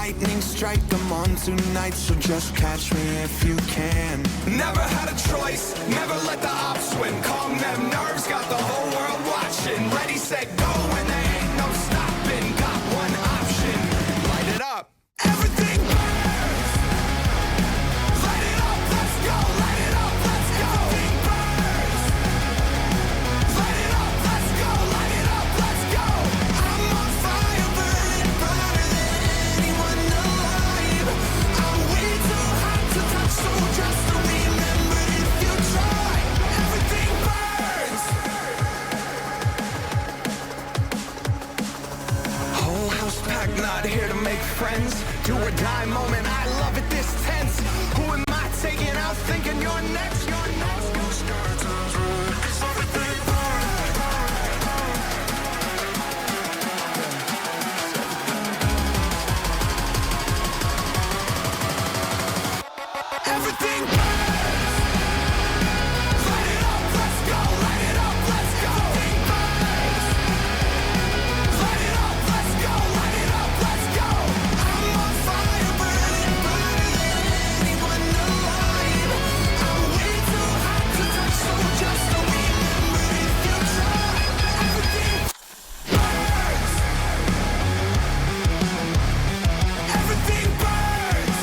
lightning strike, I'm on tonight, so just catch me if you can. Never had a choice, never let the ops win. Calm them nerves, got the whole world watching. Ready, set, go, and there ain't no stopping. Got one option, light it up. Everything burns. Light it up, let's go. Light it up, let's go. Everything burns. Light it up, let's go. Light it up, let's go. I'm on fire, burning brighter than anyone alive. I'm way too hot to touch, so just remember if you try, everything burns. Whole house packed, not here to make friends. Do or die moment, I love it this tense. Who am I taking out thinking you're next? You're next. Everything burns. Light it up, let's go. Light it up, let's go. Everything burns. Light it up, let's go. Light it up, let's go. I'm on fire, burning brighter than anyone alive. I'm way too hot to touch, so just remember if you try. Everything burns. Everything burns.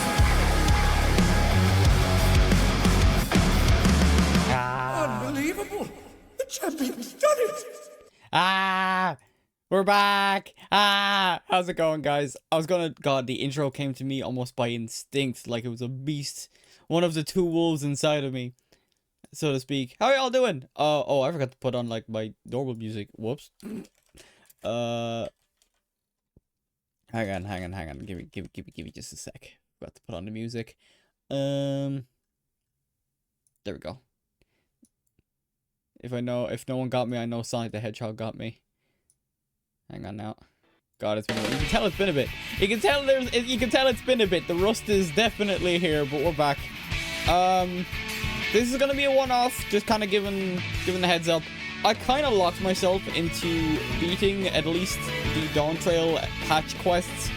Unbelievable! The champion's done it! We're back. How's it going, guys? God, the intro came to me almost by instinct, like it was a beast, one of the two wolves inside of me, so to speak. How are y'all doing? Oh, I forgot to put on like my normal music. Whoops. Hang on. Give me just a sec. Forgot to put on the music. There we go. If no one got me, I know Sonic the Hedgehog got me. Hang on now. God, it's been a bit. You can tell it's been a bit. You can tell it's been a bit. The rust is definitely here, but we're back. This is gonna be a one-off, just kind of giving the heads up. I kind of locked myself into beating at least the Dawn Trail patch quests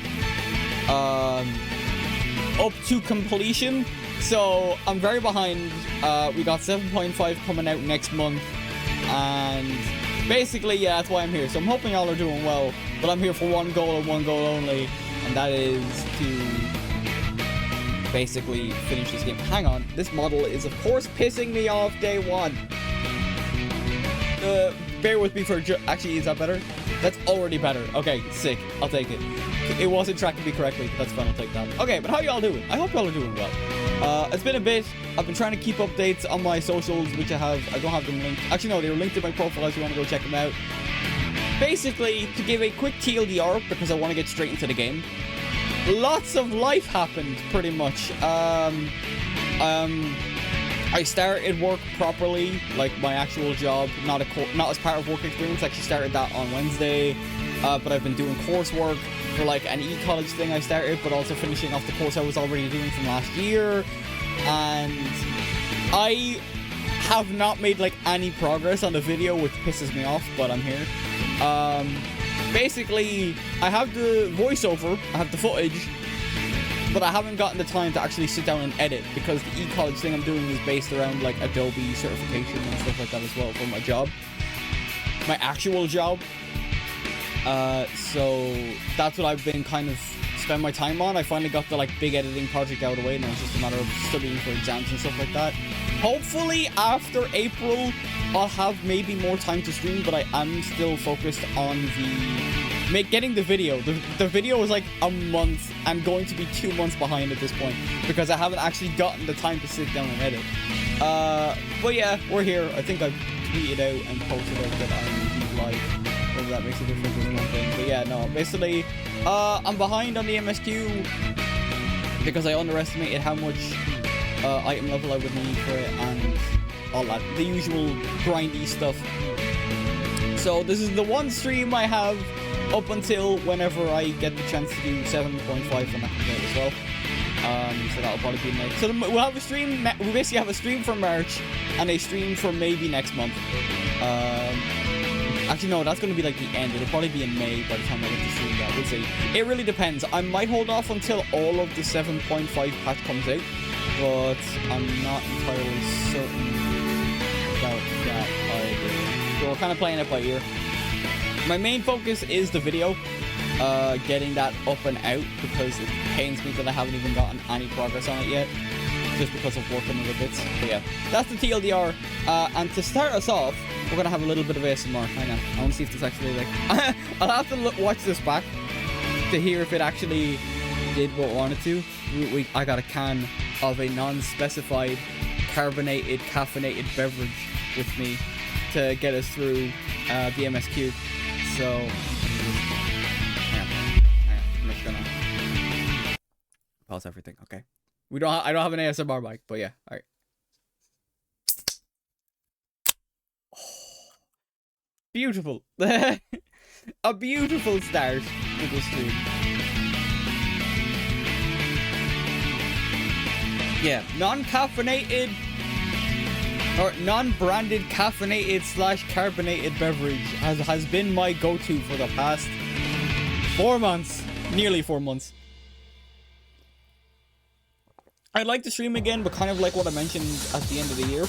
up to completion. So I'm very behind. We got 7.5 coming out next month, and basically, yeah, that's why I'm here. So I'm hoping y'all are doing well, but I'm here for one goal and one goal only, and that is to basically finish this game. Hang on, this model is of course pissing me off day one. Bear with me for actually, is that better? That's already better. Okay, sick. I'll take it. It wasn't tracking me correctly, but that's fine. I'll take that. Okay, but how y'all doing? I hope y'all are doing well. It's been a bit. I've been trying to keep updates on my socials, which I don't have them linked. Actually, no, they were linked in my profile if you want to go check them out. Basically, to give a quick TLDR, because I want to get straight into the game. Lots of life happened, pretty much. I started work properly, like my actual job, not as part of work experience. I actually started that on Wednesday, but I've been doing coursework for like an e-college thing I started, but also finishing off the course I was already doing from last year, and I have not made like any progress on the video, which pisses me off, but I'm here. Basically, I have the voiceover, I have the footage, but I haven't gotten the time to actually sit down and edit, because the e-college thing I'm doing is based around like Adobe certification and stuff like that as well for my job, my actual job. So that's what I've been kind of spend my time on. I finally got the like big editing project out of the way, and it's just a matter of studying for exams and stuff like that. Hopefully after April I'll have maybe more time to stream, but I am still focused on getting the video. The video is like a month. I'm going to be 2 months behind at this point, because I haven't actually gotten the time to sit down and edit. But yeah, we're here. I think I've tweeted out and posted out that I'm live. Whether that makes a difference is one thing. But yeah, no, basically, I'm behind on the MSQ because I underestimated how much item level I would need for it and all that. The usual grindy stuff. So this is the one stream I have up until whenever I get the chance to do 7.5 when that comes out as well. So that'll probably be next. So we'll have a stream. We basically have a stream for March and a stream for maybe next month. Actually, no, that's going to be like the end. It'll probably be in May by the time I get to stream that. We'll see. It really depends. I might hold off until all of the 7.5 patch comes out, but I'm not entirely certain about that either. So we're kind of playing it by ear. My main focus is the video, getting that up and out, because it pains me that I haven't even gotten any progress on it yet, just because of working other bits. But yeah, that's the TLDR. And to start us off, we're gonna have a little bit of ASMR. Hang on, I want to see if this actually like. I'll have to watch this back to hear if it actually did what I wanted to. I got a can of a non-specified carbonated caffeinated beverage with me to get us through the MSQ. So yeah, I'm just gonna pause everything. Okay, I don't have an ASMR mic, but yeah, all right. Beautiful. A beautiful start to the stream. Yeah, non-caffeinated or non-branded caffeinated / carbonated beverage has been my go-to for the past 4 months. Nearly 4 months. I'd like to stream again, but kind of like what I mentioned at the end of the year.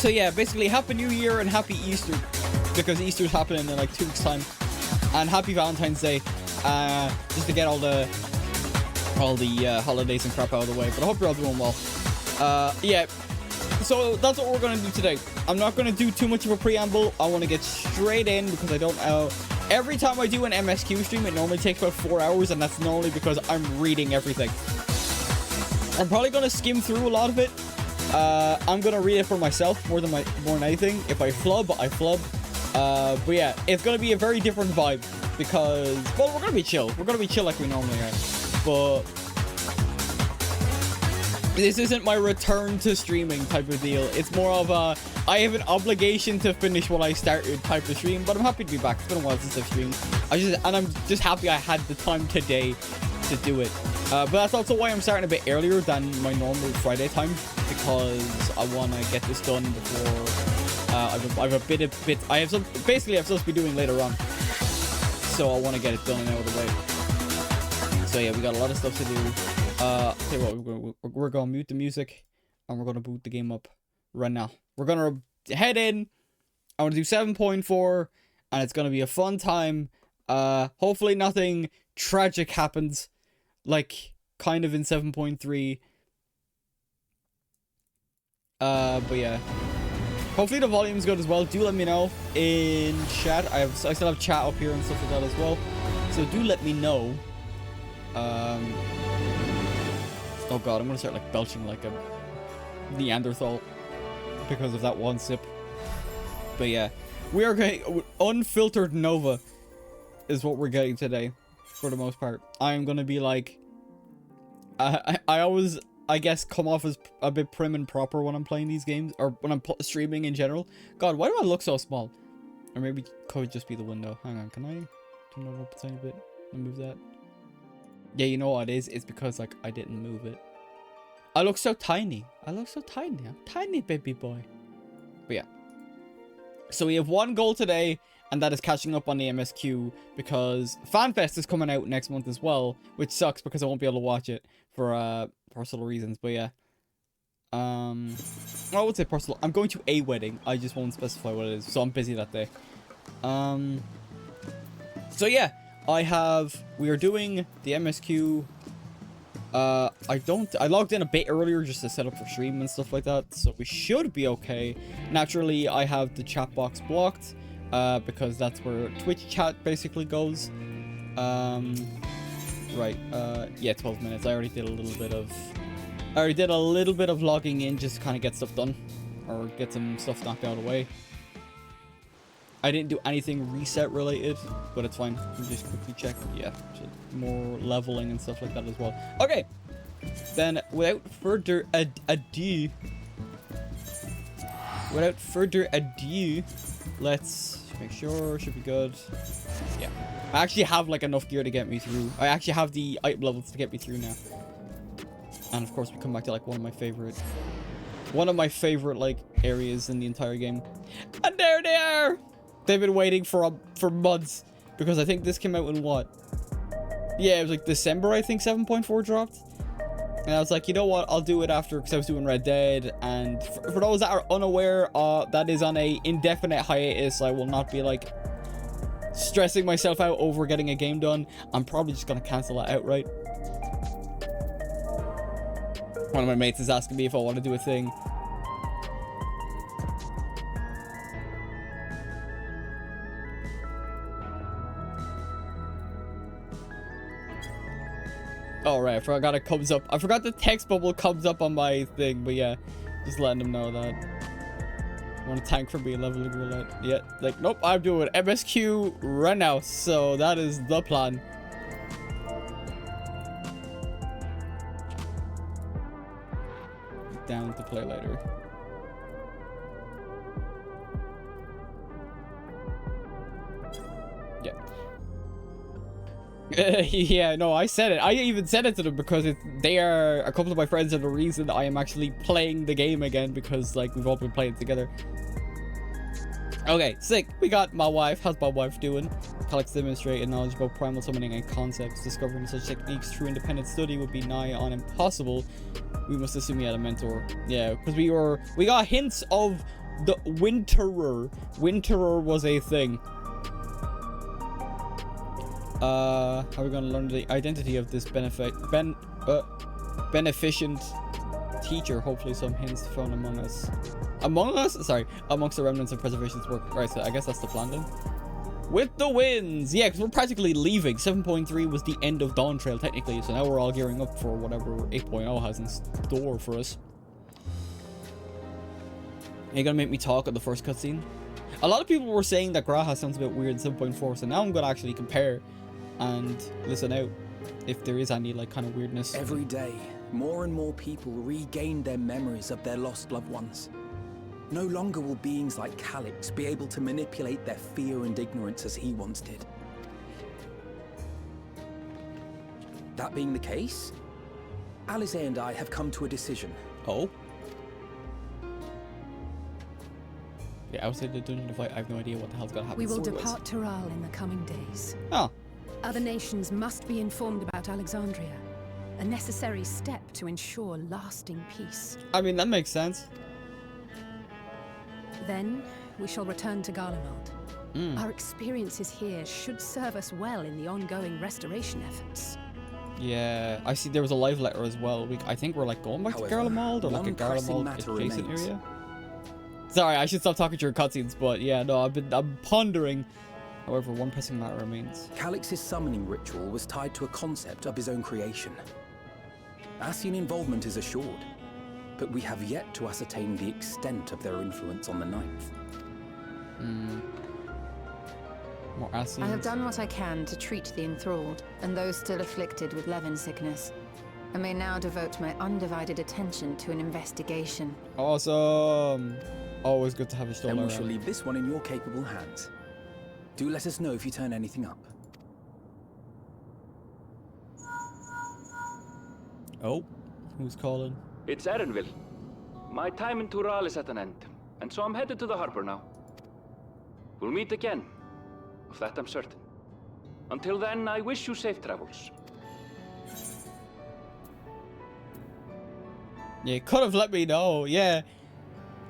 So yeah, basically Happy New Year and Happy Easter, because Easter's happening in like 2 weeks time, and Happy Valentine's Day, just to get all the holidays and crap out of the way. But I hope you're all doing well. Yeah, so that's what we're gonna do today. I'm not gonna do too much of a preamble. I want to get straight in because I don't know. Every time I do an MSQ stream, it normally takes about 4 hours, and that's normally because I'm reading everything. I'm probably gonna skim through a lot of it. I'm gonna read it for myself more than anything. If I flub, I flub. But yeah, it's gonna be a very different vibe because, well, we're gonna be chill. We're gonna be chill like we normally are. But this isn't my return to streaming type of deal. It's more of a, I have an obligation to finish what I started type of stream. But I'm happy to be back. It's been a while since I've streamed. I'm just happy I had the time today to do it. But that's also why I'm starting a bit earlier than my normal Friday time, because I want to get this done before I'm supposed to be doing later on, so I want to get it done and out of the way. So yeah, we got a lot of stuff to do. I'll tell you what, we're gonna mute the music and we're gonna boot the game up right now. We're gonna head in. I want to do 7.4, and it's gonna be a fun time. Hopefully nothing tragic happens, like kind of in 7.3. But yeah, hopefully the volume's good as well. Do let me know in chat. I still have chat up here and stuff like that as well, so do let me know. Oh god, I'm gonna start like belching like a Neanderthal because of that one sip. But yeah, we are getting unfiltered Nova is what we're getting today for the most part. I'm gonna be like, I always, I guess, come off as a bit prim and proper when I'm playing these games, or when I'm streaming in general. God, why do I look so small? Or maybe it could just be the window. Hang on, can I turn that up a tiny bit and move that? Yeah, you know what it is? It's because like I didn't move it. I look so tiny. I look so tiny. I'm a tiny baby boy. But yeah. So we have one goal today, and that is catching up on the MSQ, because FanFest is coming out next month as well, which sucks because I won't be able to watch it for personal reasons. But yeah, I would say personal. I'm going to a wedding. I just won't specify what it is, so I'm busy that day. So yeah, we are doing the MSQ. I logged in a bit earlier just to set up for stream and stuff like that, so we should be okay. Naturally, I have the chat box blocked, because that's where Twitch chat basically goes. Right, yeah, 12 minutes. I already did a little bit of logging in just to kind of get stuff done, or get some stuff knocked out of the way. I didn't do anything reset related, but it's fine. Let me just quickly check. Yeah, more leveling and stuff like that as well. Okay, then without further ado, let's make sure should be good. Yeah, I actually have like enough gear to get me through. I actually have the item levels to get me through now. And of course, we come back to like one of my favorite like areas in the entire game. And there they are. They've been waiting for months, because I think this came out in what? Yeah, it was like December, I think 7.4 dropped. And I was like, you know what? I'll do it after, because I was doing Red Dead. And for those that are unaware, that is on a indefinite hiatus. I will not be like stressing myself out over getting a game done. I'm probably just gonna cancel that outright. One of my mates is asking me if I want to do a thing. Oh, right, I forgot it comes up. I forgot the text bubble comes up on my thing, but yeah, just letting them know that. I want to tank for being leveling roulette. Yeah, like, nope, I'm doing MSQ right now, so that is the plan. Down to play later. Yeah. Yeah, no, I said it. I even said it to them because they are a couple of my friends are the reason I am actually playing the game again, because like we've all been playing together. Okay, sick. We got my wife. How's my wife doing? Collects demonstrated knowledge about primal summoning and concepts. Discovering such techniques through independent study would be nigh on impossible. We must assume he had a mentor. Yeah, because we got hints of the Winterer. Winterer was a thing. How are we gonna learn the identity of this beneficent teacher? Hopefully some hints found among us. Sorry, amongst the remnants of preservation's work. Right, so I guess that's the plan then. With the winds! Yeah, because we're practically leaving. 7.3 was the end of Dawn Trail, technically, so now we're all gearing up for whatever 8.0 has in store for us. Are you gonna make me talk at the first cutscene? A lot of people were saying that RAHA sounds a bit weird in 7.4, so now I'm gonna actually compare and listen out if there is any like kind of weirdness. Every day, more and more people regain their memories of their lost loved ones. No longer will beings like Calix be able to manipulate their fear and ignorance as he once did. That being the case, Alice and I have come to a decision. Oh? Yeah, outside the dungeon fight, I have no idea what the hell's gonna happen. We will depart Taral in the coming days. Oh. Other nations must be informed about Alexandria. A necessary step to ensure lasting peace. I mean, that makes sense. Then, we shall return to Garlemald. Our experiences here should serve us well in the ongoing restoration efforts. Yeah, I see there was a live letter as well. I think we're like going back to Garlemald, or like a Garlemald adjacent area. Sorry, I should stop talking during cutscenes, but yeah, no, I'm pondering. However, one pressing matter remains. Calix's summoning ritual was tied to a concept of his own creation. Ascian involvement is assured, but we have yet to ascertain the extent of their influence on the Ninth. More Ascians. I have done what I can to treat the enthralled, and those still afflicted with Levin sickness. I may now devote my undivided attention to an investigation. Awesome! Always good to have a story. Then we shall leave this one in your capable hands. Do let us know if you turn anything up. Oh, who's calling? It's N0VA's. My time in Taral is at an end, and so I'm headed to the harbor now. We'll meet again, of that I'm certain. Until then, I wish you safe travels. Yeah, could have let me know. Yeah,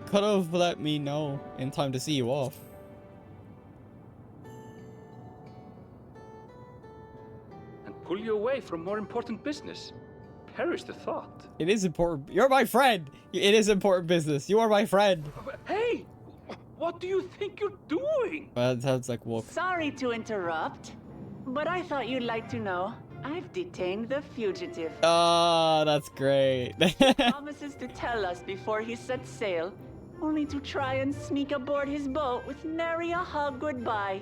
could have let me know in time to see you off. And pull you away from more important business. Perish the thought. It is important. You're my friend. It is important business. You are my friend. Hey! What do you think you're doing? That sounds like wolf. Sorry to interrupt, but I thought you'd like to know. I've detained the fugitive. Oh, that's great. Promises to tell us before he sets sail, only to try and sneak aboard his boat with nary a hug goodbye.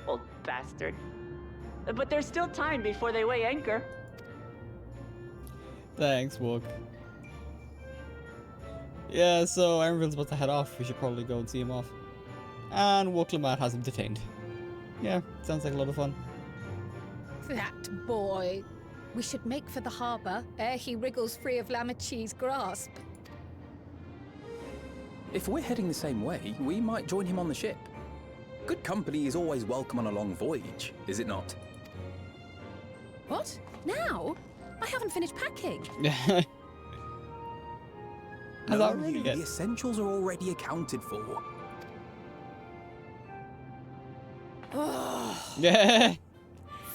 Cold bastard. But there's still time before they weigh anchor. Thanks, Wook. Yeah, so N0VA's about to head off. We should probably go and see him off. And Wook has him detained. Yeah, sounds like a lot of fun. That boy. We should make for the harbor ere he wriggles free of Lamachi's grasp. If we're heading the same way, we might join him on the ship. Good company is always welcome on a long voyage, is it not? What? Now? I haven't finished packing. No, the essentials are already accounted for. Yeah.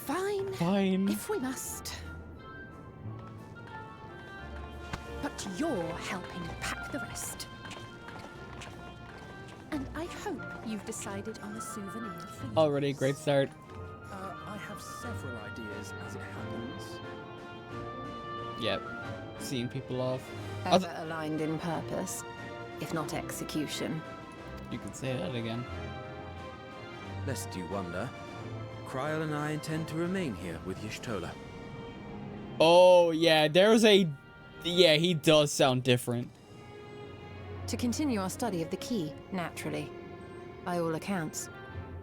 Fine. Fine. If we must. But you're helping pack the rest. And I hope you've decided on a souvenir for you. Already a great start. I have several ideas as it happens. Yep. Seeing people off. Ever aligned in purpose, if not execution. You can say that again. Lest you wonder, Kryl and I intend to remain here with Y'shtola. Oh, yeah, there's a... Yeah, he does sound different. To continue our study of the key, naturally. By all accounts,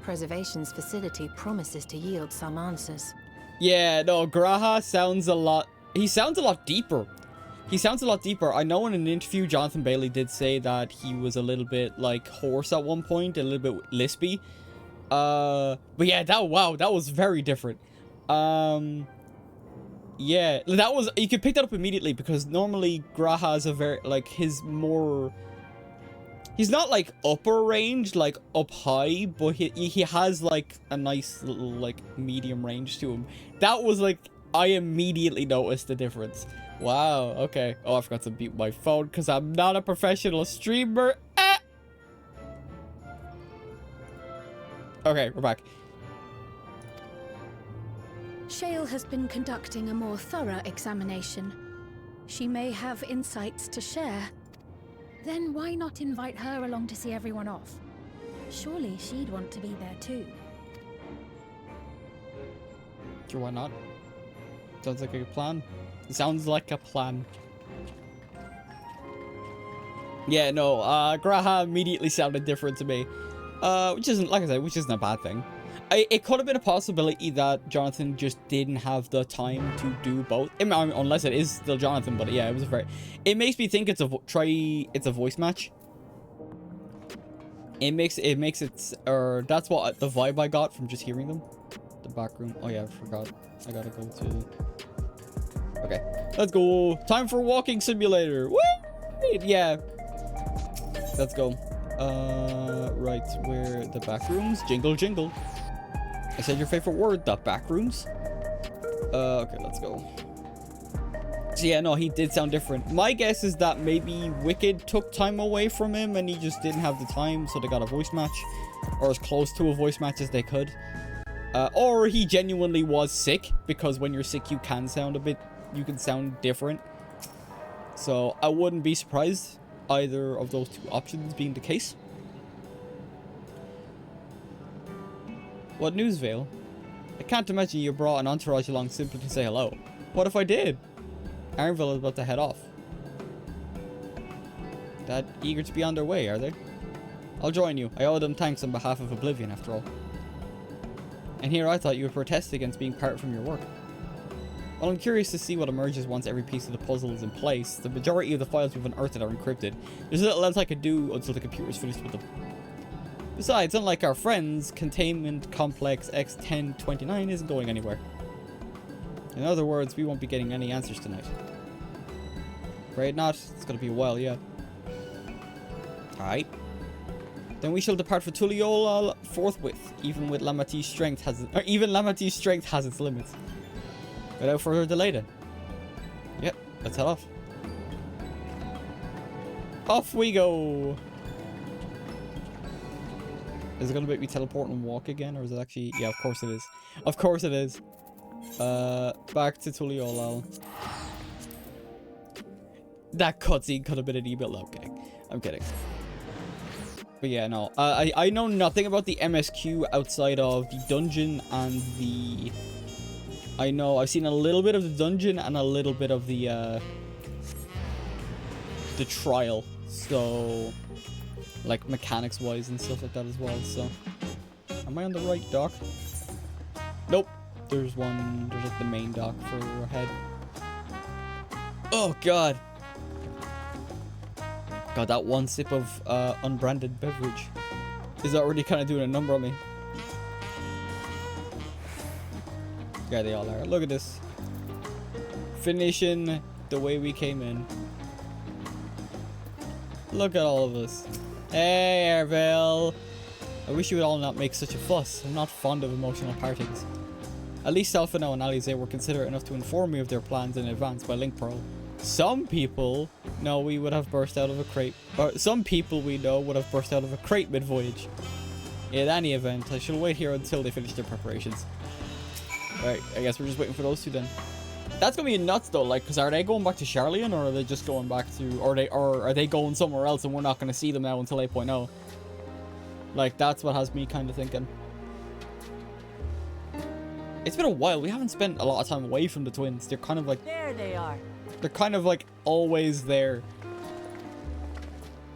Preservation's facility promises to yield some answers. Yeah, no, RAHA sounds a lot... He sounds a lot deeper. He sounds a lot deeper. I know in an interview, Jonathan Bailey did say that he was a little bit, like, hoarse at one point, a little bit lispy. But yeah, that was very different. Yeah, that was... You could pick that up immediately, because normally RAHA is a very, like, his more... He's not, like, upper range, like, up high, but he has, like, a nice little, like, medium range to him. That was, like... I immediately noticed the difference. Wow, okay. Oh, I forgot to mute my phone because I'm not a professional streamer. Ah! Okay, we're back. Shale has been conducting a more thorough examination. She may have insights to share. Then why not invite her along to see everyone off? Surely she'd want to be there too. Sure, why not? Sounds like a good plan. Sounds like a plan. Yeah, no, RAHA immediately sounded different to me. Which isn't, like I said, which isn't a bad thing. It could have been a possibility that Jonathan just didn't have the time to do both. I mean, unless it is still Jonathan, but yeah, it was a very... It makes me think it's a voice match. It makes it, or that's what the vibe I got from just hearing them. The back room. Oh yeah, I forgot. I gotta go to... Okay, let's go. Time for walking simulator. Woo! Yeah. Let's go. Right, where the back rooms? Jingle, jingle. I said your favorite word, the back rooms. Okay, let's go. So yeah, no, he did sound different. My guess is that maybe Wicked took time away from him and he just didn't have the time, so they got a voice match. Or as close to a voice match as they could. Or he genuinely was sick, because when you're sick you can sound a bit... You can sound different. So I wouldn't be surprised either of those two options being the case. What news, Vale? I can't imagine you brought an entourage along simply to say hello. What if I did? Arnville is about to head off. That eager to be on their way, are they? I'll join you. I owe them thanks on behalf of Oblivion, after all. And here I thought you would protest against being part from your work. Well, I'm curious to see what emerges once every piece of the puzzle is in place. The majority of the files we've unearthed are encrypted. There's little else I could do until the computer's finished with them. Besides, unlike our friends, Containment Complex X1029 isn't going anywhere. In other words, we won't be getting any answers tonight. Afraid not. It's gonna be a while yet. Alright. Then we shall depart for Tuliol forthwith. Even Lamati's strength has its limits. Without further delay then. Yep, let's head off. Off we go! Is it gonna make me teleport and walk again, or is it actually... Yeah, of course it is. Of course it is. Back to Tuliol. That cutscene could have been an email. No, I'm kidding. I'm kidding. But yeah, no. I know nothing about the MSQ outside of the dungeon and the... I know I've seen a little bit of the dungeon and a little bit of the trial. So, like mechanics wise and stuff like that as well. So, am I on the right dock? Nope. There's like the main dock further ahead. Oh god. God, that one sip of unbranded beverage is already kind of doing a number on me. Yeah, they all are. Look at this. Finishing the way we came in. Look at all of us. Hey, Ervil. I wish you would all not make such a fuss. I'm not fond of emotional partings. At least Alphino and Alize were considerate enough to inform me of their plans in advance by link pearl. Some people know we would have burst out of a crate. Or some people we know would have burst out of a crate mid-voyage. In any event, I shall wait here until they finish their preparations. Right, I guess we're just waiting for those two then. That's gonna be nuts though, like, cause are they going back to Charlian, or are they just going back to, or are they going somewhere else and we're not gonna see them now until 8.0? Like, that's what has me kind of thinking. It's been a while. We haven't spent a lot of time away from the twins. They're kind of like... There they are. They're kind of like always there.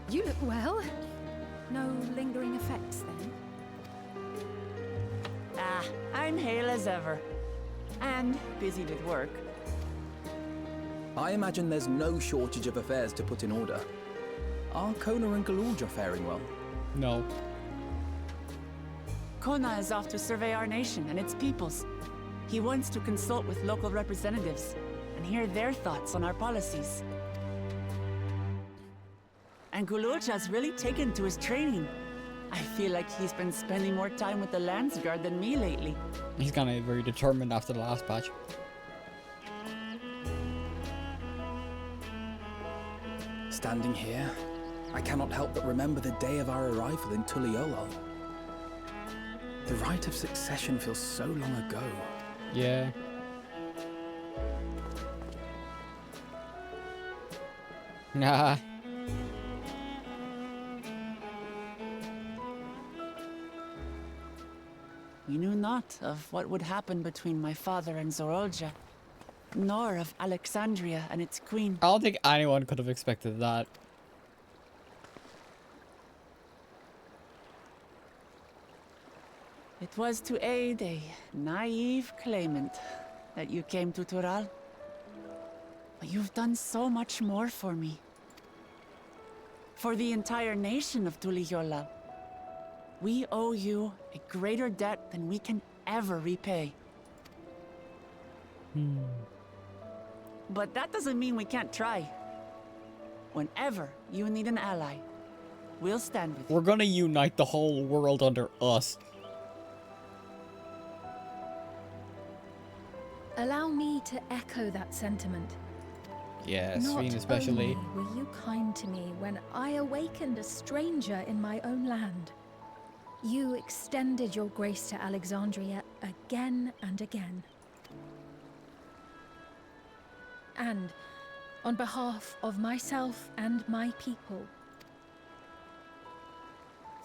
You look well. No lingering effects then? Ah, I'm hale as ever. And busy with work. I imagine there's no shortage of affairs to put in order. Are Kona and Galorja faring well? No. Kona is off to survey our nation and its peoples. He wants to consult with local representatives and hear their thoughts on our policies. And Galorja's really taken to his training. I feel like he's been spending more time with the Landsguard than me lately. He's kind of very determined after the last patch. Standing here, I cannot help but remember the day of our arrival in Tuliolol. The rite of succession feels so long ago. Yeah. Nah. We knew not of what would happen between my father and Zorolja, nor of Alexandria and its queen. I don't think anyone could have expected that. It was to aid a naive claimant that you came to Tural. But you've done so much more for me. For the entire nation of Tuliyola. We owe you a greater debt than we can ever repay. But that doesn't mean we can't try. Whenever you need an ally, we'll stand with you. We're gonna unite the whole world under us. Allow me to echo that sentiment. Yeah, Not Sveen especially. only were you kind to me when I awakened a stranger in my own land, you extended your grace to Alexandria again and again. And on behalf of myself and my people,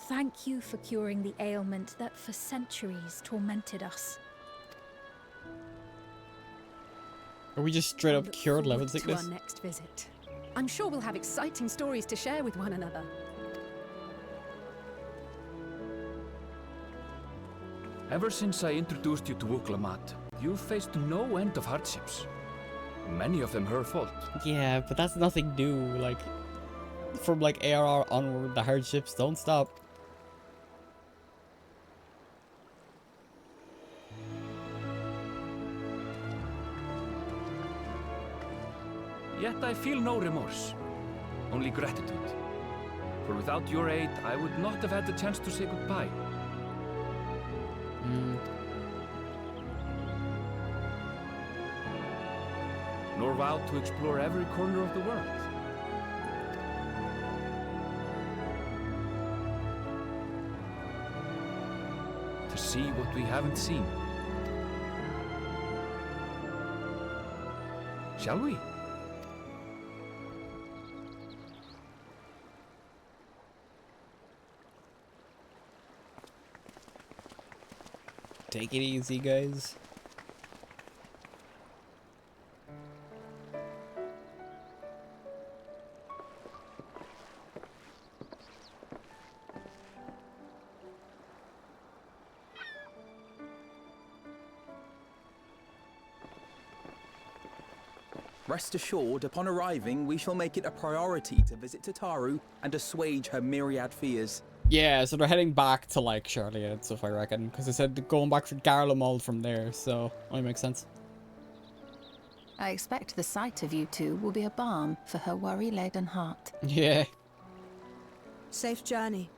thank you for curing the ailment that for centuries tormented us. Are we just straight I up look cured forward level to sickness? our next visit. I'm sure we'll have exciting stories to share with one another. Ever since I introduced you to Wuklamat, you've faced no end of hardships. Many of them her fault. Yeah, but that's nothing new. Like, from like ARR onward, the hardships don't stop. Yet I feel no remorse, only gratitude. For without your aid, I would not have had the chance to say goodbye. Nor vowed to explore every corner of the world. To see what we haven't seen. Shall we? Take it easy, guys. Rest assured, upon arriving, we shall make it a priority to visit Tataru and assuage her myriad fears. Yeah, so they're heading back to like Charlotte and stuff, I reckon, because they said they're going back to Garlemald from there, so only makes sense. I expect the sight of you two will be a balm for her worry-laden heart. Yeah. Safe journey.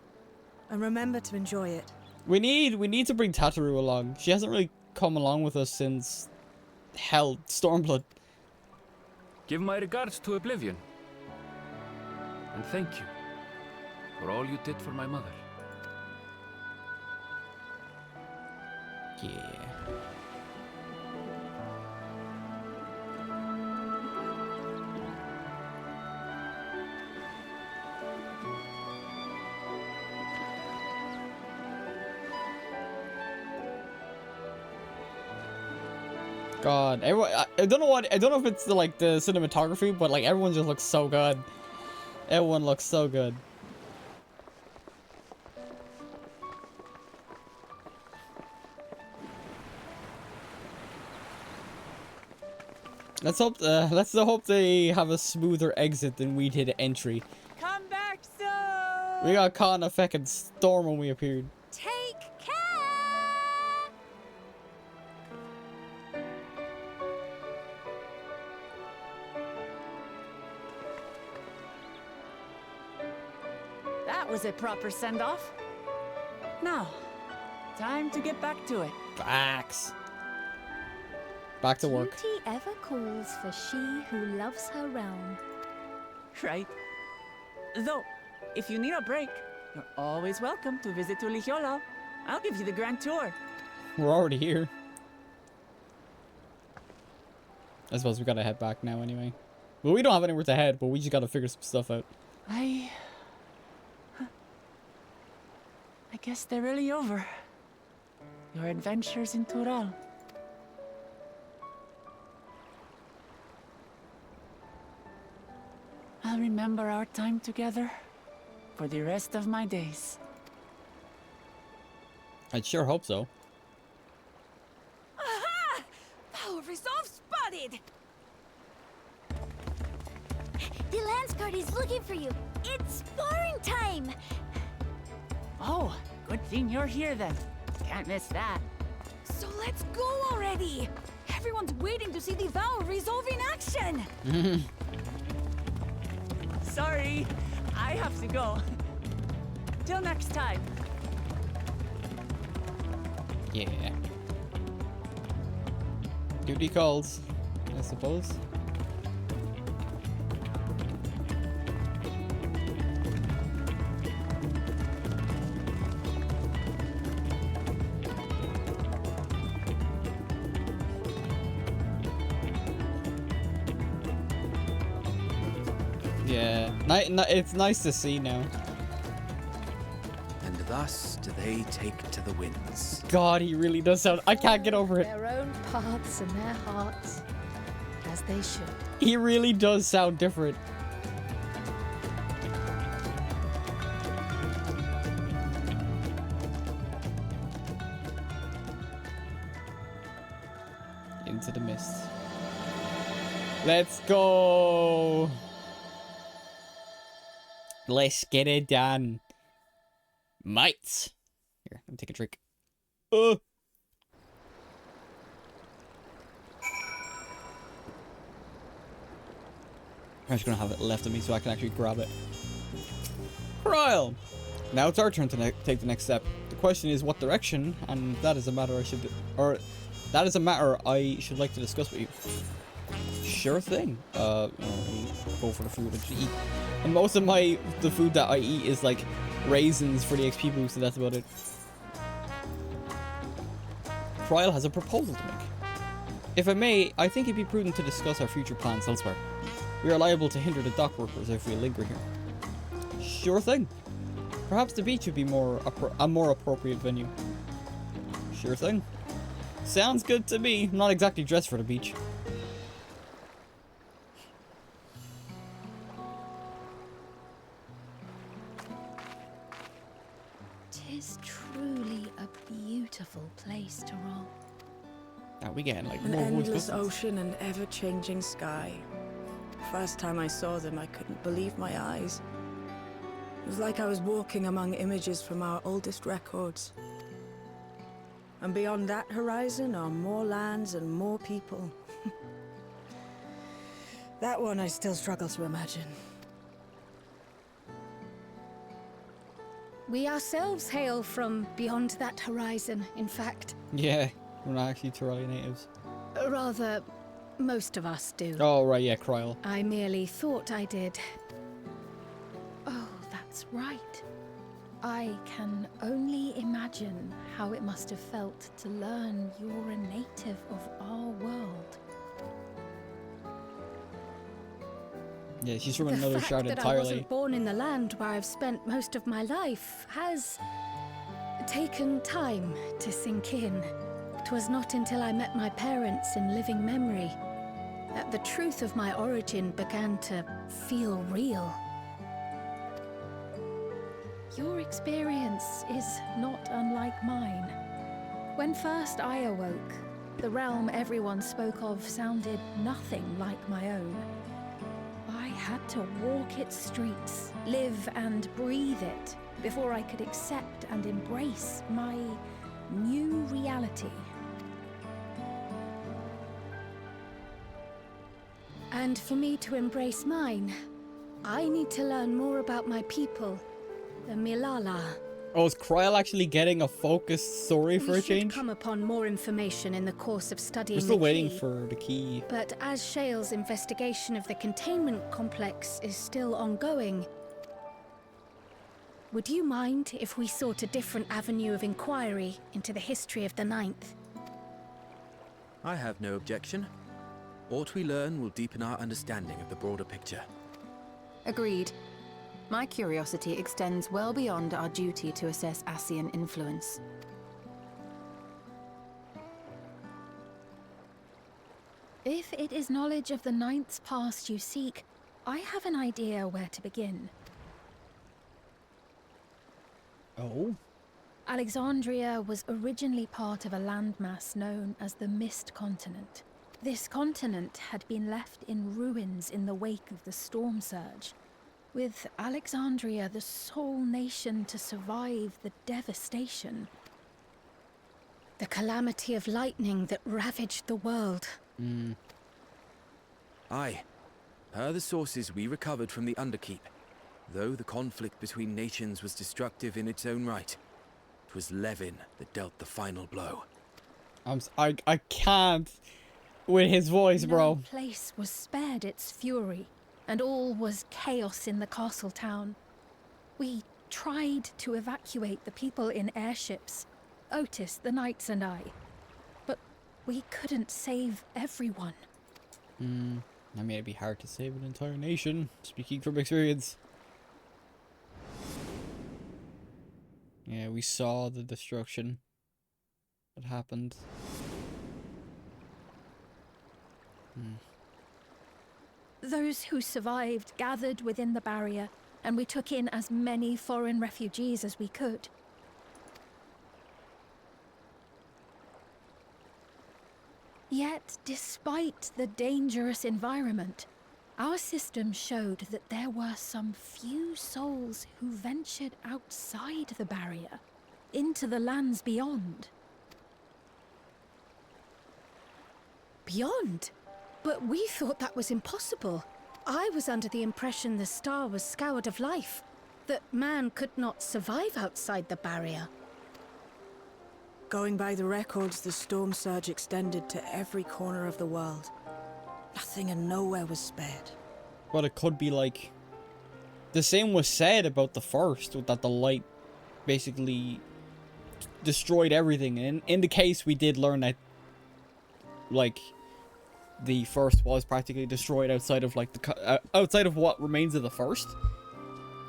And remember to enjoy it. We need to bring Tataru along. She hasn't really come along with us since hell, Stormblood. Give my regards to Oblivion. And thank you for all you did for my mother. Yeah. God, everyone, I don't know if it's the cinematography, but like everyone just looks so good. Everyone looks so good. Let's hope they have a smoother exit than we did at entry. Come back soon! We got caught in a fucking storm when we appeared. Take care! That was a proper send-off. Now, time to get back to it. Facts. Back to work. Duty ever calls for she who loves her realm. Right. Though, if you need a break, you're always welcome to visit Ulihiolo. I'll give you the grand tour. We're already here. I suppose we gotta head back now anyway. Well, we don't have anywhere to head, but we just gotta figure some stuff out. I guess they're really over. Your adventures in Tural. I'll remember our time together for the rest of my days. I'd sure hope so. Aha! Power resolve spotted! The Landsguard is looking for you. It's sparring time! Oh, good thing you're here then. Can't miss that. So let's go already! Everyone's waiting to see the Power resolve in action! Sorry, I have to go. Till next time. Yeah. Duty calls, I suppose. Yeah, it's nice to see now. And thus do they take to the winds. God, he really does sound... I can't get over it. Their own paths and their hearts, as they should. He really does sound different. Into the mist. Let's go. Let's get it done. Mates. Here, let me take a drink. I'm just gonna have it left of me so I can actually grab it. Ryle! Now it's our turn to take the next step. The question is what direction, and that is a matter I should like to discuss with you. Sure thing. Go for the food and eat. And most of the food that I eat is like raisins for the XP boost, and that's about it. Ryle has a proposal to make. If I may, I think it'd be prudent to discuss our future plans elsewhere. We are liable to hinder the dock workers if we linger here. Sure thing. Perhaps the beach would be a more appropriate venue. Sure thing. Sounds good to me. I'm not exactly dressed for the beach. Tis truly a beautiful place to roam. Now we getting like An more voice endless lessons. ocean and ever-changing sky. First time I saw them, I couldn't believe my eyes. It was like I was walking among images from our oldest records. And beyond that horizon are more lands and more people. That one I still struggle to imagine. We ourselves hail from beyond that horizon, in fact. Yeah, we're not actually Tyrelli natives. Rather, most of us do. Oh, right, yeah, Kryl. I merely thought I did. Oh, that's right. I can only imagine how it must have felt to learn you're a native of our world. Yeah, she's from another shard The fact that I entirely. wasn't born in the land where I've spent most of my life has taken time to sink in. 'Twas not until I met my parents in living memory that the truth of my origin began to feel real. Your experience is not unlike mine. When first I awoke, the realm everyone spoke of sounded nothing like my own. I had to walk its streets, live and breathe it, before I could accept and embrace my new reality. And for me to embrace mine, I need to learn more about my people, the Milala. Oh, is Kryl actually getting a focused story for a We should change? come upon more information in the course of studying We're still the waiting key. for the key. But as Shale's investigation of the containment complex is still ongoing, would you mind if we sought a different avenue of inquiry into the history of the Ninth? I have no objection. What we learn will deepen our understanding of the broader picture. Agreed. My curiosity extends well beyond our duty to assess Ascian influence. If it is knowledge of the Ninth's past you seek, I have an idea where to begin. Oh? Alexandria was originally part of a landmass known as the Mist Continent. This continent had been left in ruins in the wake of the storm surge, with Alexandria the sole nation to survive the devastation. The calamity of lightning that ravaged the world. Aye. Per the sources we recovered from the Underkeep, though the conflict between nations was destructive in its own right, it was Levin that dealt the final blow. I can't with his voice, bro. No place was spared its fury, and all was chaos in the castle town. We tried to evacuate the people in airships, Otis, the knights and I, but we couldn't save everyone. I mean, it'd be hard to save an entire nation, speaking from experience. Yeah, we saw the destruction that happened. Those who survived gathered within the barrier, and we took in as many foreign refugees as we could. Yet, despite the dangerous environment, our system showed that there were some few souls who ventured outside the barrier, into the lands beyond. Beyond? But we thought that was impossible. I was under the impression the star was scoured of life, that man could not survive outside the barrier. Going by the records, the storm surge extended to every corner of the world. Nothing and nowhere was spared. But it could be like... The same was said about the first, that the light basically destroyed everything. And in the case, we did learn that, like, the first was practically destroyed outside of, like, outside of what remains of the first.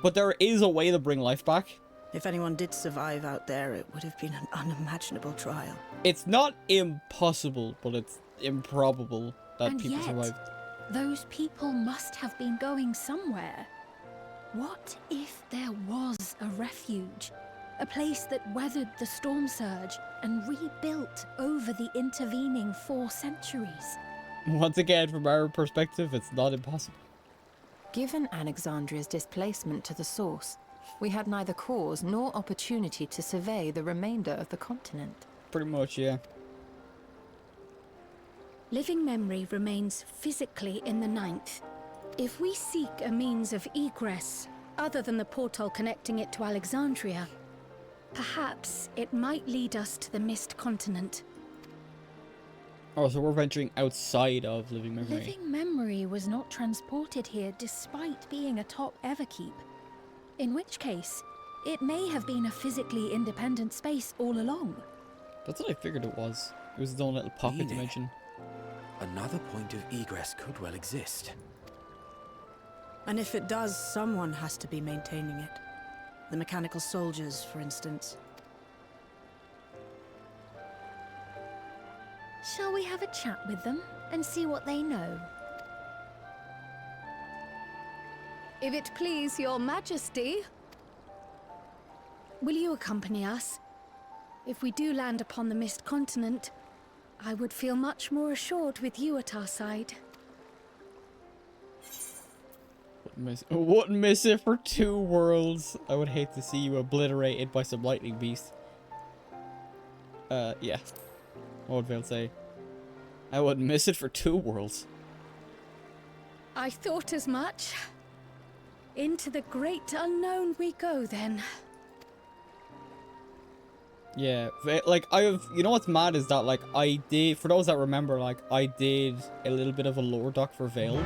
But there is a way to bring life back. If anyone did survive out there, it would have been an unimaginable trial. It's not impossible, but it's improbable that And people yet, survived. those people must have been going somewhere. What if there was a refuge? A place that weathered the storm surge and rebuilt over the intervening 4 centuries? Once again, from our perspective, it's not impossible. Given Alexandria's displacement to the source, we had neither cause nor opportunity to survey the remainder of the continent. Pretty much, yeah. Living memory remains physically in the 9th. If we seek a means of egress other than the portal connecting it to Alexandria, perhaps it might lead us to the Mist Continent. Oh, so we're venturing outside of Living Memory. Living Memory was not transported here despite being a top Everkeep. In which case, it may have been a physically independent space all along. That's what I figured it was. It was its own little pocket Meaning, dimension. another point of egress could well exist. And if it does, someone has to be maintaining it. The mechanical soldiers, for instance. Shall we have a chat with them and see what they know? If it please your majesty. Will you accompany us? If we do land upon the Mist Continent, I would feel much more assured with you at our side. Wouldn't miss it for 2 worlds. I would hate to see you obliterated by some lightning beast. Yeah. What would Vale say? I wouldn't miss it for 2 worlds. I thought as much. Into the great unknown we go then. Yeah, like, you know what's mad is that, like, I did, for those that remember, like, I did a little bit of a lore doc for Vale.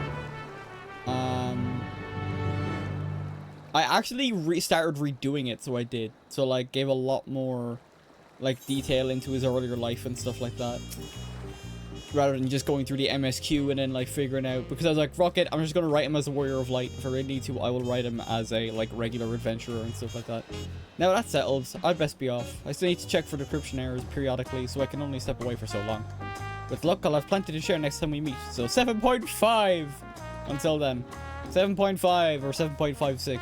I actually started redoing it, so I did. So, like, gave a lot more, like, detail into his earlier life and stuff like that. Rather than just going through the MSQ and then, like, figuring out, because I was like, fuck it, I'm just gonna write him as a Warrior of Light. If I really need to, I will write him as a, like, regular adventurer and stuff like that. Now that's settled, I'd best be off. I still need to check for decryption errors periodically, so I can only step away for so long. With luck, I'll have plenty to share next time we meet. So 7.5 until then. 7.5 or 7.56.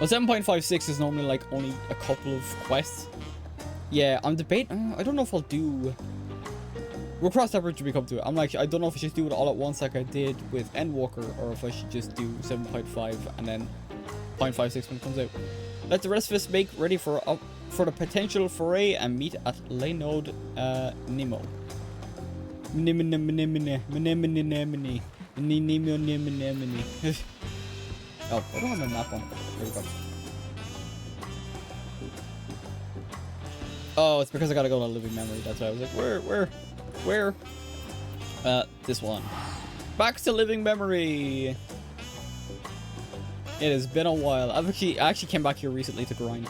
Well, 7.56 is normally, like, only a couple of quests. Yeah, I'm debating. I don't know if I'll do... We'll cross that bridge when we come to it. I'm like, I don't know if I should do it all at once like I did with Endwalker, or if I should just do 7.5 and then 0.56 when it comes out. Let the rest of us make ready for the potential foray and meet at Laynode Nemo. Oh, I don't have my map on. There we go. Oh, it's because I gotta go to Living Memory. That's why I was like, where? This one. Back to Living Memory. It has been a while. I actually came back here recently to grind.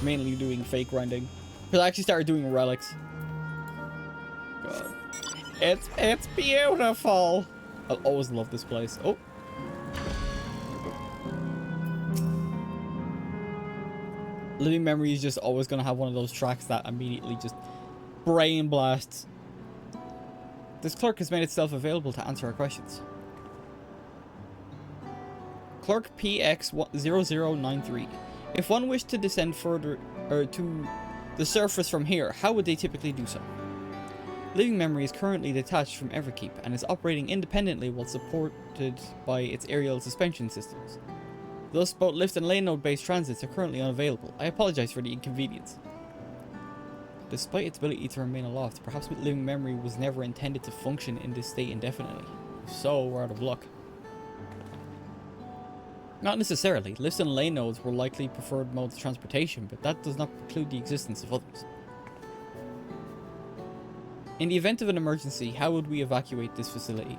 Mainly doing fake grinding. Because I actually started doing relics. God. It's beautiful. I'll always love this place. Oh. Living Memory is just always going to have one of those tracks that immediately just brain blasts. This clerk has made itself available to answer our questions. Clerk PX0093. If one wished to descend further to the surface from here, how would they typically do so? Living Memory is currently detached from Everkeep and is operating independently while supported by its aerial suspension systems. Thus, both lift and Laynode based transits are currently unavailable. I apologize for the inconvenience. Despite its ability to remain aloft, perhaps Living Memory was never intended to function in this state indefinitely. If so, we're out of luck. Not necessarily. Lifts and Laynodes were likely preferred modes of transportation, but that does not preclude the existence of others. In the event of an emergency, how would we evacuate this facility?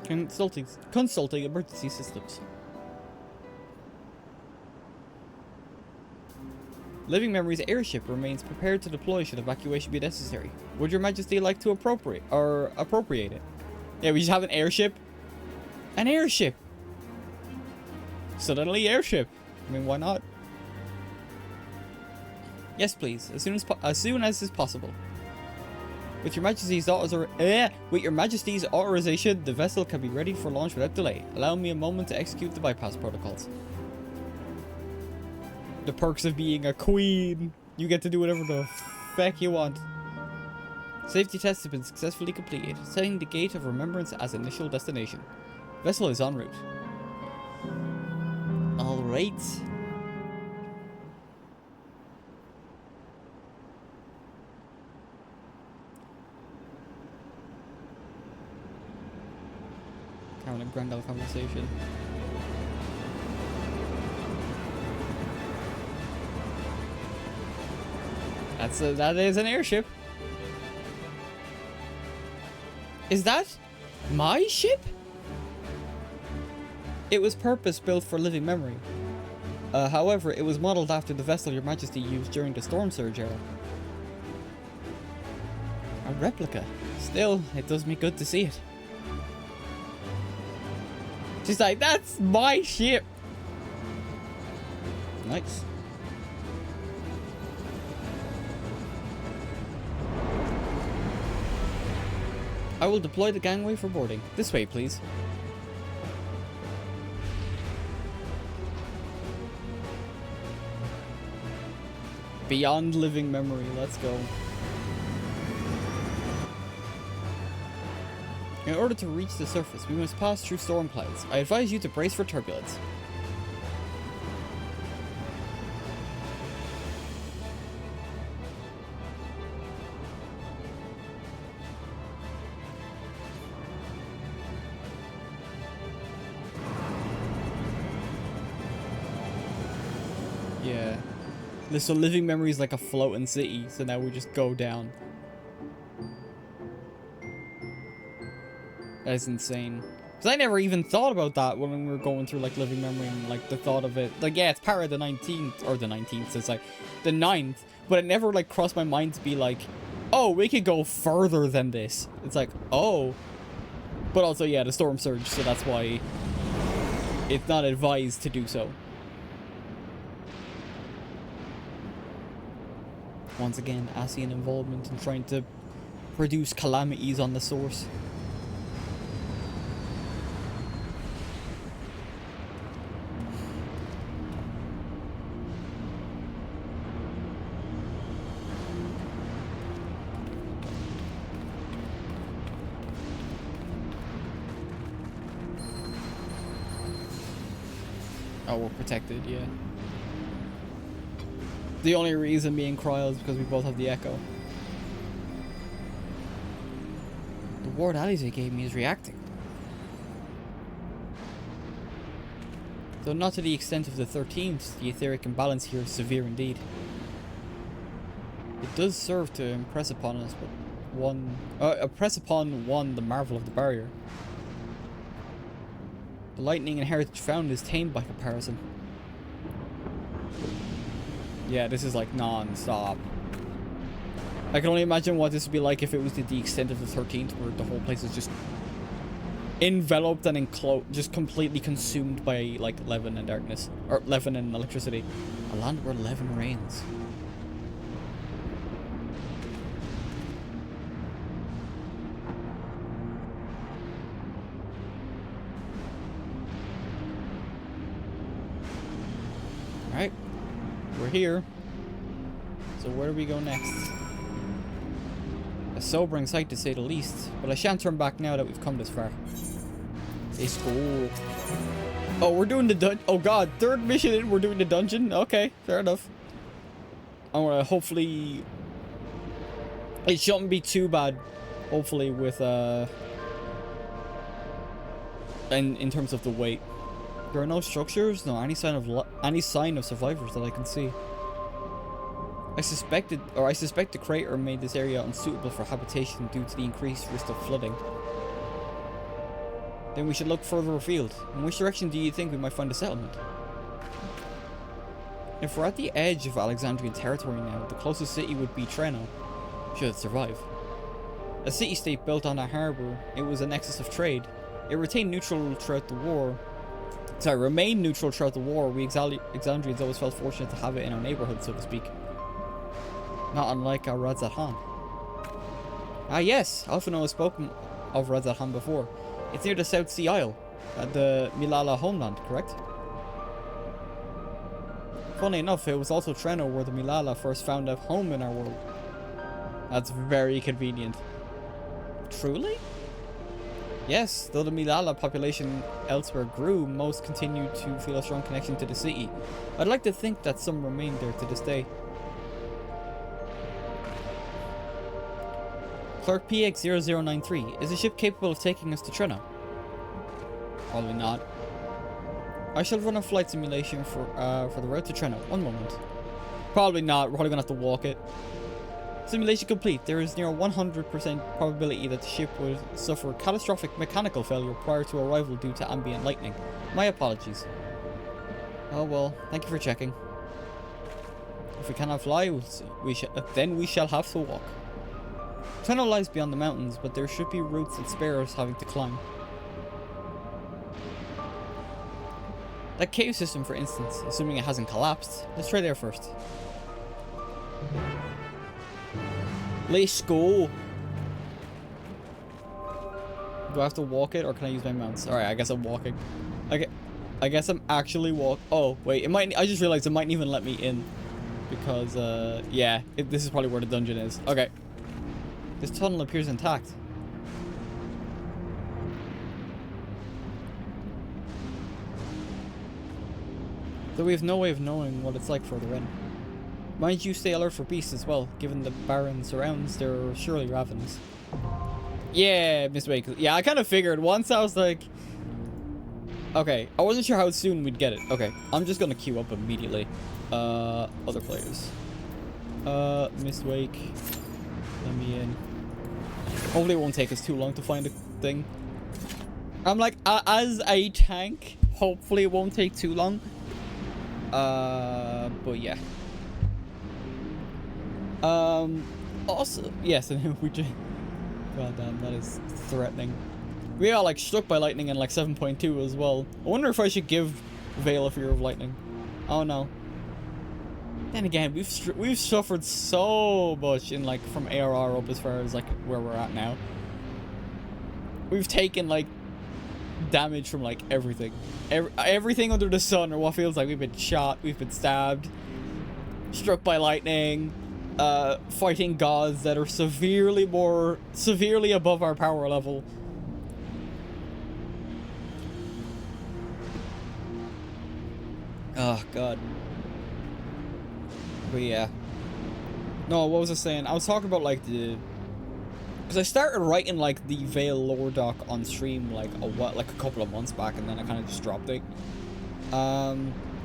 Consulting emergency systems. Living Memory's airship remains prepared to deploy should evacuation be necessary. Would your majesty like to appropriate it? Yeah, we just have an airship. An airship! Suddenly airship. I mean, why not? Yes, please. As soon as is possible. With your majesty's authorization, the vessel can be ready for launch without delay. Allow me a moment to execute the bypass protocols. The perks of being a queen. You get to do whatever the feck you want. Safety tests have been successfully completed, setting the Gate of Remembrance as initial destination. Vessel is en route. Alright. Having a grand old conversation. That is an airship. Is that my ship? It was purpose-built for living memory. However, it was modeled after the vessel Your Majesty used during the Storm Surge era. A replica. Still, it does me good to see it. She's like, that's my ship. Nice. I will deploy the gangway for boarding. This way, please. Beyond living memory, let's go. In order to reach the surface, we must pass through storm clouds. I advise you to brace for turbulence. Yeah. So living memory is like a floating city, so now we just go down. That is insane. Because I never even thought about that when we were going through like living memory and like the thought of it. Like, yeah, it's part of the 19th, or the 19th, so it's like the 9th, but it never like crossed my mind to be like, oh, we could go further than this. It's like, oh. But also, yeah, the storm surge, so that's why it's not advised to do so. Once again, Asian involvement in trying to produce calamities on the source. Oh, we're protected, yeah. The only reason me and Cryle is because we both have the Echo. The ward Alize gave me is reacting. Though not to the extent of the 13th, the etheric imbalance here is severe indeed. It does serve to impress upon us, but impress upon one the marvel of the barrier. The lightning and heritage found is tamed by comparison. Yeah, this is like non-stop. I can only imagine what this would be like if it was to the extent of the 13th, where the whole place is just enveloped and enclosed, just completely consumed by like Levin and darkness, or Levin and electricity. A land where Levin reigns. Alright. We're here. So where do we go next? A sobering sight to say the least, but I shan't turn back now that we've come this far. It's cool. Oh, we're doing the oh god, third mission in, we're doing the dungeon? Okay, fair enough. I'm gonna hopefully... It shouldn't be too bad, hopefully, with in terms of the weight. There are no structures, no any sign of survivors that I can see. I suspect the crater made this area unsuitable for habitation due to the increased risk of flooding. Then we should look further afield. In which direction do you think we might find a settlement? If we're at the edge of Alexandrian territory now, the closest city would be Treno, should it survive. A city-state built on a harbour, it was a nexus of trade. It remained neutral throughout the war. We Alexandrians always felt fortunate to have it in our neighbourhood, so to speak. Not unlike our Radzat-Han. Ah yes, Alphino has spoken of Radzat-Han before. It's near the South Sea Isle, at the Milala homeland, correct? Funny enough, it was also Treno where the Milala first found a home in our world. That's very convenient. Truly? Yes, though the Milala population elsewhere grew, most continued to feel a strong connection to the city. I'd like to think that some remain there to this day. Clerk PX0093, is the ship capable of taking us to Treno? Probably not. I shall run a flight simulation for the route to Treno. One moment. Probably not. We're probably gonna have to walk it. Simulation complete. There is near 100% probability that the ship will suffer catastrophic mechanical failure prior to arrival due to ambient lightning. My apologies. Oh well, thank you for checking. If we cannot fly, then we shall have to walk. Treno lies beyond the mountains, but there should be routes that spare us having to climb. That cave system, for instance, assuming it hasn't collapsed. Let's try there first. Let's go. Do I have to walk it or can I use my mounts? Alright, I guess I'm walking. Okay, I guess I'm actually Oh, wait, it might. I just realized it mightn't even let me in. Because, yeah, this is probably where the dungeon is. Okay. This tunnel appears intact. Though we have no way of knowing what it's like further in. Mind you, stay alert for beasts as well. Given the barren surrounds, there are surely ravens. Yeah, Miss Wake. Yeah, I kind of figured. Once I was like... Okay, I wasn't sure how soon we'd get it. Okay, I'm just gonna queue up immediately. Other players. Miss Wake. Let me in. Hopefully it won't take us too long to find a thing. I'm like, as a tank, hopefully it won't take too long. But yeah. Also, yes, and we just... God damn, that is threatening. We got, like, struck by lightning in, like, 7.2 as well. I wonder if I should give Vale a fear of lightning. Oh, no. Then again, we've suffered so much in, like, from ARR up as far as, like, where we're at now. We've taken, like, damage from, like, everything. Everything under the sun, or what feels like we've been shot, we've been stabbed, struck by lightning, fighting gods that are severely above our power level. Oh, God. But yeah. No, what was I saying? I was talking about, like, because I started writing, like, the Vale lore doc on stream, like, a couple of months back, and then I kind of just dropped it. I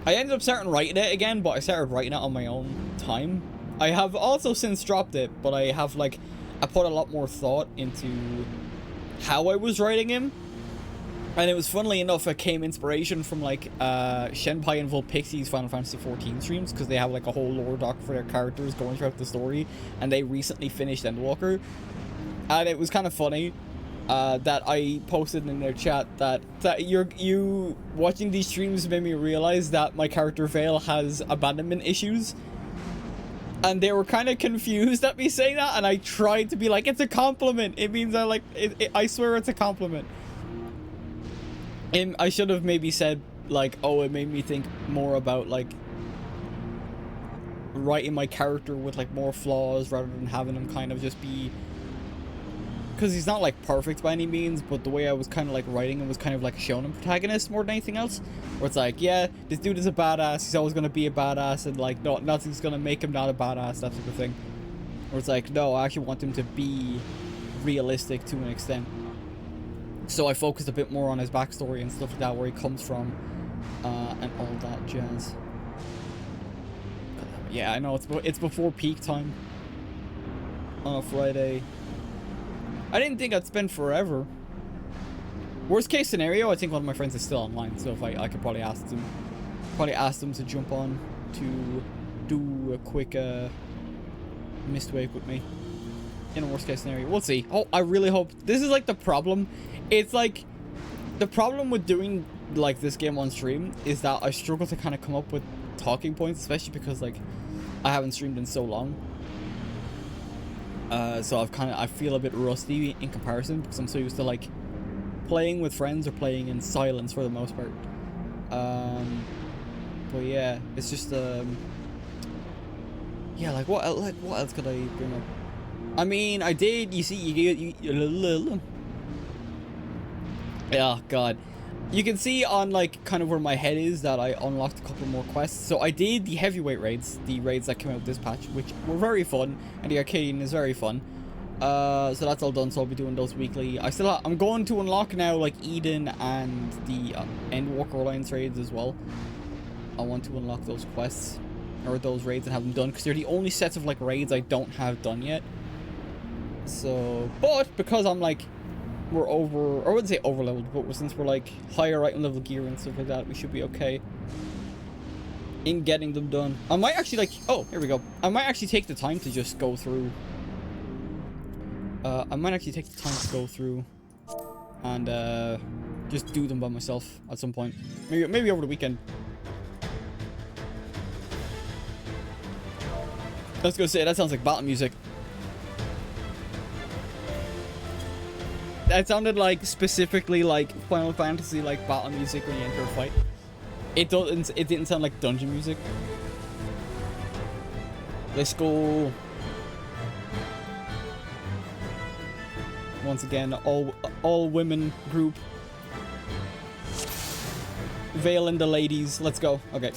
ended up starting writing it again, but I started writing it on my own time. I have also since dropped it, but I have, like, I put a lot more thought into how I was writing him. And it was, funnily enough, it came inspiration from, like, Shenpai and Vulpixie's Final Fantasy XIV streams, because they have, like, a whole lore doc for their characters going throughout the story, and they recently finished Endwalker. And it was kind of funny that I posted in their chat that you watching these streams made me realize that my character Vale has abandonment issues. And they were kind of confused at me saying that, and I tried to be like, it's a compliment. It means I like it, I swear it's a compliment. And I should have maybe said, like, oh, it made me think more about, like, writing my character with, like, more flaws rather than having him kind of just be... Because he's not, like, perfect by any means, but the way I was kind of, like, writing him was kind of like a shonen protagonist more than anything else. Where it's like, yeah, this dude is a badass, he's always going to be a badass, and, like, no, nothing's going to make him not a badass, that sort of thing. Where it's like, no, I actually want him to be realistic to an extent. So I focused a bit more on his backstory and stuff like that, where he comes from, and all that jazz. Yeah, I know, it's before peak time on a Friday. I didn't think I'd spend forever. Worst case scenario, I think one of my friends is still online, so if I could probably ask them to jump on to do a quick Mistwake with me. In a worst case scenario, we'll see. Oh, I really hope this is like the problem. It's like the problem with doing like this game on stream is that I struggle to kind of come up with talking points, especially because like I haven't streamed in so long. So I feel a bit rusty in comparison because I'm so used to like playing with friends or playing in silence for the most part. But yeah, it's just yeah, like what else could I bring up? I mean, I did. You see, Yeah, God. You can see on, like, kind of where my head is that I unlocked a couple more quests. So I did the heavyweight raids, the raids that came out this patch, which were very fun, and the Arcadian is very fun. So that's all done, so I'll be doing those weekly. I'm going to unlock now, like, Eden and the Endwalker Alliance raids as well. I want to unlock those quests, or those raids and have them done, because they're the only sets of, like, raids I don't have done yet. So, but because I'm, like, we're over, or I wouldn't say over leveled, but since we're like higher item level gear and stuff like that, we should be okay in getting them done. I might actually like, oh, here we go. I might actually take the time to just go through. I might actually take the time to go through and just do them by myself at some point. Maybe over the weekend. Let's go say that sounds like battle music. That sounded like specifically like Final Fantasy like battle music when you enter a fight. It didn't sound like dungeon music. Let's go. Once again, all women group. Veil in the ladies. Let's go. Okay.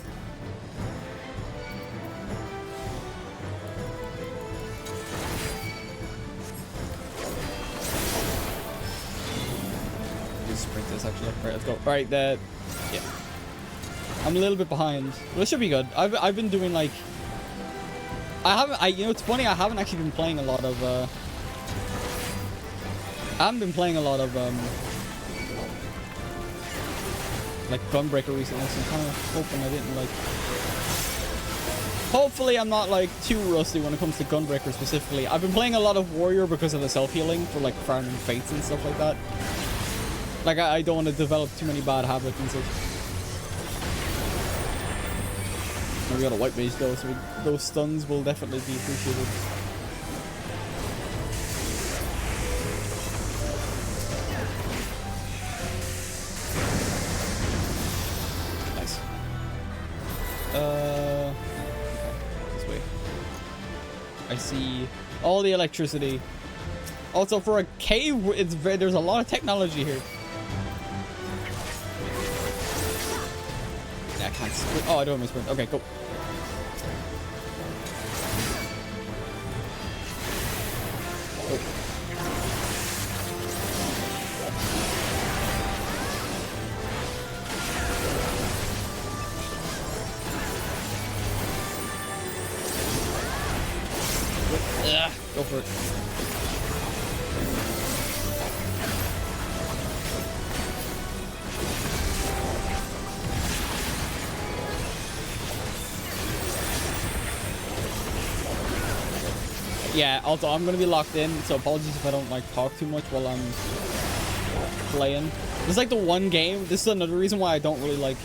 Actually, right, let's go. All right, yeah. I'm a little bit behind. Well, it should be good. I've been doing like, you know, it's funny. I haven't actually been playing a lot of. Like Gunbreaker recently. So I'm kind of hoping I didn't like. Hopefully, I'm not like too rusty when it comes to Gunbreaker specifically. I've been playing a lot of Warrior because of the self-healing for like farming fates and stuff like that. Like, I don't want to develop too many bad habits and such. We got a white mage though, so those stuns will definitely be appreciated. Nice. Okay, this way. I see all the electricity. Also, for a cave, there's a lot of technology here. I can't sprint. Oh, I don't have my sprint. Okay, go. Go for it. Yeah, also I'm gonna be locked in, so apologies if I don't like talk too much while I'm playing. This is like the one game. This is another reason why I don't really like,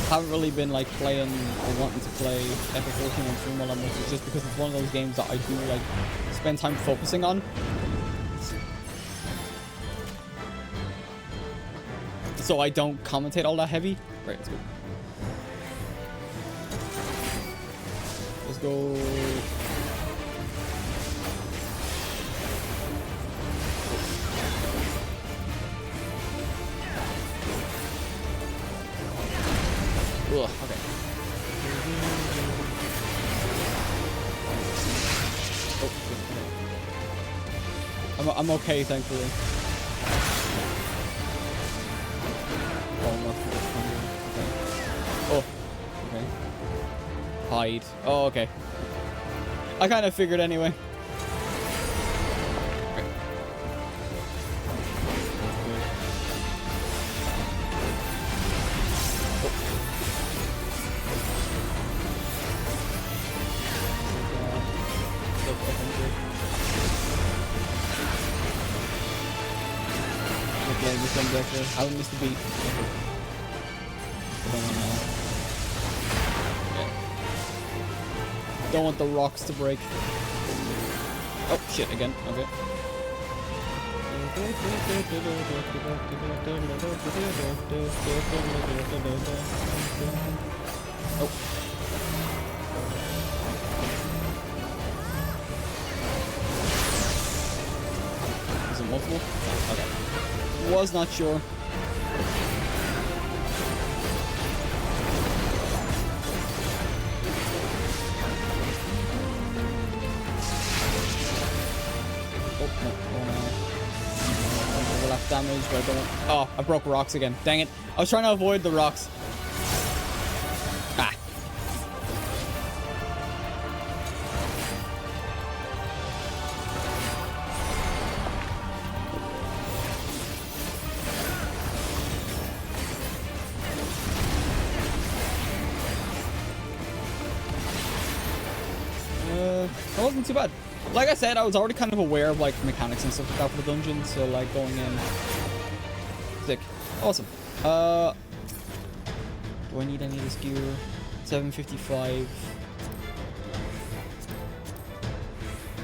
haven't really been like playing or wanting to play FF14 on stream while I'm with. It's just because it's one of those games that I do like spend time focusing on. So I don't commentate all that heavy. Right, let's go. Let's go. Ugh, okay. Oh, I'm okay, thankfully. Oh, okay. Hide. Oh, okay. I kind of figured anyway. I missed the beat. Don't want the rocks to break. Oh shit, again. Okay. Oh. Is it multiple? Okay. Was not sure. overlap damage, but I don't... Oh, I broke rocks again. Dang it. I was trying to avoid the rocks. Ah. That wasn't too bad. Like I said, I was already kind of aware of like mechanics and stuff like that for the dungeon, so like going in, sick, awesome. Do I need any of this gear? 755.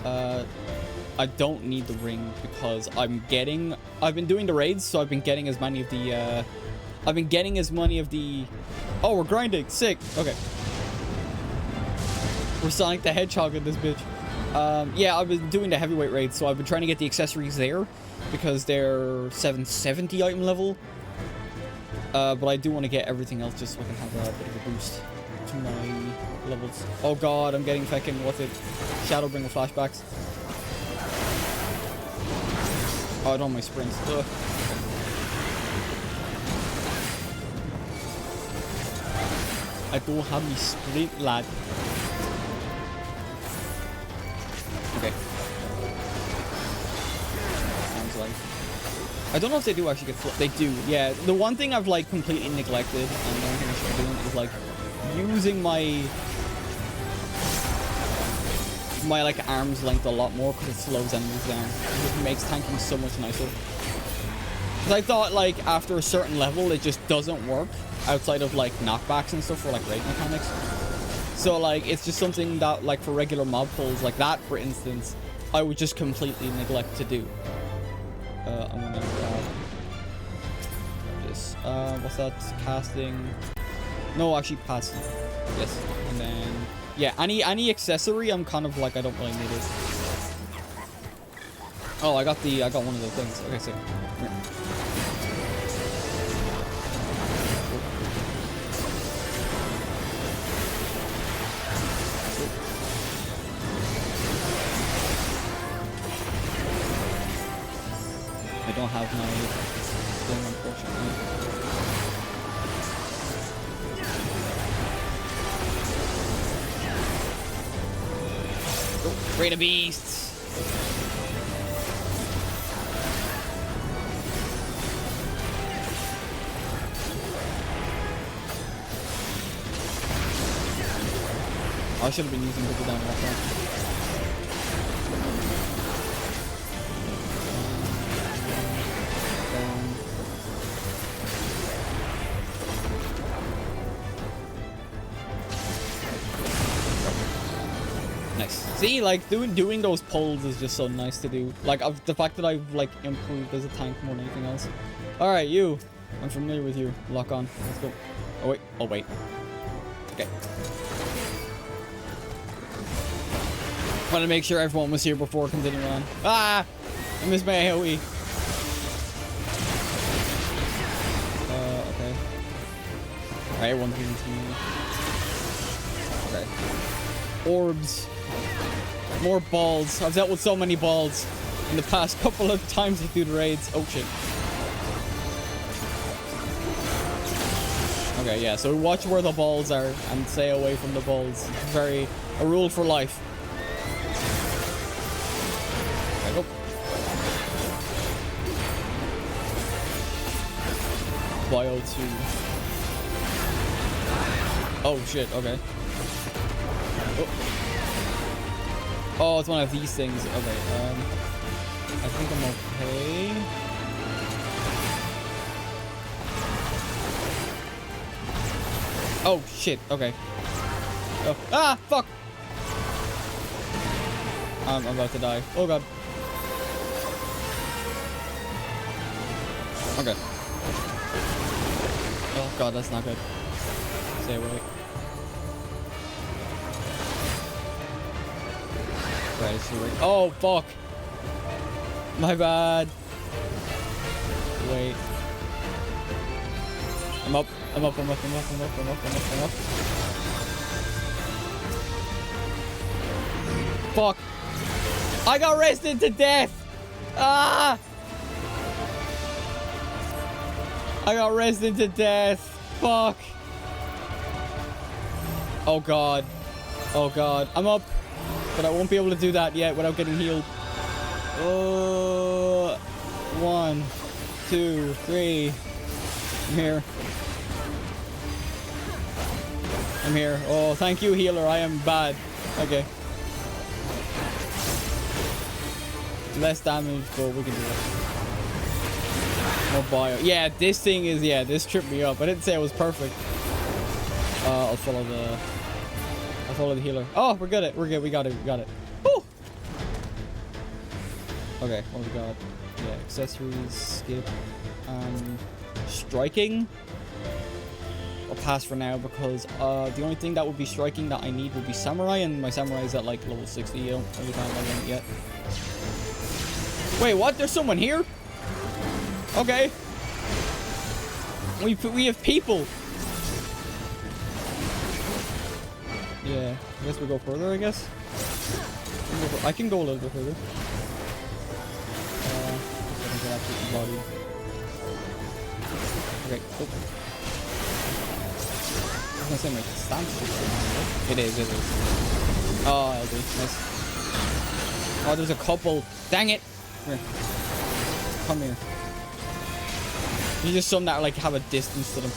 I don't need the ring because I've been doing the raids, so I've been getting as many of the, oh, we're grinding, sick, okay. We're Sonic the Hedgehog in this bitch. Yeah, I've been doing the heavyweight raids, so I've been trying to get the accessories there because they're 770 item level. But I do want to get everything else just so I can have a bit of a boost to my levels. Oh god, I'm getting fucking, what's it? Shadowbringer flashbacks. Oh, I don't have my sprints. Ugh. I don't have my sprint, lad. Okay. Sounds like... I don't know if they do actually get flip. They do, yeah. The one thing I've like completely neglected, and the only thing I should be doing is like using my like arm's length a lot more because it slows enemies down. It makes tanking so much nicer. Because I thought like after a certain level it just doesn't work outside of like knockbacks and stuff for like raid mechanics. So like it's just something that like for regular mob pulls like that for instance I would just completely neglect to do. I'm gonna grab this. What's that? Casting. No, actually pass. Yes. And then yeah, any accessory I'm kind of like I don't really need it. Oh, I got one of the things. Okay, so here. I don't have my thing, unfortunately. Oh, Rate of Beasts! I should have been using the down like that. See, like, doing those pulls is just so nice to do. Like, the fact that I've, like, improved as a tank more than anything else. Alright, you. I'm familiar with you. Lock on. Let's go. Oh, wait. Oh, wait. Okay. Want to make sure everyone was here before continuing on. Ah! I missed my AoE. Okay. Alright, everyone's getting to me. Okay. Orbs. More balls. I've dealt with so many balls in the past couple of times through the raids. Oh shit. Okay, yeah, so watch where the balls are and stay away from the balls. A rule for life. There we go. Bio 2. Oh shit, okay. Oh. Oh, it's one of these things. Okay, I think I'm okay. Oh, shit. Okay. Oh. Ah, fuck! I'm about to die. Oh, God. Okay. Oh, God, that's not good. Stay away. Oh, fuck. My bad. Wait. I'm up. Fuck. I got rested to death. Ah. I got rested to death. Fuck. Oh god. Oh god. I'm up. But I won't be able to do that yet without getting healed. 1, 2, 3. I'm here. I'm here. Oh, thank you, healer. I am bad. Okay. Less damage, but we can do it. More bio. Yeah, this thing is... Yeah, this tripped me up. I didn't say it was perfect. I'll follow the... I'll follow the healer. Oh, we're good. We're good. We got it. We got it. Woo! Okay, what we got? Yeah, accessories, skip, striking. I'll pass for now because the only thing that would be striking that I need would be samurai, and my samurai is at like level 60. I don't really can't level it yet. Wait, what? There's someone here? Okay. We have people. Yeah, I guess we go further, I guess. I can go a little bit further. Body. Okay, cool. I was gonna say my stance. It is. Oh, LD. Nice. Oh, there's a couple. Dang it. Come here. Come here. You just some that like have a distance to them.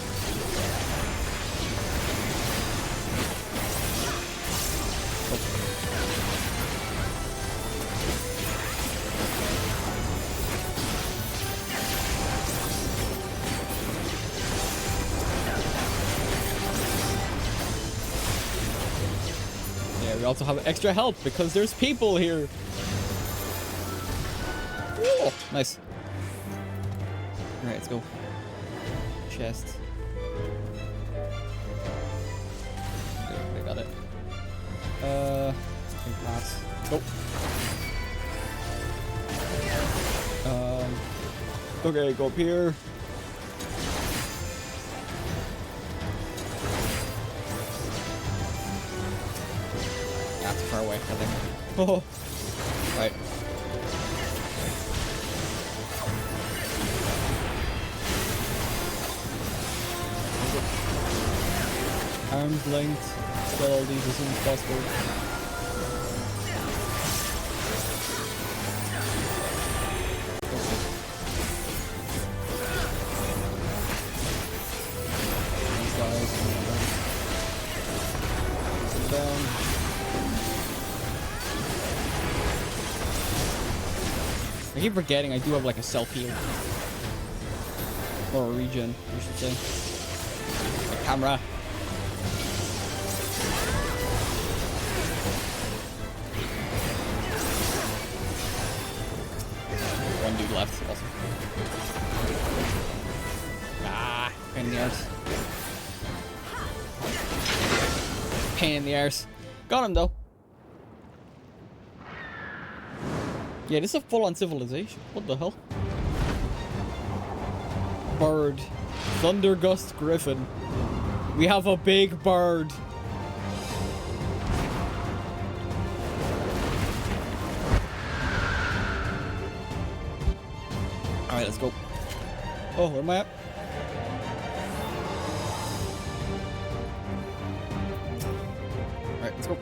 We also have extra help because there's people here. Whoa, nice. Alright, let's go. Chest. Okay, got it. Pass. Go. Okay, go up here. Far away, I think. Oh, right. Arms length. Kill all these as soon as possible. These guys. Down. I keep forgetting I do have like a self-heal. Or a regen, I should say. My camera. One dude left, awesome. Ah, pain in the arse. Pain in the arse. Got him though. Yeah, this is a full-on civilization. What the hell? Bird. Thundergust Griffin. We have a big bird. Alright, let's go. Oh, where am I at? Alright, let's go.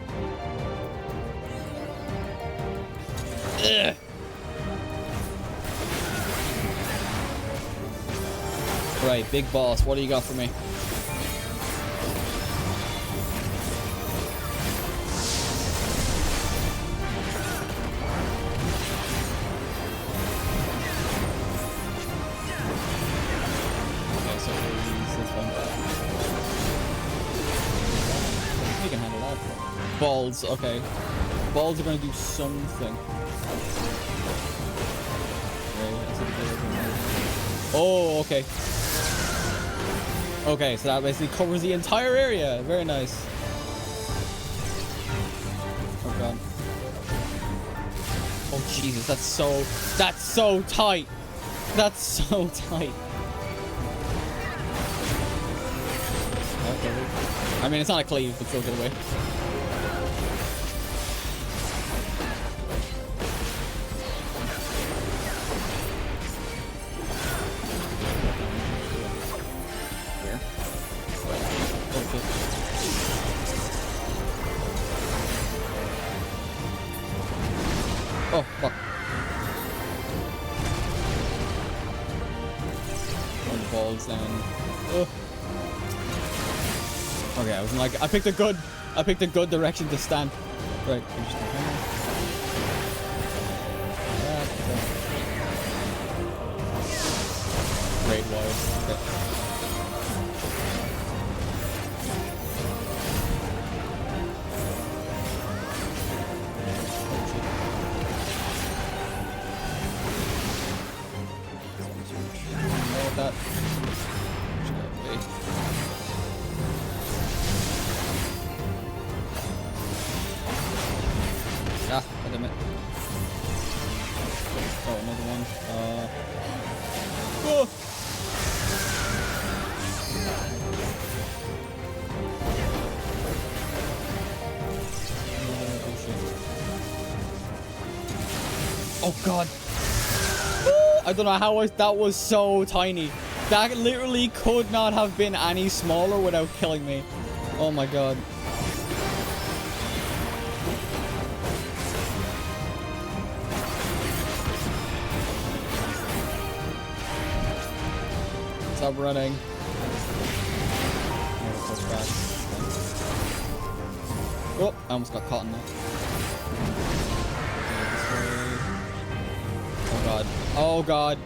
Ugh. Right, big boss, what do you got for me? Okay, so use this one. We can handle that. Balls, okay. Balls are gonna do something. Oh, okay. Okay, so that basically covers the entire area. Very nice. Oh god. Oh Jesus, that's so tight. That's so tight. Okay. I mean, it's not a cleave, but still get away. falls down. Ugh. Okay, I was like, I picked a good direction to stand. Right, great wide. Okay. That. Ah, wait a minute. Oh, another one. Oh! Oh god. I don't know how that was so tiny. That literally could not have been any smaller without killing me. Oh my god. Stop running. Oh, I almost got caught in that. Oh god. Oh god.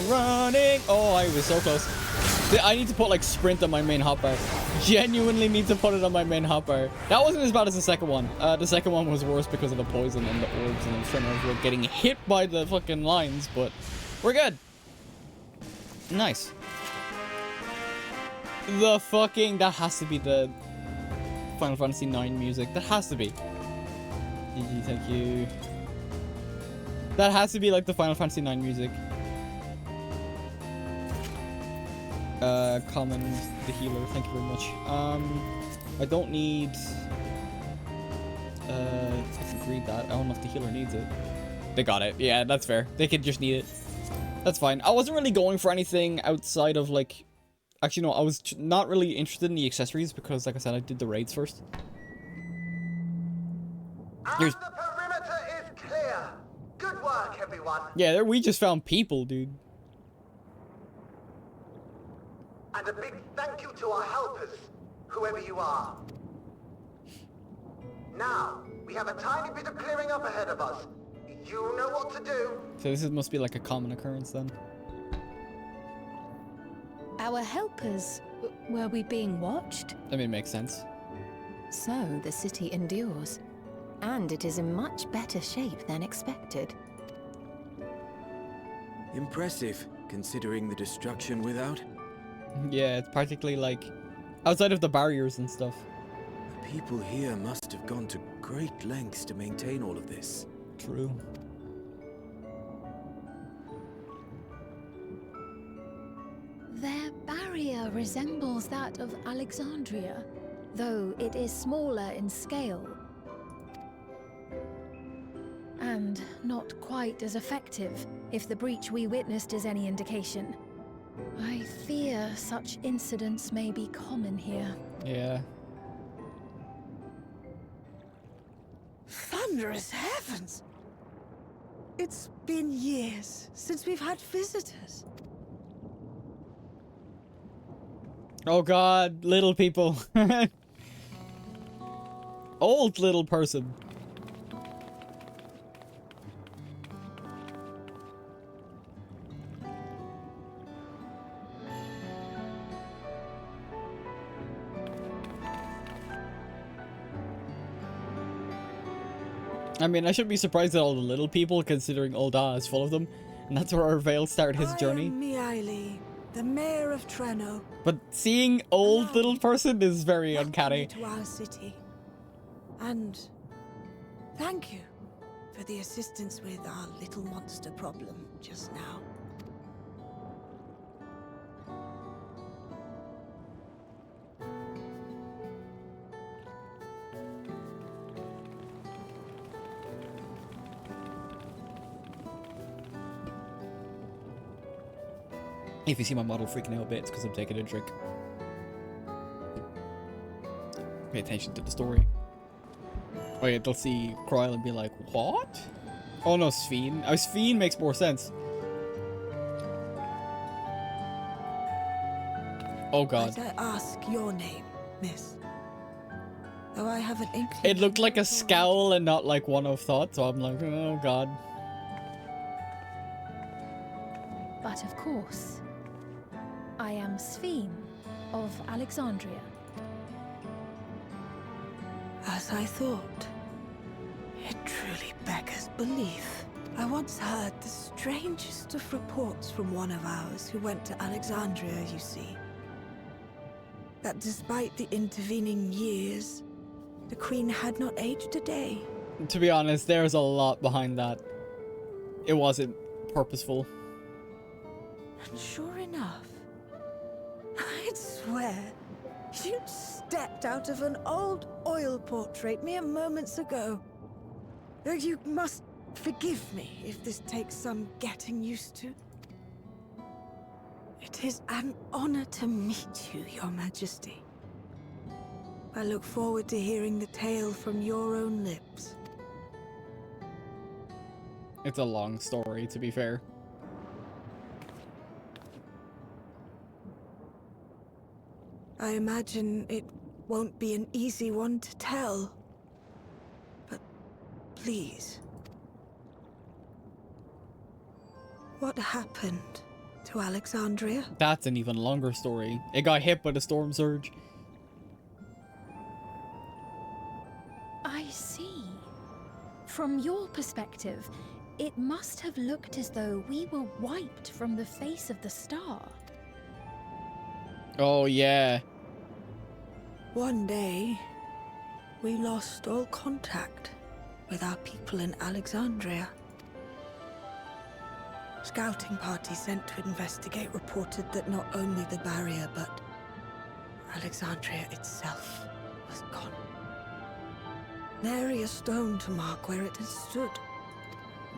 Running. Oh, I was so close. I need to put like sprint on my main hotbar. Genuinely need to put it on my main hotbar. That wasn't as bad as the second one. The second one was worse because of the poison and the orbs and the tremors were getting hit by the fucking lines, but we're good. Nice. The fucking, that has to be the Final Fantasy IX music. That has to be. GG, thank you. That has to be like the Final Fantasy IX music. Common, the healer, thank you very much. I don't need... I can read that. I don't know if the healer needs it. They got it. Yeah, that's fair. They could just need it. That's fine. I wasn't really going for anything outside of, like... Actually, no, I was not really interested in the accessories because, like I said, I did the raids first. Here's... The perimeter is clear. Good work, everyone. Yeah, we just found people, dude. And a big thank you to our helpers, whoever you are. Now, we have a tiny bit of clearing up ahead of us. You know what to do. So this must be like a common occurrence then. Our helpers, were we being watched? I mean, it makes sense. So, the city endures. And it is in much better shape than expected. Impressive, considering the destruction without. Yeah, it's practically like outside of the barriers and stuff. The people here must have gone to great lengths to maintain all of this. True. Their barrier resembles that of Alexandria, though it is smaller in scale. And not quite as effective, if the breach we witnessed is any indication. I fear such incidents may be common here. Yeah. Thunderous heavens! It's been years since we've had visitors. Oh god, little people. Old little person. I mean, I shouldn't be surprised at all the little people, considering Old RAHA is full of them. And that's where our Veil started his journey. I am Miaili, the mayor of Trenno. But seeing old little person is very uncanny. To our city. And thank you for the assistance with our little monster problem just now. If you see my model freaking out a bit, it's because I'm taking a drink. Pay attention to the story. Oh yeah, they'll see Kryl and be like, what? Oh no, Sphene. Sphene makes more sense. Oh god. Might I ask your name, miss? Though I have an inkling. It looked like a scowl and not like one of thought, so I'm like, oh god. But of course, I am Sphene of Alexandria. As I thought. It truly beggars belief. I once heard the strangest of reports from one of ours who went to Alexandria, you see. That despite the intervening years, the Queen had not aged a day. To be honest, there's a lot behind that. It wasn't purposeful. And sure enough, I'd swear, you'd stepped out of an old oil portrait mere moments ago. Though you must forgive me if this takes some getting used to. It is an honor to meet you, Your Majesty. I look forward to hearing the tale from your own lips. It's a long story, to be fair. I imagine it won't be an easy one to tell. But please. What happened to Alexandria? That's an even longer story. It got hit by the storm surge. I see. From your perspective, it must have looked as though we were wiped from the face of the star. Oh, yeah. One day, we lost all contact with our people in Alexandria. Scouting parties sent to investigate reported that not only the barrier, but Alexandria itself was gone. Nary a stone to mark where it had stood.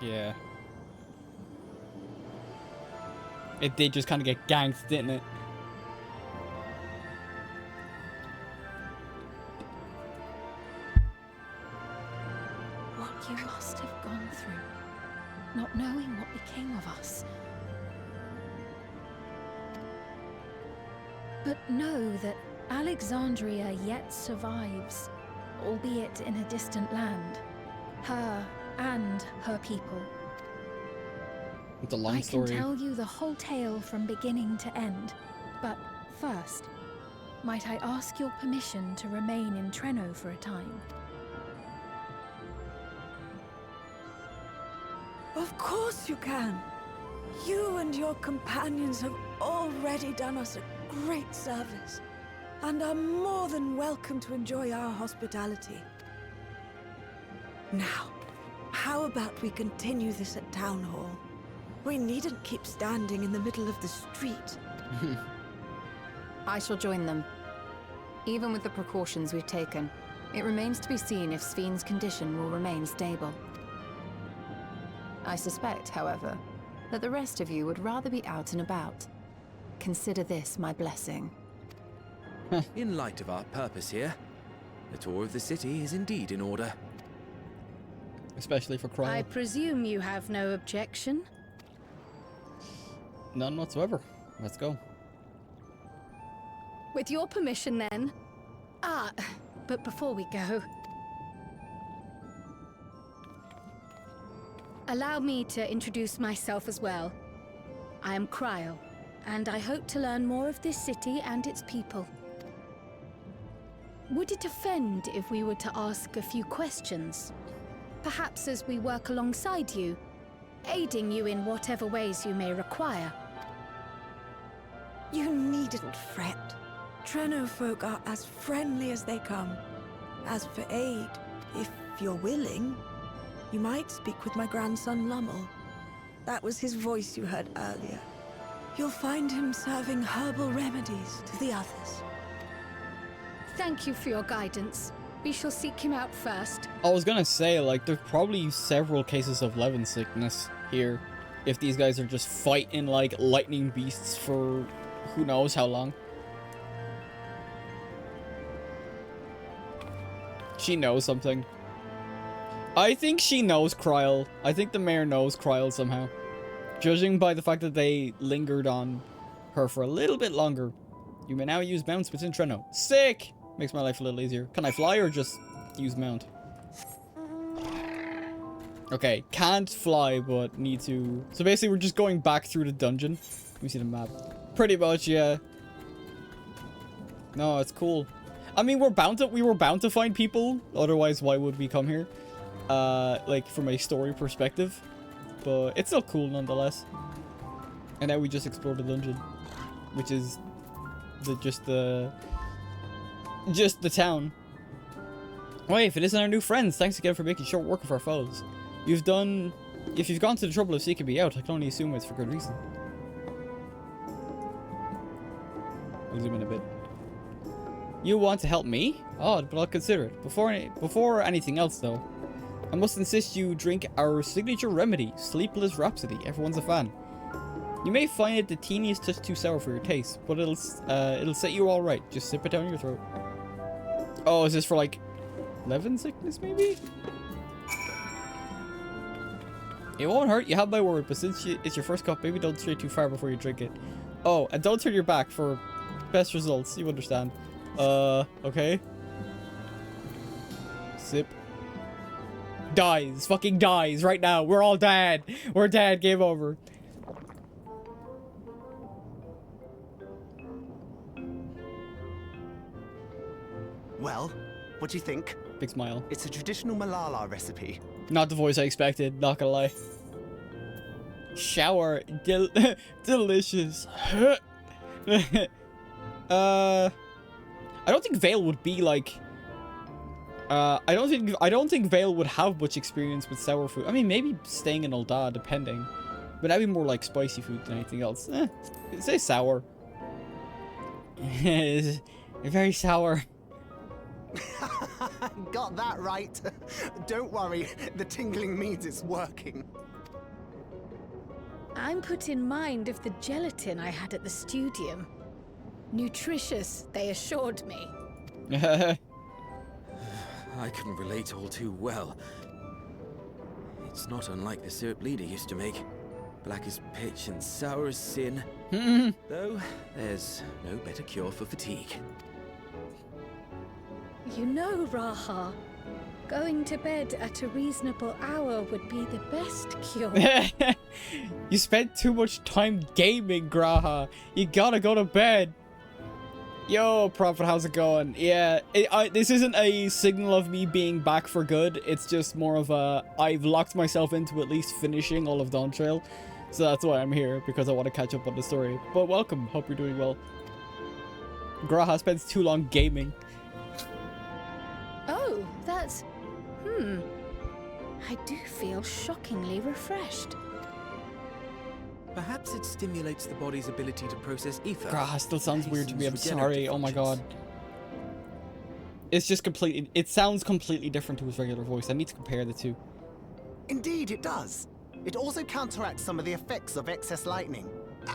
Yeah. It did just kind of get ganked, didn't it? What you must have gone through, not knowing what became of us. But know that Alexandria yet survives, albeit in a distant land. Her and her people. It's a long story. I can tell you the whole tale from beginning to end, but first, might I ask your permission to remain in N0VA for a time? Of course you can. You and your companions have already done us a great service, and are more than welcome to enjoy our hospitality. Now, how about we continue this at Town Hall? We needn't keep standing in the middle of the street. I shall join them. Even with the precautions we've taken, it remains to be seen if Sphene's condition will remain stable. I suspect, however, that the rest of you would rather be out and about. Consider this my blessing. In light of our purpose here, the tour of the city is indeed in order. Especially for crime. I presume you have no objection? None whatsoever. Let's go. With your permission, then. But before we go, allow me to introduce myself as well. I am Cryle, and I hope to learn more of this city and its people. Would it offend if we were to ask a few questions? Perhaps as we work alongside you, aiding you in whatever ways you may require. You needn't fret. N0VA folk are as friendly as they come. As for aid, if you're willing, you might speak with my grandson Lummel. That was his voice you heard earlier. You'll find him serving herbal remedies to the others. Thank you for your guidance. We shall seek him out first. I was gonna say, like, there's probably several cases of Levin sickness here. If these guys are just fighting like lightning beasts for who knows how long. She knows something. I think she knows Kryl. I think the mayor knows Kryl somehow. Judging by the fact that they lingered on her for a little bit longer. You may now use mounts within Treno. Sick! Makes my life a little easier. Can I fly or just use mount? Okay, can't fly, but need to... So basically, we're just going back through the dungeon. Let me see the map. Pretty much, yeah. No, it's cool. I mean, we were bound to find people. Otherwise, why would we come here? Like, from a story perspective. But it's still cool, nonetheless. And now we just explored the dungeon. Which is... just the town. Wait, if it isn't our new friends, thanks again for making short work of our foes. If you've gone to the trouble of seeking me out, I can only assume it's for good reason. I'll zoom in a bit. You want to help me? Odd, but I'll consider it. Before anything else, though, I must insist you drink our signature remedy, Sleepless Rhapsody. Everyone's a fan. You may find it the teeniest touch too sour for your taste, but it'll set you all right. Just sip it down your throat. Oh, is this for like Levin sickness, maybe? It won't hurt. You have my word, but since it's your first cup, maybe don't stray too far before you drink it. Oh, and don't turn your back for best results. You understand? Okay. Sip. Dies. Fucking dies right now. We're all dead. We're dead. Game over. Well, what do you think? Big smile. It's a traditional Malala recipe. Not the voice I expected, not gonna lie. Shower. Delicious. I don't think Vale would be like... I don't think Vale would have much experience with sour food. I mean, maybe staying in Ul'dah, depending. But that'd be more like spicy food than anything else. Say sour. Very sour. Got that right. Don't worry, the tingling means it's working. I'm put in mind of the gelatin I had at the studium. Nutritious, they assured me. I can relate all too well. It's not unlike the syrup Leader used to make. Black as pitch and sour as sin. Though, there's no better cure for fatigue. You know, Raha, going to bed at a reasonable hour would be the best cure. You spent too much time gaming, Graha. You gotta go to bed. Yo, Prophet, how's it going? Yeah, this isn't a signal of me being back for good. It's just more of a... I've locked myself into at least finishing all of Dawn Trail. So that's why I'm here, because I want to catch up on the story. But welcome. Hope you're doing well. Graha spends too long gaming. Oh, that's... I do feel shockingly refreshed. Perhaps it stimulates the body's ability to process ether. Graha still sounds weird to me. I'm sorry. Oh my god. It's just completely... It sounds completely different to his regular voice. I need to compare the two. Indeed, it does. It also counteracts some of the effects of excess lightning,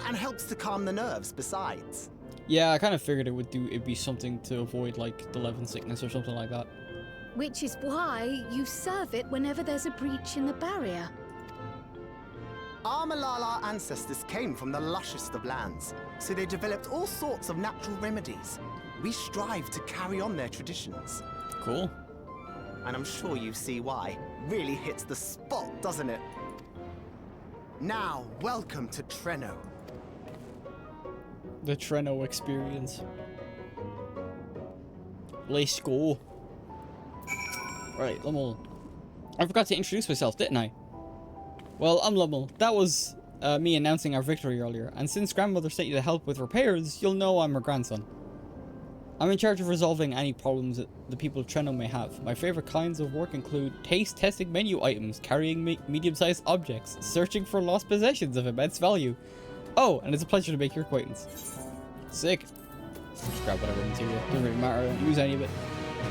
and helps to calm the nerves besides. Yeah, I kind of figured it'd be something to avoid like the Levin sickness or something like that. Which is why you serve it whenever there's a breach in the barrier. Our Malala ancestors came from the lushest of lands, so they developed all sorts of natural remedies. We strive to carry on their traditions. Cool. And I'm sure you see why. Really hits the spot, doesn't it? Now, welcome to Treno. The Treno experience. Let's go. Right, Lummel. I forgot to introduce myself, didn't I? Well, I'm Lummel. That was me announcing our victory earlier, and since Grandmother sent you to help with repairs, you'll know I'm her grandson. I'm in charge of resolving any problems that the people of Treno may have. My favorite kinds of work include taste-testing menu items, carrying medium-sized objects, searching for lost possessions of immense value. Oh, and it's a pleasure to make your acquaintance. Sick. Just grab whatever material. Doesn't really matter. I don't use any of it.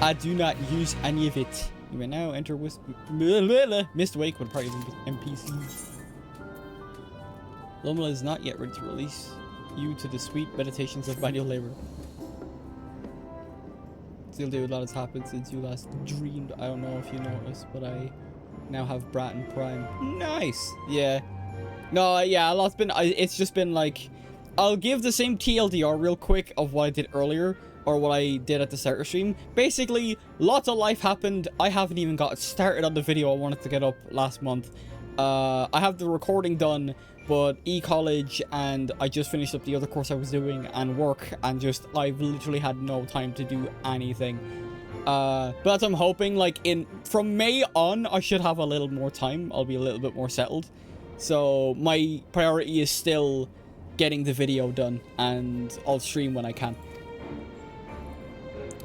I do not use any of it. You may now enter Mist Wake with a party of NPCs. Lummel is not yet ready to release you to the sweet meditations of manual labor. Still do a lot has happened since you last dreamed. I don't know if you noticed, but I Now have Bratton Prime. Nice. Yeah. No, yeah, a lot's been... it's just been like... I'll give the same TLDR real quick of what I did earlier, or what I did at the start of stream. Basically, lots of life happened. I haven't even got started on the video I wanted to get up last month. I have the recording done, but e-college, and I just finished up the other course I was doing, and work, and just, I've literally had no time to do anything. But that's what I'm hoping, like, from May on, I should have a little more time. I'll be a little bit more settled. So, my priority is still getting the video done, and I'll stream when I can.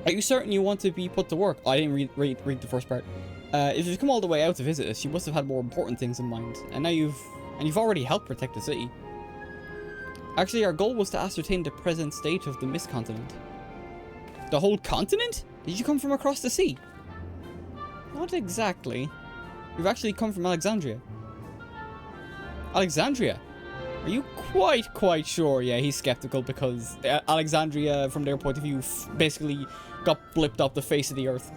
Are you certain you want to be put to work? I didn't read the first part. If you've come all the way out to visit us, you must have had more important things in mind. And now you've already helped protect the city. Actually, our goal was to ascertain the present state of the Mist Continent. The whole continent? Did you come from across the sea? Not exactly. We've actually come from Alexandria. Alexandria? Are you quite sure? Yeah, he's skeptical because Alexandria, from their point of view, basically got blipped off the face of the earth.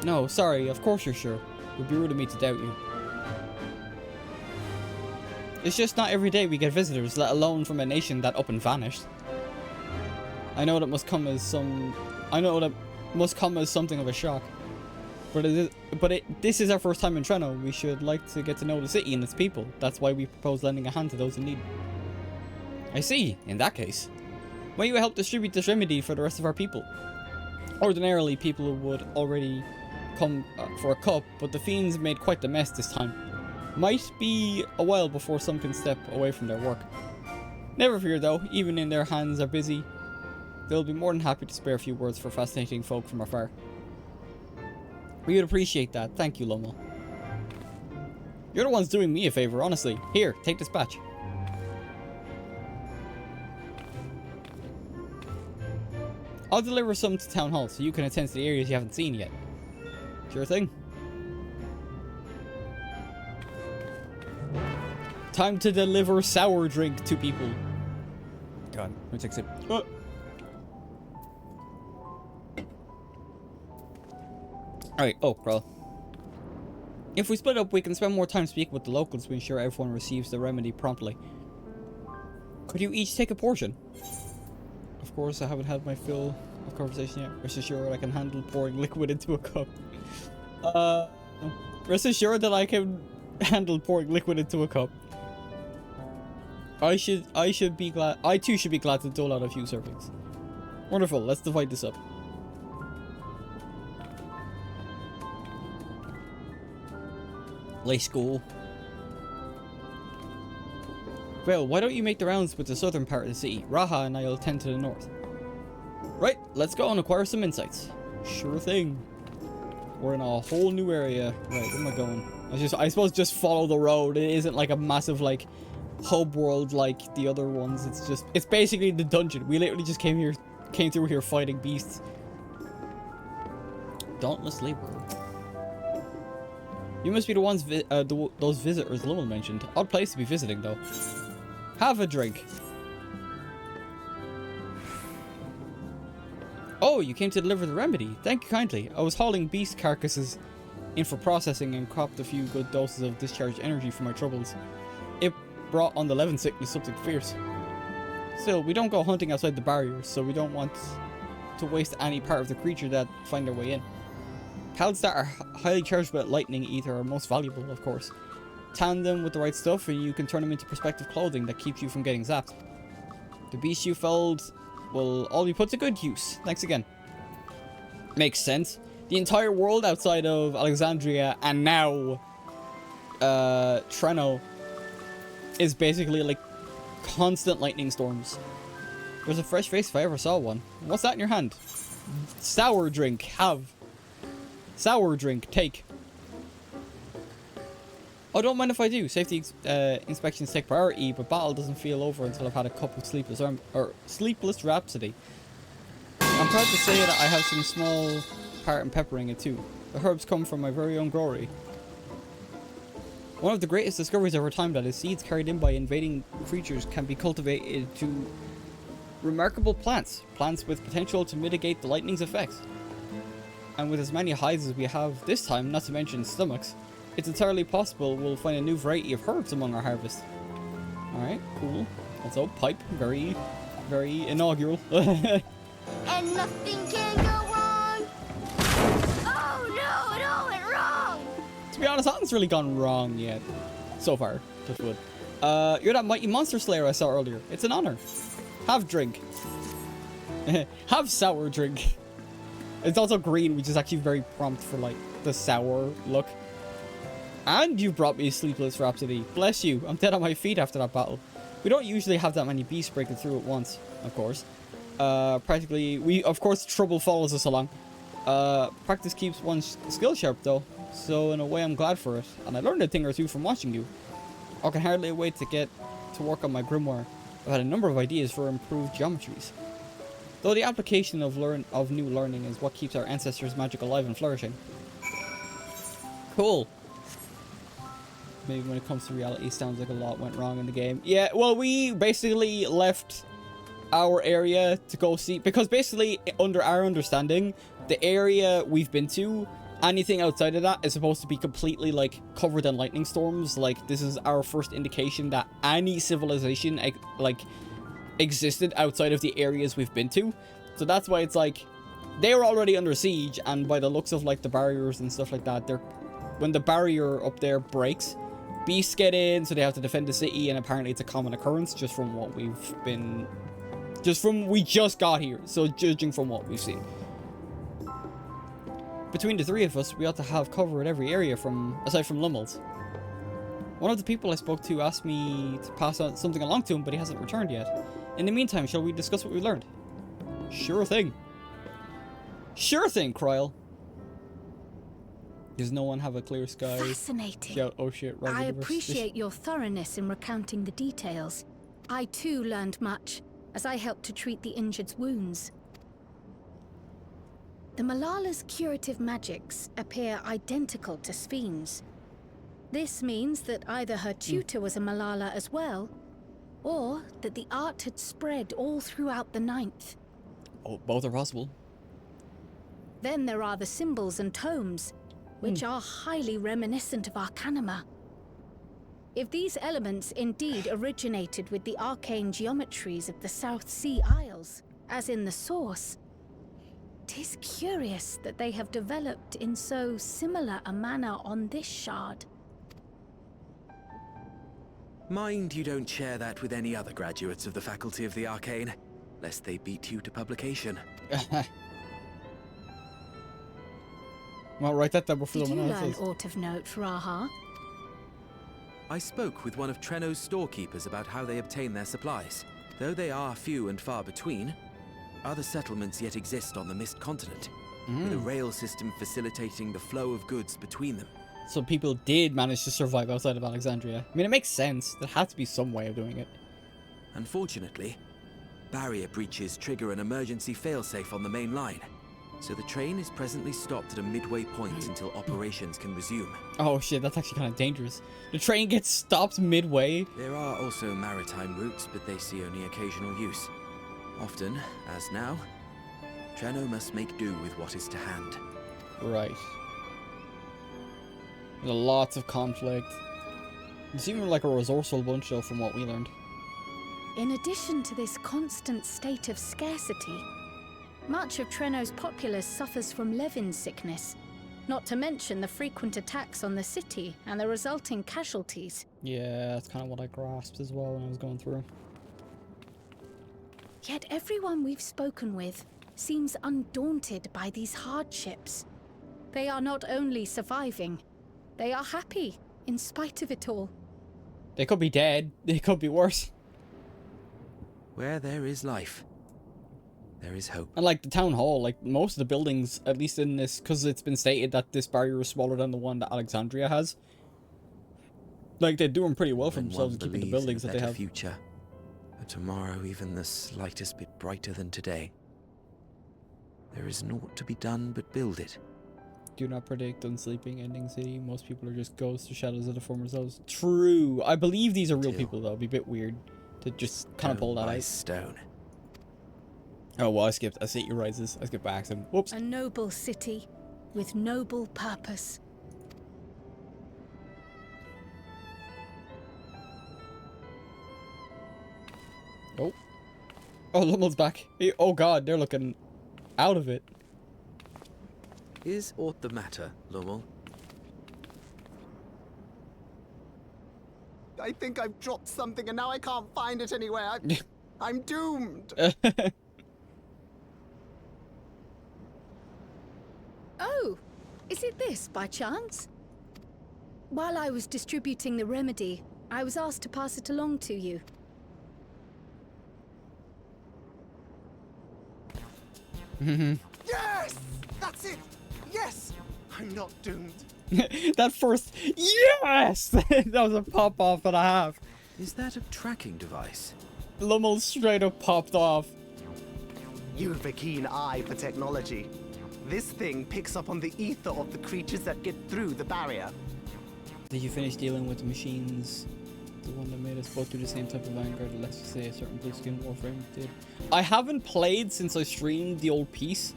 No, sorry, of course you're sure. It would be rude of me to doubt you. It's just not every day we get visitors, let alone from a nation that up and vanished. I know that must come as something of a shock. But this is our first time in Treno. We should like to get to know the city and its people. That's why we propose lending a hand to those in need. I see. In that case, may you help distribute this remedy for the rest of our people? Ordinarily, people would already come for a cup, but the fiends made quite the mess this time. Might be a while before some can step away from their work. Never fear though, even in their hands are busy. They'll be more than happy to spare a few words for fascinating folk from afar. We would appreciate that. Thank you, Lomo. You're the ones doing me a favor, honestly. Here, take this batch. I'll deliver some to Town Hall so you can attend to the areas you haven't seen yet. Sure thing. Time to deliver sour drink to people. God, let me take a sip. Alright, Crow. If we split up, we can spend more time speaking with the locals to ensure everyone receives the remedy promptly. Could you each take a portion? Of course, I haven't had my fill of conversation yet. Rest assured I can handle pouring liquid into a cup. Rest assured that I can handle pouring liquid into a cup. I should be glad. I too should be glad to dole out a few servings. Wonderful. Let's divide this up. Lay school. Well, why don't you make the rounds with the southern part of the city? Raha and I'll tend to the north. Right, let's go and acquire some insights. Sure thing. We're in a whole new area. Right, where am I going? I suppose just follow the road. It isn't like a massive like hub world like the other ones. It's basically the dungeon. We literally just came through here fighting beasts. Dauntless Laborer. You must be the ones those visitors Lowell mentioned. Odd place to be visiting though. Have a drink. Oh, you came to deliver the remedy. Thank you kindly. I was hauling beast carcasses in for processing and cropped a few good doses of discharged energy for my troubles. It brought on the Levin sickness something fierce. Still, we don't go hunting outside the barriers, so we don't want to waste any part of the creature that find their way in. Pals that are highly charged with lightning ether are most valuable, of course. Tan them with the right stuff and you can turn them into protective clothing that keeps you from getting zapped. The beasts you felled will all be put to good use. Thanks again. Makes sense. The entire world outside of Alexandria and now Treno is basically like constant lightning storms. There's a fresh face if I ever saw one. What's that in your hand? Sour drink. Have. Sour drink. Take. Oh, don't mind if I do. Safety inspections take priority, but battle doesn't feel over until I've had a cup of sleepless rhapsody. I'm proud to say that I have some small part in peppering it too. The herbs come from my very own growery. One of the greatest discoveries of our time that is seeds carried in by invading creatures can be cultivated to remarkable plants. Plants with potential to mitigate the lightning's effects. And with as many hides as we have this time, not to mention stomachs, it's entirely possible we'll find a new variety of herbs among our harvest. Alright, cool. Also, pipe. Very, very inaugural. And nothing can go wrong. Oh no, it all went wrong. To be honest, nothing's really gone wrong yet. So far, touch wood. You're that mighty monster slayer I saw earlier. It's an honor. Have drink. Have sour drink. It's also green, which is actually very prompt for, like, the sour look. And you brought me Sleepless Rhapsody. Bless you. I'm dead on my feet after that battle. We don't usually have that many beasts breaking through at once, of course. Practically, of course, trouble follows us along. Practice keeps one's skill sharp, though. So, in a way, I'm glad for it. And I learned a thing or two from watching you. I can hardly wait to get to work on my grimoire. I've had a number of ideas for improved geometries. Though the application of new learning is what keeps our ancestors' magic alive and flourishing. Cool. Maybe when it comes to reality, sounds like a lot went wrong in the game. Yeah, well, we basically left our area to go see, because basically, under our understanding, the area we've been to, anything outside of that is supposed to be completely, like, covered in lightning storms. Like, this is our first indication that any civilization, like, existed outside of the areas we've been to. So that's why it's like, they were already under siege, and by the looks of, like, the barriers and stuff like that, when the barrier up there breaks, beasts get in, so they have to defend the city, and apparently it's a common occurrence, just from what we've been... we just got here, so judging from what we've seen. Between the three of us, we ought to have cover at every area aside from Lummel's. One of the people I spoke to asked me to pass on something along to him, but he hasn't returned yet. In the meantime, shall we discuss what we learned? Sure thing. Sure thing, Kryl. Does no one have a clear sky? Fascinating. Shout, oh shit, right. I appreciate your thoroughness in recounting the details. I too learned much, as I helped to treat the injured's wounds. The Malala's curative magics appear identical to Spheen's. This means that either her tutor was a Malala as well, or that the art had spread all throughout the Ninth. Oh, both are possible. Then there are the symbols and tomes, which are highly reminiscent of Arcanima. If these elements indeed originated with the arcane geometries of the South Sea Isles, as in the source, 'tis curious that they have developed in so similar a manner on this shard. Mind you don't share that with any other graduates of the Faculty of the Arcane, lest they beat you to publication. Well, write that down before Did you someone else learn says. aught of note, RAHA? I spoke with one of Treno's storekeepers about how they obtain their supplies. Though they are few and far between, other settlements yet exist on the Mist Continent, with a rail system facilitating the flow of goods between them. So people did manage to survive outside of Alexandria. I mean, it makes sense. There had to be some way of doing it. Unfortunately, barrier breaches trigger an emergency failsafe on the main line, so the train is presently stopped at a midway point until operations can resume. Oh shit, that's actually kind of dangerous. The train gets stopped midway. There are also maritime routes, but they see only occasional use. Often, as now, Treno must make do with what is to hand. Right. There's lots of conflict. They seem like a resourceful bunch, though, from what we learned. In addition to this constant state of scarcity, much of Treno's populace suffers from Levin sickness, not to mention the frequent attacks on the city and the resulting casualties. Yeah, that's kind of what I grasped as well when I was going through. Yet everyone we've spoken with seems undaunted by these hardships. They are not only surviving, they are happy in spite of it all. They could be dead. They could be worse. Where there is life, there is hope. And like the town hall, like most of the buildings, at least in this, because it's been stated that this barrier is smaller than the one that Alexandria has. Like they're doing pretty well for themselves and keeping the buildings that they have. Future, a tomorrow even the slightest bit brighter than today. There is naught to be done but build it. Do not predict unsleeping ending city. Most people are just ghosts or shadows of the former selves. True. I believe these are real people though. It'd be a bit weird to just kind of pull that out. Stone. Oh well, I skipped. I see you rises. I skipped by accident. Whoops. A noble city, with noble purpose. Oh. Oh, Lummel's back. Oh god, they're looking out of it. Is aught the matter, Lummel? I think I've dropped something and now I can't find it anywhere. I'm doomed. Oh, is it this by chance? While I was distributing the remedy, I was asked to pass it along to you. Yes! That's it! Yes! I'm not doomed. That first yes! That was a pop off and a half. Is that a tracking device? Lummel straight up popped off. You've a keen eye for technology. This thing picks up on the ether of the creatures that get through the barrier. Did you finish dealing with the machines? The one that made us both do the same type of Vanguard, let's just say a certain blue skin Warframe did. I haven't played since I streamed the old piece.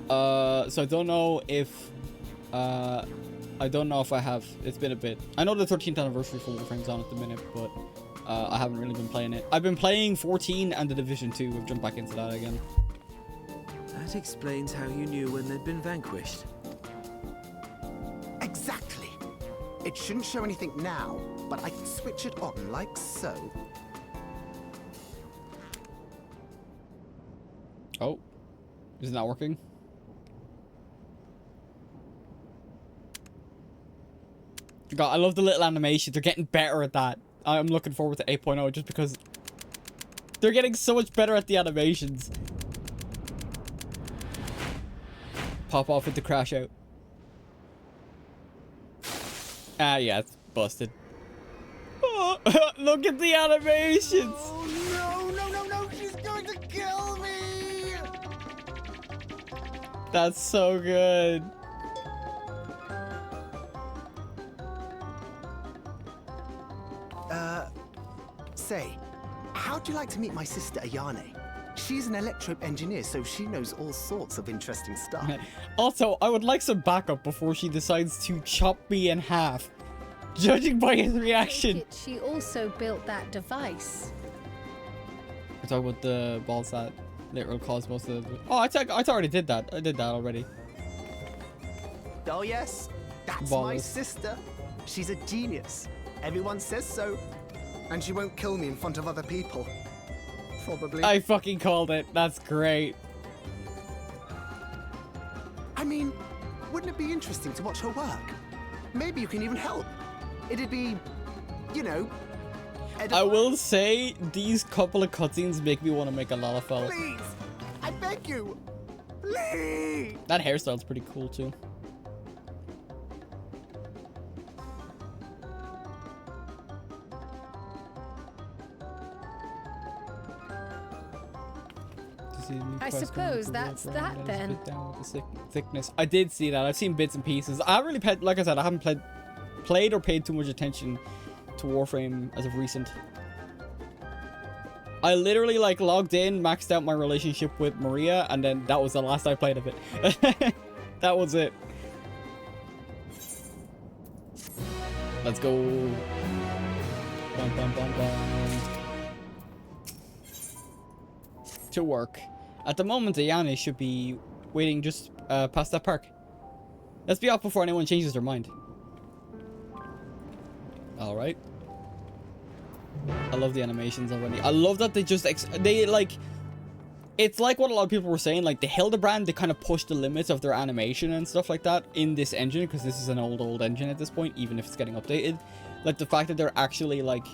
So I don't know if I have. It's been a bit. I know the 13th anniversary for Warframe's on at the minute, but I haven't really been playing it. I've been playing 14 and the Division 2. We've jumped back into that again. That explains how you knew when they'd been vanquished. Exactly. It shouldn't show anything now, but I can switch it on like so. Oh, is it not working? God, I love the little animations. They're getting better at that. I'm looking forward to 8.0 just because they're getting so much better at the animations. Pop off with the crash out. Ah, yeah, it's busted. Oh, look at the animations! Oh, no, she's going to kill me! That's so good. Say, how'd you like to meet my sister Ayane? She's an electro engineer, so she knows all sorts of interesting stuff. Also, I would like some backup before she decides to chop me in half. Judging by his reaction. She also built that device. We're talking about the balls that literal caused most of the... Oh, I already did that. I did that already. Oh yes, that's my sister. She's a genius. Everyone says so. And she won't kill me in front of other people. Probably. I fucking called it. That's great. I mean, wouldn't it be interesting to watch her work? Maybe you can even help. It'd be, you know, I will say, these couple of cutscenes make me want to make a Lalafell. Please! I beg you! Please! That hairstyle's pretty cool, too. I suppose that's that then. Thickness. I did see that. I've seen bits and pieces. I haven't really paid, like I said, I haven't played or paid too much attention to Warframe as of recent. I literally like logged in, maxed out my relationship with Maria, and then that was the last I played of it. That was it. Let's go. Bum, bum, bum, bum. To work. At the moment, Ayane should be waiting just past that park. Let's be off before anyone changes their mind. Alright. I love the animations already. I love that they just... they, like... It's like what a lot of people were saying, like, the Hildebrand, they kind of pushed the limits of their animation and stuff like that in this engine, because this is an old engine at this point, even if it's getting updated. Like, the fact that they're actually, like...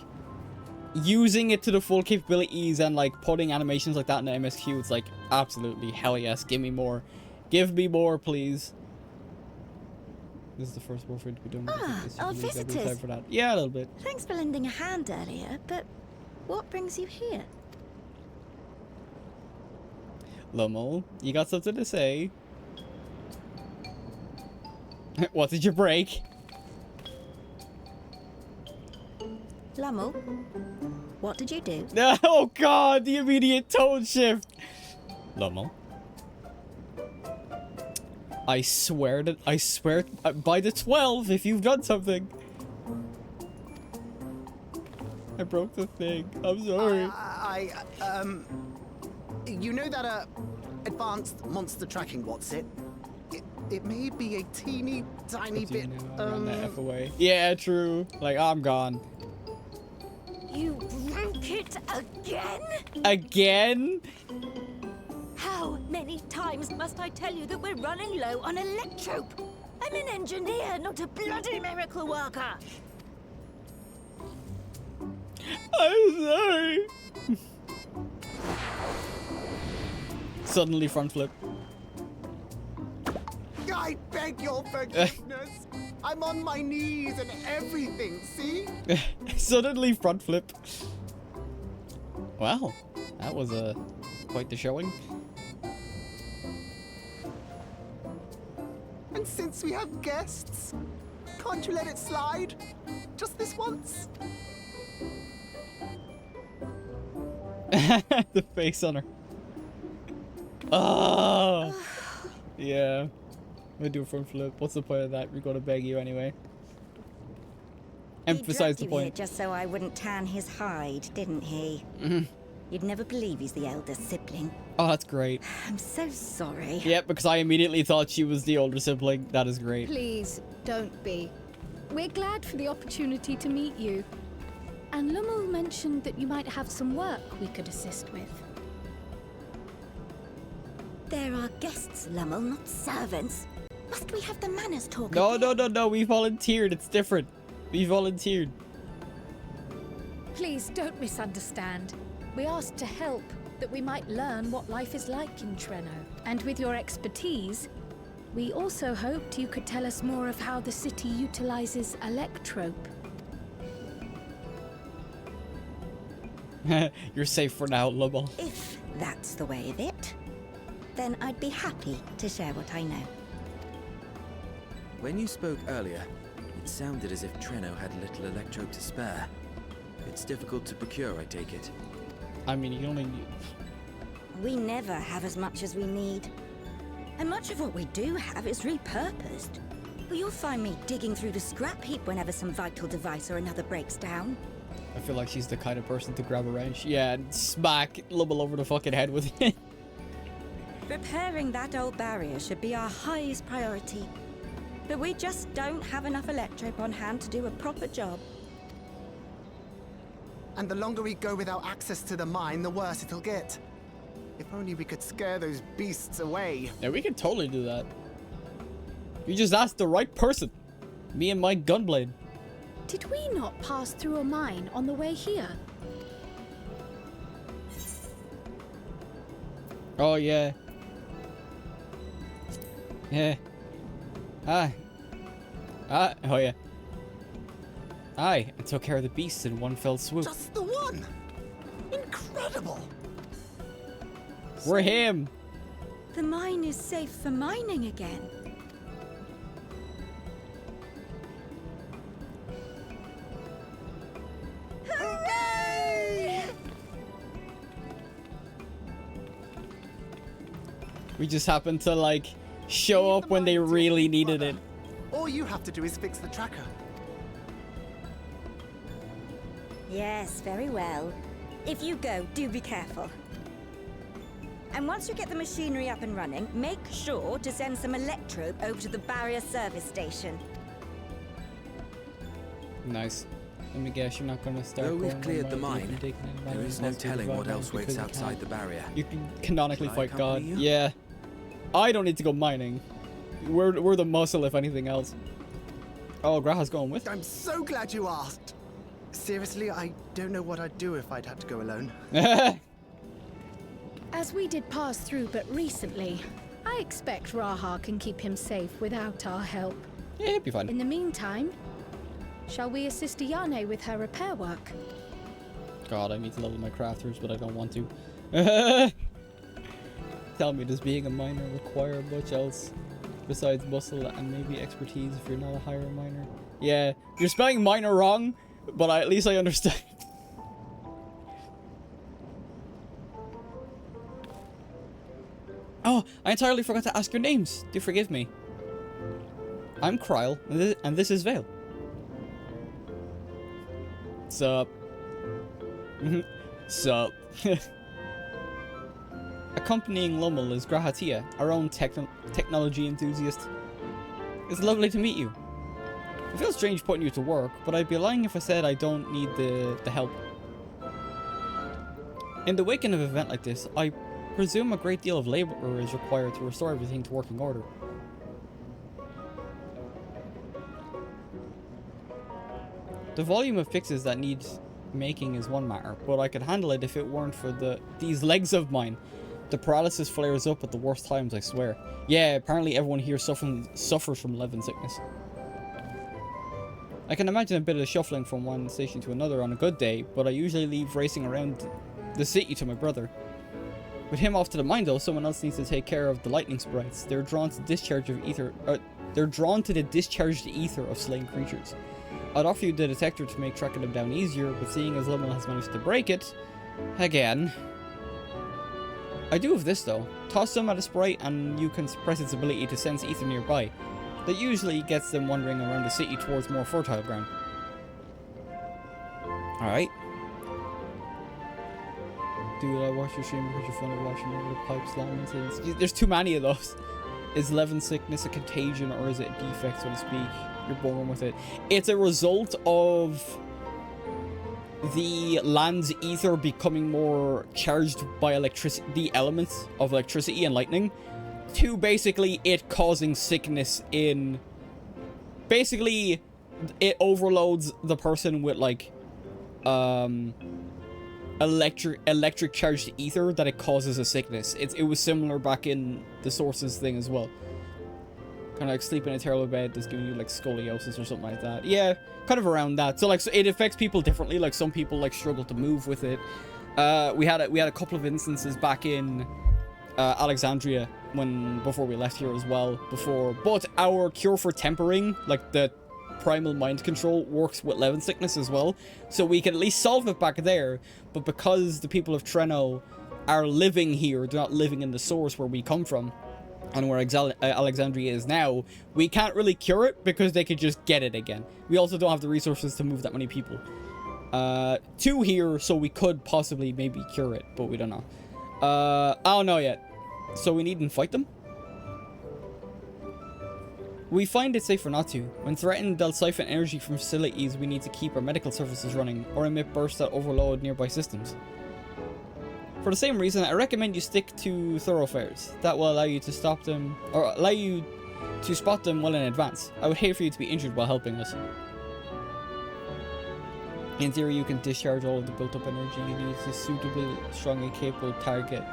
using it to the full capabilities and like putting animations like that in the MSQ, it's like absolutely hell yes, give me more, please. This is the first Warframe to be done. Our visitors. For that. Yeah, a little bit. Thanks for lending a hand earlier, but what brings you here? Lummel, you got something to say? What did you break? Lummel, what did you do? Oh god, the immediate tone shift. Lummel. I swear by the 12 if you've done something. I broke the thing. I'm sorry. You know that, advanced monster tracking, what's it? It may be a teeny tiny bit, Run the F away. Yeah, true. Like, I'm gone. You broke it again? Again? How many times must I tell you that we're running low on electrope? I'm an engineer, not a bloody miracle worker. I'm sorry. Suddenly front flip. I beg your forgiveness. I'm on my knees and everything, see? Suddenly front flip. Wow, that was quite the showing. And since we have guests, can't you let it slide? Just this once? The face on her. Oh, yeah. I'm gonna do a front flip. What's the point of that? We're gonna beg you anyway. Emphasize the point. Just so I wouldn't tan his hide, didn't he? You'd never believe he's the elder sibling. Oh, that's great. I'm so sorry. Yeah, because I immediately thought she was the older sibling. That is great. Please, don't be. We're glad for the opportunity to meet you. And Lummel mentioned that you might have some work we could assist with. There are guests, Lummel, not servants. Must we have the manners talk No, again? no. We volunteered. It's different. We volunteered. Please don't misunderstand. We asked to help, that we might learn what life is like in N0VA. And with your expertise, we also hoped you could tell us more of how the city utilizes electrope. You're safe for now, Lummel. If that's the way of it, then I'd be happy to share what I know. When you spoke earlier, it sounded as if N0VA had little electrope to spare. It's difficult to procure, I take it. I mean, you only need... We never have as much as we need. And much of what we do have is repurposed. Well, you'll find me digging through the scrap heap whenever some vital device or another breaks down. I feel like she's the kind of person to grab a wrench. Yeah, and smack Lummel over the fucking head with it. Repairing that old barrier should be our highest priority. But we just don't have enough electrope on hand to do a proper job. And the longer we go without access to the mine, the worse it'll get. If only we could scare those beasts away. Yeah, we can totally do that. You just asked the right person. Me and my gunblade. Did we not pass through a mine on the way here? Oh, yeah. Yeah. Oh, yeah. Aye, I took care of the beasts in one fell swoop. Just the one! Incredible! We're him! The mine is safe for mining again. Hooray! We just happened to, like, show up when they really needed it. All you have to do is fix the tracker. Yes, very well. If you go, do be careful. And once you get the machinery up and running, make sure to send some electrope over to the barrier service station. Nice. Let me guess, you're not gonna start. Though we've going cleared on the my mine, taking it there around is no positive telling what vibe else because waits you outside can't. the barrier. You can canonically Shall I fight God. accompany you? Yeah. I don't need to go mining. We're the muscle, if anything else. Oh, Raha's going with. I'm so glad you asked. Seriously, I don't know what I'd do if I'd had to go alone. As we did pass through but recently, I expect Raha can keep him safe without our help. Yeah, he'll be fine. In the meantime, shall we assist Ayane with her repair work? God, I need to level my crafters, but I don't want to. Tell me, does being a miner require much else besides muscle and maybe expertise if you're not a higher miner? Yeah, you're spelling miner wrong, but at least I understand. Oh, I entirely forgot to ask your names. Do forgive me. I'm Kryle, and this is Vale. Sup? Sup? Accompanying Lummel is Grahatia, our own technology enthusiast. It's lovely to meet you. It feels strange putting you to work, but I'd be lying if I said I don't need the help. In the wake of an event like this, I presume a great deal of labor is required to restore everything to working order. The volume of fixes that need making is one matter, but I could handle it if it weren't for these legs of mine. The paralysis flares up at the worst times, I swear. Yeah, apparently everyone here suffers from levin sickness. I can imagine a bit of shuffling from one station to another on a good day, but I usually leave racing around the city to my brother. With him off to the mine though, someone else needs to take care of the lightning sprites. They're drawn to the discharged ether of slain creatures. I'd offer you the detector to make tracking them down easier, but seeing as Lummel has managed to break it again. I do have this though. Toss them at a sprite and you can suppress its ability to sense ether nearby. That usually gets them wandering around the city towards more fertile ground. Alright. Dude, I watch your stream because you're fun of watching the pipes long. There's too many of those. Is levin sickness a contagion or is it a defect, so to speak? You're born with it. It's a result of the land's ether becoming more charged by electricity, the elements of electricity and lightning, to basically it causing sickness in... Basically, it overloads the person with, like, electric charged ether that it causes a sickness. It was similar back in the Sources thing as well. Kind of like sleeping in a terrible bed that's giving you like scoliosis or something like that. Yeah, kind of around that. So like, so it affects people differently. Like some people like struggle to move with it. We had a couple of instances back in Alexandria before we left here as well. But our cure for tempering, like the primal mind control, works with levin sickness as well. So we can at least solve it back there. But because the people of Treno are living here, they're not living in the source where we come from. And where Alexandria is now, we can't really cure it because they could just get it again. We also don't have the resources to move that many people to here, so we could possibly maybe cure it, but we don't know. I don't know yet. So we needn't fight them? We find it safer not to. When threatened, they'll siphon energy from facilities we need to keep our medical services running, or emit bursts that overload nearby systems. For the same reason, I recommend you stick to thoroughfares. That will allow you to stop them, or allow you to spot them well in advance. I would hate for you to be injured while helping us. In theory, you can discharge all of the built-up energy you need to suitably strong and capable target.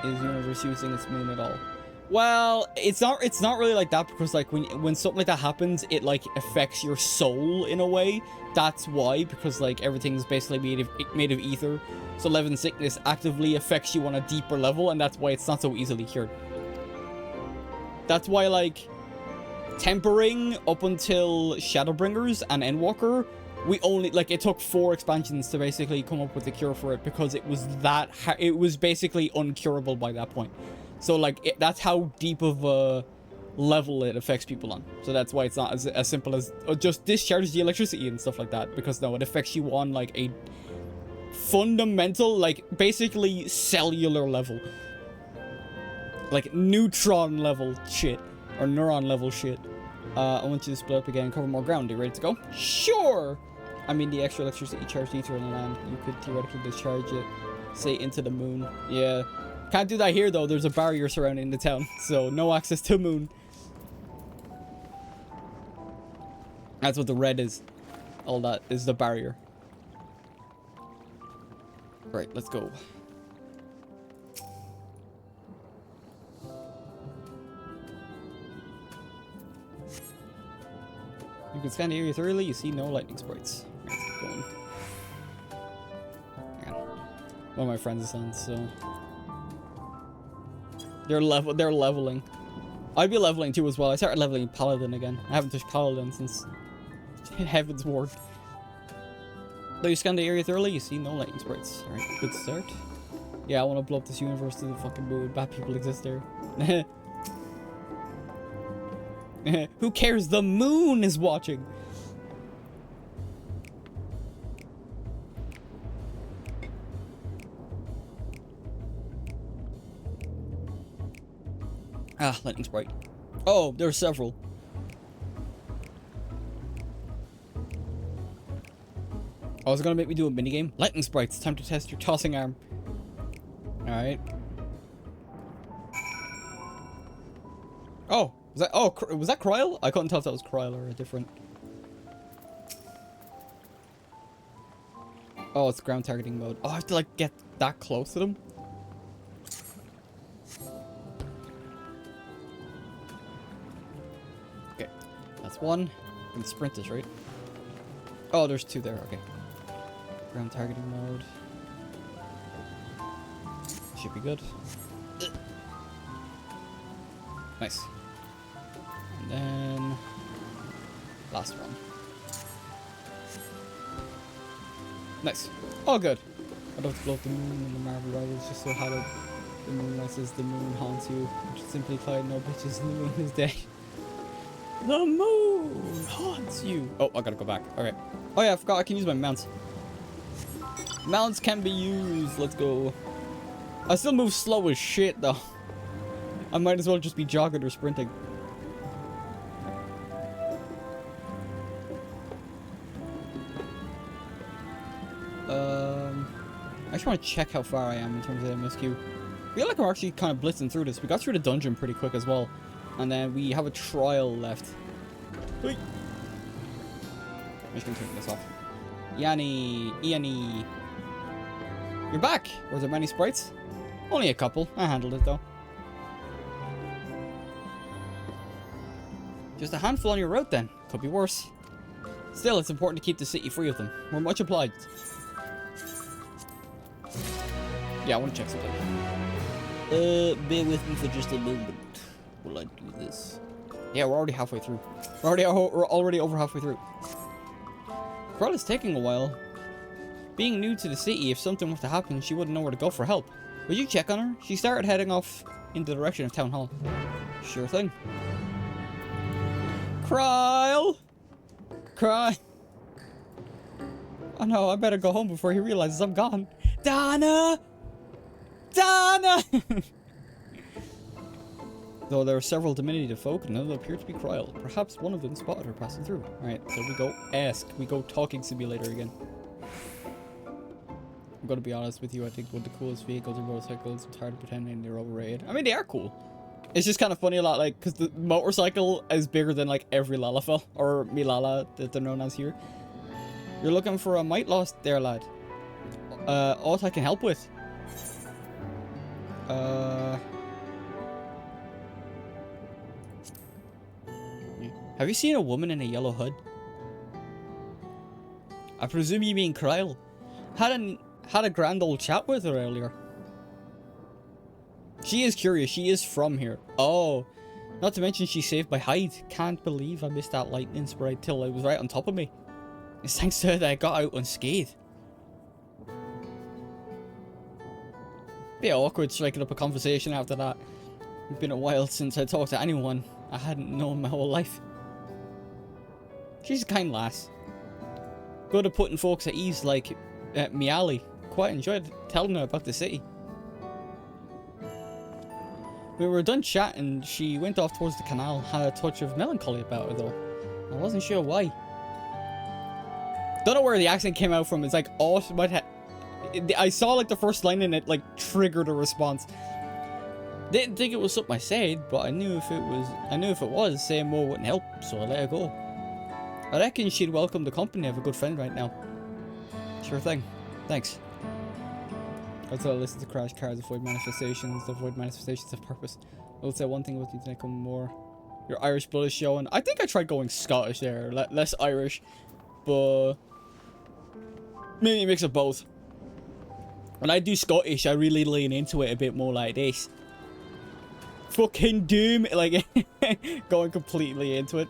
Is the universe using its moon at all? Well, it's not really like that, because like when something like that happens, it like affects your soul in a way. That's why, because like everything's basically made of ether. So levin sickness actively affects you on a deeper level, and that's why it's not so easily cured. That's why like tempering up until Shadowbringers and Endwalker, we only like it took 4 expansions to basically come up with the cure for it, because it was basically uncurable by that point. So like that's how deep of a level it affects people on. So that's why it's not as simple as just discharge the electricity and stuff like that, because no, it affects you on like a fundamental, like basically cellular level, like neutron level shit, or neuron level shit. I want you to split up again and cover more ground. Are you ready to go? Sure! I mean, the extra electricity charged ether on the land, you could theoretically discharge it, say, into the moon. Yeah. Can't do that here, though. There's a barrier surrounding the town, so no access to moon. That's what the red is. All that is the barrier. Right, let's go. You can scan the area thoroughly. You see no lightning sprites. Let's keep going. Hang on. One of my friends is on, so they're leveling. I'd be leveling too as well. I started leveling Paladin again. I haven't touched Paladin since Heaven's Ward. Though you scan the area thoroughly, you see no lightning sprites. Alright, good start. Yeah, I want to blow up this universe to the fucking moon. Bad people exist there. Who cares? The moon is watching. Ah, lightning sprite. Oh, there are several. Oh, it's gonna make me do a minigame. Lightning sprites. Time to test your tossing arm. Alright. Oh, was that Kryl? I couldn't tell if that was Kryl or a different. Oh, it's ground targeting mode. Oh, I have to like get that close to them. Okay, that's one. And sprint is right. Oh, there's two there. Okay. Ground targeting mode. Should be good. Nice. And then last one. Nice. All good. I'd love to blow up the moon in the Marvel Rivals just so how the moon says the moon haunts you. Which is simply Clyde, no bitches, the moon is dead. The moon haunts you. Oh, I gotta go back. Okay. Oh yeah, I forgot I can use my mounts. Mounts can be used. Let's go. I still move slow as shit though. I might as well just be jogging or sprinting. I just want to check how far I am in terms of MSQ. I feel like I'm actually kind of blitzing through this. We got through the dungeon pretty quick as well. And then we have a trial left. Wait. I'm just going to turn this off. Yanni. You're back! Were there many sprites? Only a couple. I handled it though. Just a handful on your route then. Could be worse. Still, it's important to keep the city free of them. We're much obliged. Yeah, I want to check something. Bear with me for just a moment while I do this. Yeah, we're already halfway through. We're already over halfway through. Kryl is taking a while. Being new to the city, if something were to happen, she wouldn't know where to go for help. Would you check on her? She started heading off in the direction of Town Hall. Sure thing. Kryl! Cry. Oh no, I better go home before he realizes I'm gone. Donna! Donna! Though there are several diminutive folk, none of them appear to be Kryl. Perhaps one of them spotted her passing through. Alright, so we go ask. We go talking simulator again. I'm gonna be honest with you, I think one of the coolest vehicles are motorcycles. It's hard to pretend they're overrated. I mean, they are cool. It's just kind of funny a lot, like, because the motorcycle is bigger than, like, every Lalafell, or Milala, that they're known as here. You're looking for a might lost there, lad. Aught I can help with. Have you seen a woman in a yellow hood? I presume you mean Kryl. Had a grand old chat with her earlier. She is curious. She is from here. Oh, not to mention she's saved by Hyde. Can't believe I missed that lightning sprite till it was right on top of me. It's thanks to her that I got out unscathed. Bit awkward striking up a conversation after that. It's been a while since I talked to anyone I hadn't known my whole life. She's a kind lass. Good at putting folks at ease like Miali. Quite enjoyed telling her about the city. We were done chatting, she went off towards the canal, had a touch of melancholy about her though. I wasn't sure why. Don't know where the accent came out from. It's like, oh, I saw like the first line and it like triggered a response. Didn't think it was something I said, but I knew if it was, saying more wouldn't help, so I let her go. I reckon she'd welcome the company of a good friend right now. Sure thing. Thanks. Also, I listen to crash cars, avoid manifestations of purpose. I will say one thing about you to come more. Your Irish blood is showing. I think I tried going Scottish there, less Irish, but maybe a mix of both. When I do Scottish, I really lean into it a bit more like this. Fucking doom, like going completely into it.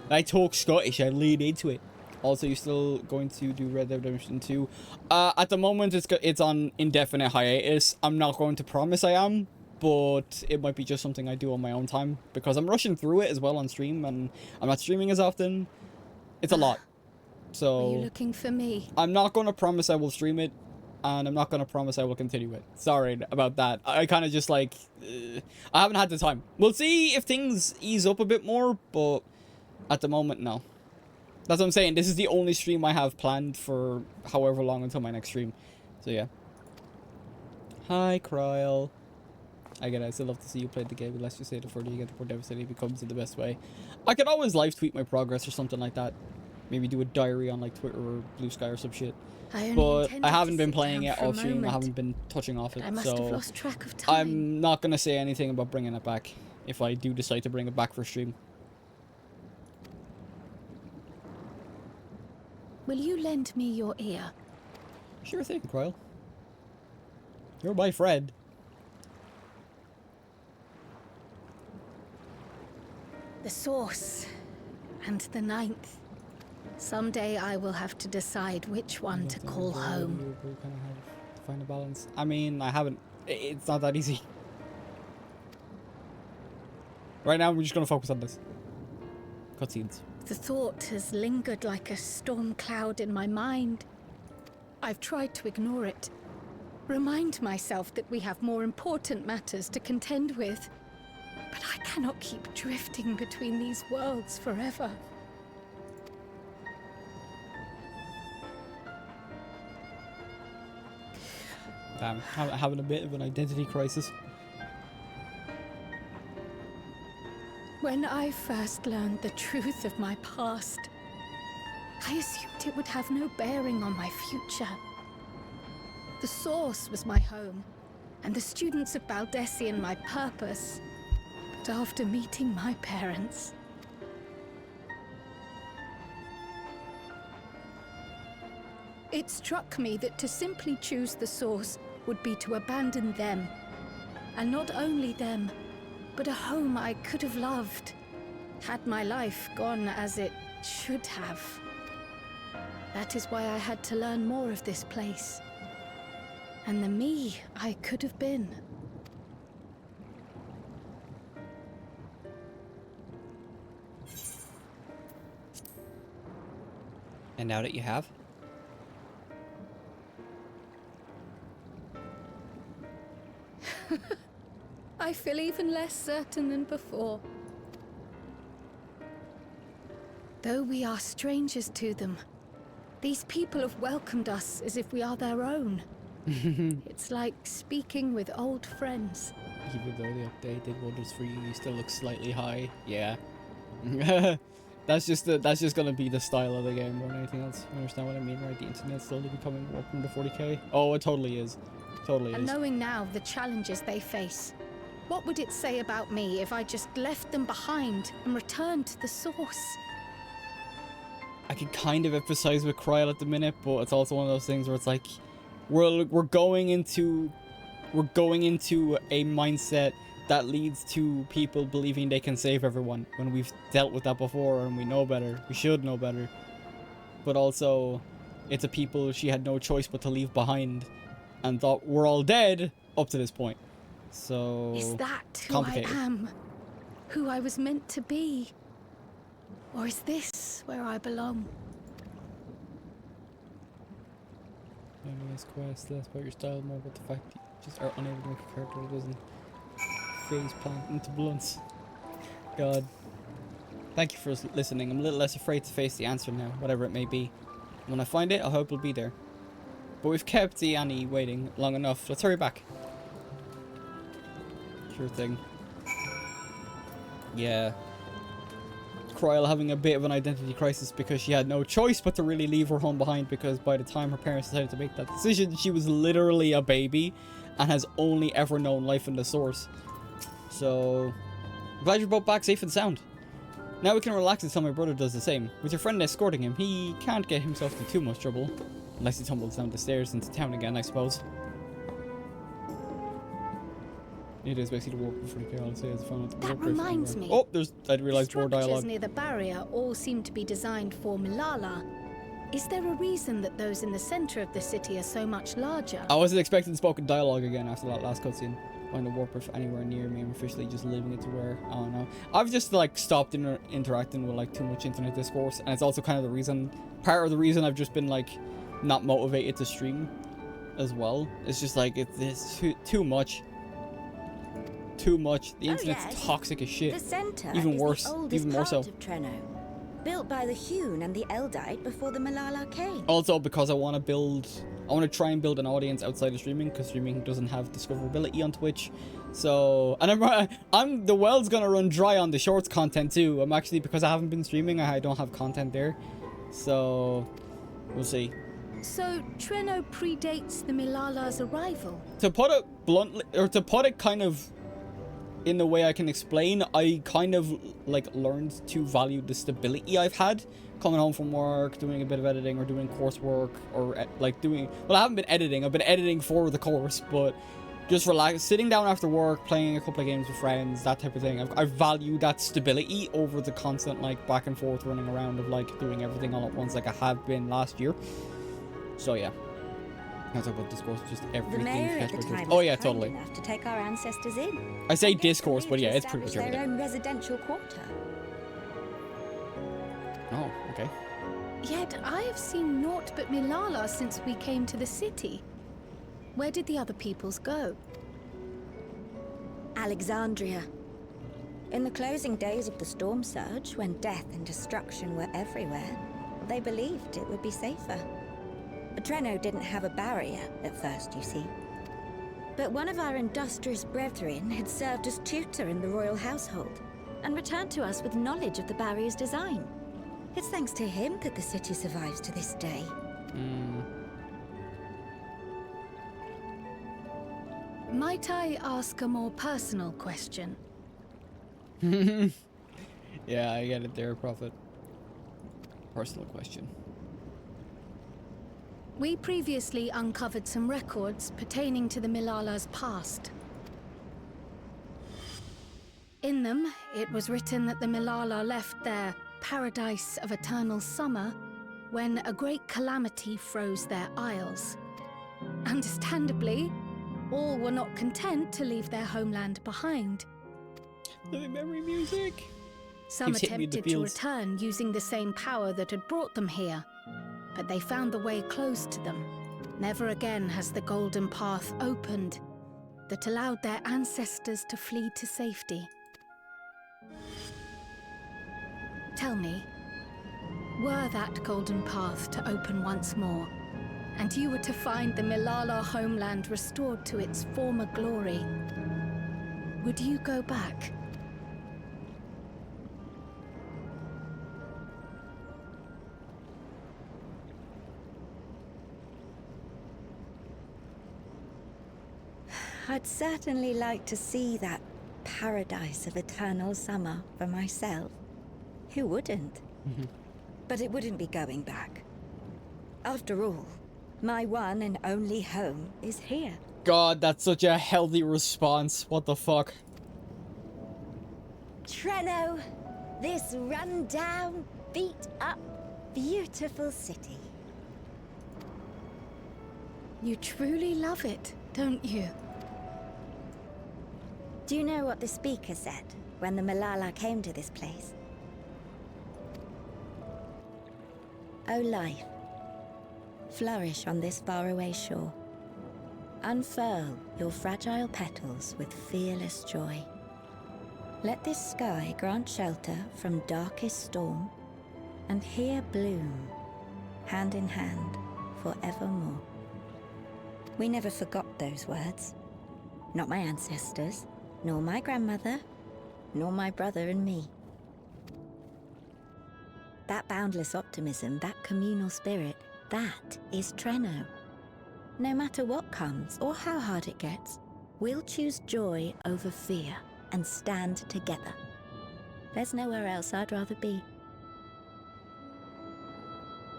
When I talk Scottish, I lean into it. Also, you still going to do Red Dead Redemption 2? At the moment, it's on indefinite hiatus. I'm not going to promise I am, but it might be just something I do on my own time, because I'm rushing through it as well on stream, and I'm not streaming as often. It's a lot. So, Are you looking for me? I'm not going to promise I will stream it, and I'm not going to promise I will continue it. Sorry about that. I kind of just like... I haven't had the time. We'll see if things ease up a bit more, but at the moment, no. That's what I'm saying. This is the only stream I have planned for however long until my next stream. So, yeah. Hi, Kryl. I get it. I still love to see you play the game. The less you say, the further you get, the more devastating it becomes in the best way. I could always live tweet my progress or something like that. Maybe do a diary on like Twitter or Blue Sky or some shit. But I haven't been playing it off stream. I haven't been touching off it. I must have lost track of time. I'm not going to say anything about bringing it back if I do decide to bring it back for stream. Will you lend me your ear? Sure thing, Kryl. You're my friend. The source and the ninth. Someday I will have to decide which one to call home. We kind of have to find a balance. I mean, I haven't. It's not that easy. Right now, we're just gonna focus on this. Cutscenes. The thought has lingered like a storm cloud in my mind. I've tried to ignore it. Remind myself that we have more important matters to contend with. But I cannot keep drifting between these worlds forever. Damn, having a bit of an identity crisis. When I first learned the truth of my past, I assumed it would have no bearing on my future. The source was my home, and the students of Baldessian my purpose. But after meeting my parents, it struck me that to simply choose the source would be to abandon them. And not only them, but a home I could have loved, had my life gone as it should have. That is why I had to learn more of this place, and the me I could have been. And now that you have? I feel even less certain than before. Though we are strangers to them, these people have welcomed us as if we are their own. It's like speaking with old friends. Even though the update did wonders for you, you still look slightly high. Yeah. That's just gonna be the style of the game more than anything else. You understand what I mean, right? The internet's slowly becoming more from the 40k. Oh, it totally is. Totally And is. knowing now the challenges they face, what would it say about me if I just left them behind and returned to the source? I can kind of emphasize with Kryl at the minute, but it's also one of those things where it's like we're going into a mindset that leads to people believing they can save everyone when we've dealt with that before and we know better. We should know better. But also, it's a people she had no choice but to leave behind and thought we're all dead up to this point. So Is that who I am? Who I was meant to be? Or is this where I belong? Less quest, less about your style, more about the fact that you just are unable to make a character that doesn't phase plant into blunts. God. Thank you for listening. I'm a little less afraid to face the answer now, whatever it may be. When I find it, I hope it'll be there. But we've kept the Annie waiting long enough. Let's hurry back. Sure thing. Yeah. Kryl having a bit of an identity crisis because she had no choice but to really leave her home behind, because by the time her parents decided to make that decision, she was literally a baby and has only ever known life in the source. So, I'm glad you're both back safe and sound. Now we can relax until my brother does the same. With your friend escorting him, he can't get himself into too much trouble. Unless he tumbles down the stairs into town again, I suppose. It is basically the walk before the chaos is found. That reminds me. Oh, I realized more Structures dialogue. near the barrier all seem to be designed for Malala. Is there a reason that those in the center of the city are so much larger? I wasn't expecting spoken dialogue again after that last cutscene. Find a warp anywhere near me. I'm officially just leaving it to where. Oh no. I've just like stopped interacting with like too much internet discourse, and it's also kind of the reason, part of the reason I've just been like not motivated to stream as well. It's just like it's too much. Too much. The internet's toxic as shit. The center even is worse, the oldest even more so. part of Treno, built by the Hune and the Eldite before the Malala came. Also, because I want to try and build an audience outside of streaming, because streaming doesn't have discoverability on Twitch. So, and the well's gonna run dry on the shorts content too. I'm actually, because I haven't been streaming, I don't have content there. So, we'll see. So, Treno predates the Milala's arrival? To put it bluntly, or to put it kind of in the way I can explain, I kind of like learned to value the stability I've had coming home from work, doing a bit of editing or doing coursework, or like doing, well, I haven't been editing, I've been editing for the course, but just sitting down after work, playing a couple of games with friends, that type of thing. I value that stability over the constant like back and forth running around of like doing everything all at once like I have been last year. So yeah. Can I talk about discourse? Just everything. The mayor at the time oh was yeah, kind totally. enough to take our ancestors in. I say discourse, but yeah, it's pretty much Establish their everything. own residential quarter. Oh, okay. Yet I have seen naught but Milala since we came to the city. Where did the other peoples go? Alexandria. In the closing days of the storm surge, when death and destruction were everywhere, they believed it would be safer. Treno didn't have a barrier at first, you see. But one of our industrious brethren had served as tutor in the royal household and returned to us with knowledge of the barrier's design. It's thanks to him that the city survives to this day. Might I ask a more personal question? Yeah, I get it there, Prophet. Personal question. We previously uncovered some records pertaining to the Milala's past. In them, it was written that the Milala left their paradise of eternal summer when a great calamity froze their isles. Understandably, all were not content to leave their homeland behind. Living memory music. Some attempted to return using the same power that had brought them here, but they found the way closed to them. Never again has the golden path opened that allowed their ancestors to flee to safety. Tell me, were that golden path to open once more, and you were to find the Milala homeland restored to its former glory, would you go back? I'd certainly like to see that paradise of eternal summer for myself. Who wouldn't? But it wouldn't be going back. After all, my one and only home is here. God, that's such a healthy response. What the fuck? Treno, this run-down, beat-up, beautiful city. You truly love it, don't you? Do you know what the speaker said when the Malala came to this place? O life, flourish on this faraway shore. Unfurl your fragile petals with fearless joy. Let this sky grant shelter from darkest storm, and here bloom, hand in hand, forevermore. We never forgot those words. Not my ancestors, nor my grandmother, nor my brother and me. That boundless optimism, that communal spirit, that is Treno. No matter what comes or how hard it gets, we'll choose joy over fear and stand together. There's nowhere else I'd rather be.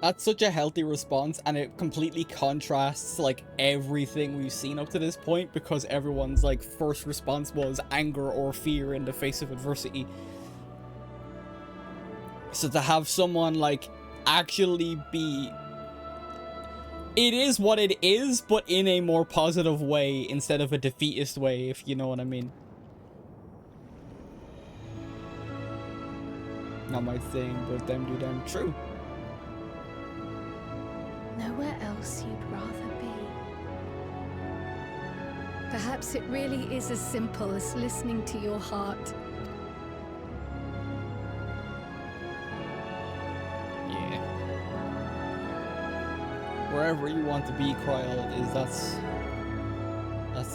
That's such a healthy response, and it completely contrasts like everything we've seen up to this point, because everyone's like first response was anger or fear in the face of adversity. So to have someone like actually be... It is what it is, but in a more positive way instead of a defeatist way, if you know what I mean. Not my thing, but them do them. True. Nowhere else you'd rather be. Perhaps it really is as simple as listening to your heart. Yeah. Wherever you want to be, Kryl, is that's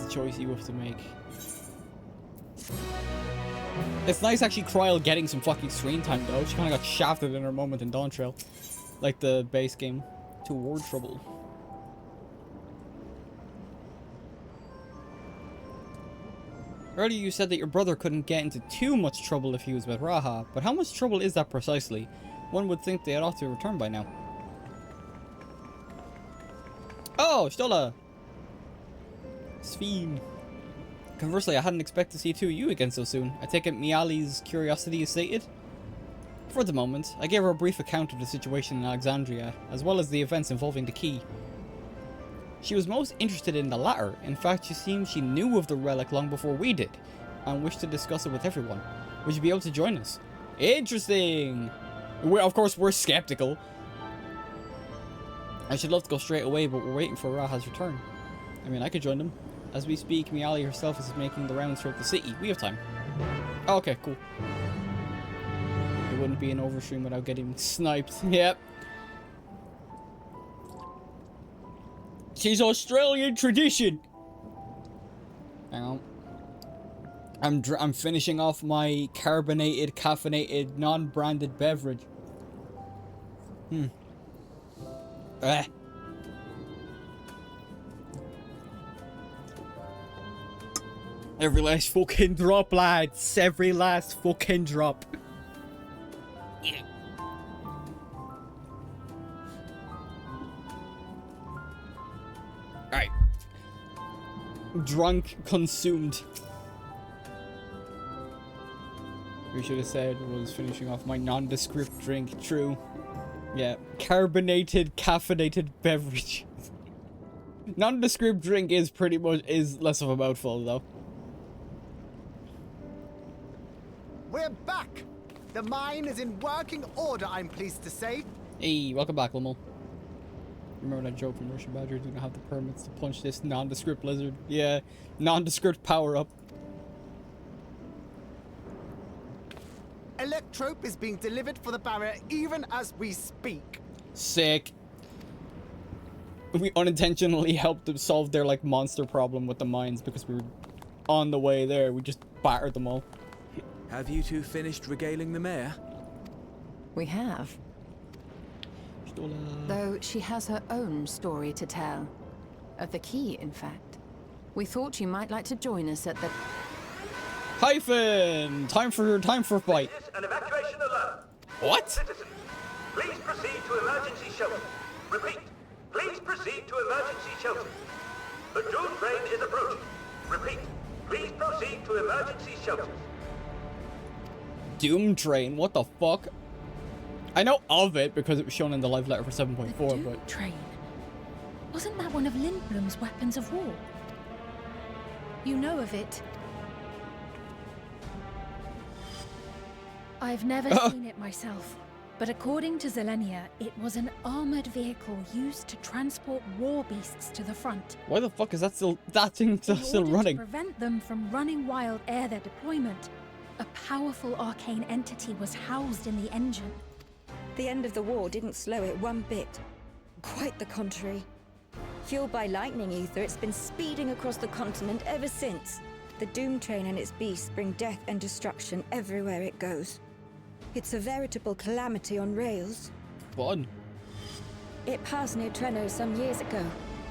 the choice you have to make. It's nice actually Kryl getting some fucking screen time though. She kinda got shafted in her moment in Dawn Trail. Like the base game. To ward trouble. Earlier you said that your brother couldn't get into too much trouble if he was with Raha, but how much trouble is that precisely? One would think they had ought to return by now. Oh, Stola! Sven. Conversely, I hadn't expected to see two of you again so soon. I take it Miali's curiosity is sated? For the moment, I gave her a brief account of the situation in Alexandria, as well as the events involving the key. She was most interested in the latter. In fact, she seemed she knew of the relic long before we did, and wished to discuss it with everyone. Would you be able to join us? Interesting! Of course, we're skeptical. I should love to go straight away, but we're waiting for Raha's return. I mean, I could join them. As we speak, Miali herself is making the rounds throughout the city. We have time. Oh, okay, cool. It wouldn't be an overstream without getting sniped. Yep. She's Australian tradition. Hang on. I'm finishing off my carbonated, caffeinated, non-branded beverage. Every last fucking drop, lads. Every last fucking drop. Yeah. Alright. Drunk, consumed. We should have said was finishing off my nondescript drink. True. Yeah. Carbonated, caffeinated beverage. Nondescript drink is pretty much less of a mouthful though. We're back! The mine is in working order, I'm pleased to say. Hey, welcome back, Limmel. Remember that joke from Russian Badger? Do not have the permits to punch this nondescript lizard. Yeah, nondescript power-up. Electrope is being delivered for the barrier even as we speak. Sick. We unintentionally helped them solve their, like, monster problem with the mines because we were on the way there. We just battered them all. Have you two finished regaling the mayor? We have. Though she has her own story to tell. Of the key, in fact. We thought you might like to join us at the... Hyphen! Time for a fight. An evacuation alert. What? Citizens, please proceed to emergency shelter. Repeat, please proceed to emergency shelter. The Doom train is approaching. Repeat, please proceed to emergency shelter. Doom train? What the fuck? I know of it because it was shown in the live letter for 7.4, Doom but... train? Wasn't that one of Lindblom's weapons of war? You know of it. I've never seen it myself, but according to Zelenia, it was an armored vehicle used to transport war beasts to the front. Why the fuck is that thing still running? To prevent them from running wild ere their deployment, a powerful arcane entity was housed in the engine. The end of the war didn't slow it one bit. Quite the contrary. Fueled by lightning ether, it's been speeding across the continent ever since. The Doom train and its beasts bring death and destruction everywhere it goes. It's a veritable calamity on rails. Fun. It passed near Trenno some years ago,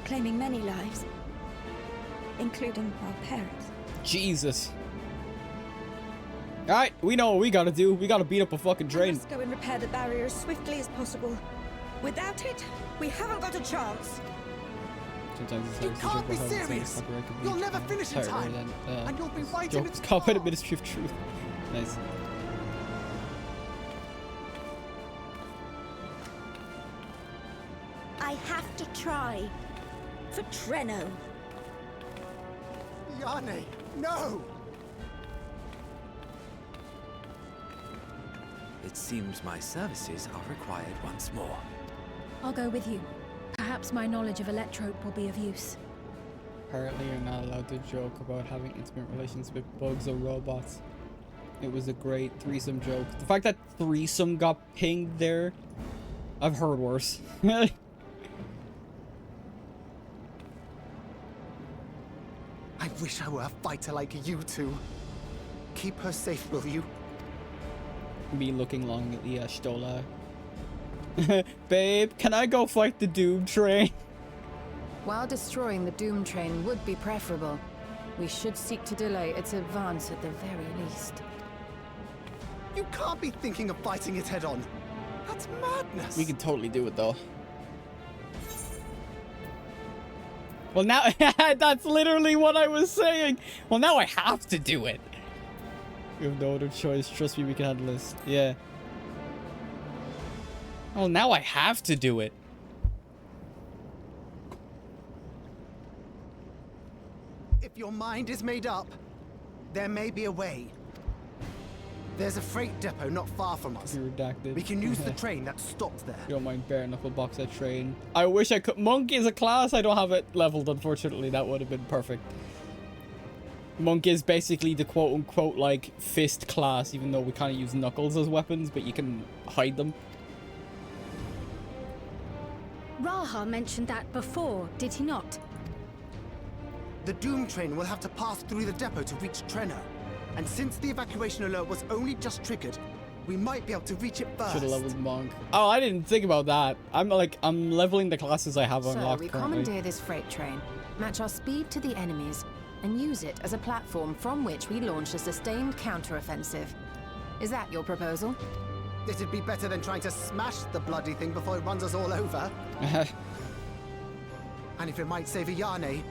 claiming many lives, including our parents. Jesus. Alright, we know what we gotta do. We gotta beat up a fucking train. Let's go and repair the barrier as swiftly as possible. Without it, we haven't got a chance. You can't be serious! You'll never finish in time! And you'll be waiting Jokes, Competent Ministry of Truth. Nice. I have to try. For Treno. Yane, no! It seems my services are required once more. I'll go with you. Perhaps my knowledge of Electrope will be of use. Apparently you're not allowed to joke about having intimate relations with bugs or robots. It was a great threesome joke. The fact that threesome got pinged there, I've heard worse. I wish I were a fighter like you two. Keep her safe, will you? Me looking long at the Stola. Babe, can I go fight the Doom train? While destroying the Doom train would be preferable, we should seek to delay its advance at the very least. You can't be thinking of fighting it head on. That's madness. We can totally do it though. Well now, that's literally what I was saying. Well now I have to do it. We have no other choice. Trust me, we can handle this. Yeah. Well now I have to do it. If your mind is made up, there may be a way. There's a freight depot not far from us. Redacted. We can use the train that stopped there. You don't mind bare knuckle box that train. I wish I could. Monk is a class. I don't have it leveled, unfortunately. That would have been perfect. Monk is basically the quote-unquote like fist class, even though we kind of use knuckles as weapons, but you can hide them. Raha mentioned that before, did he not? The Doom train will have to pass through the depot to reach Treno. And since the evacuation alert was only just triggered, we might be able to reach it first. Should have leveled Monk. Oh, I didn't think about that. I'm leveling the classes I have unlocked So we currently. commandeer this freight train, match our speed to the enemies, and use it as a platform from which we launch a sustained counteroffensive. Is that your proposal? It'd be better than trying to smash the bloody thing before it runs us all over. And if it might save a Yane,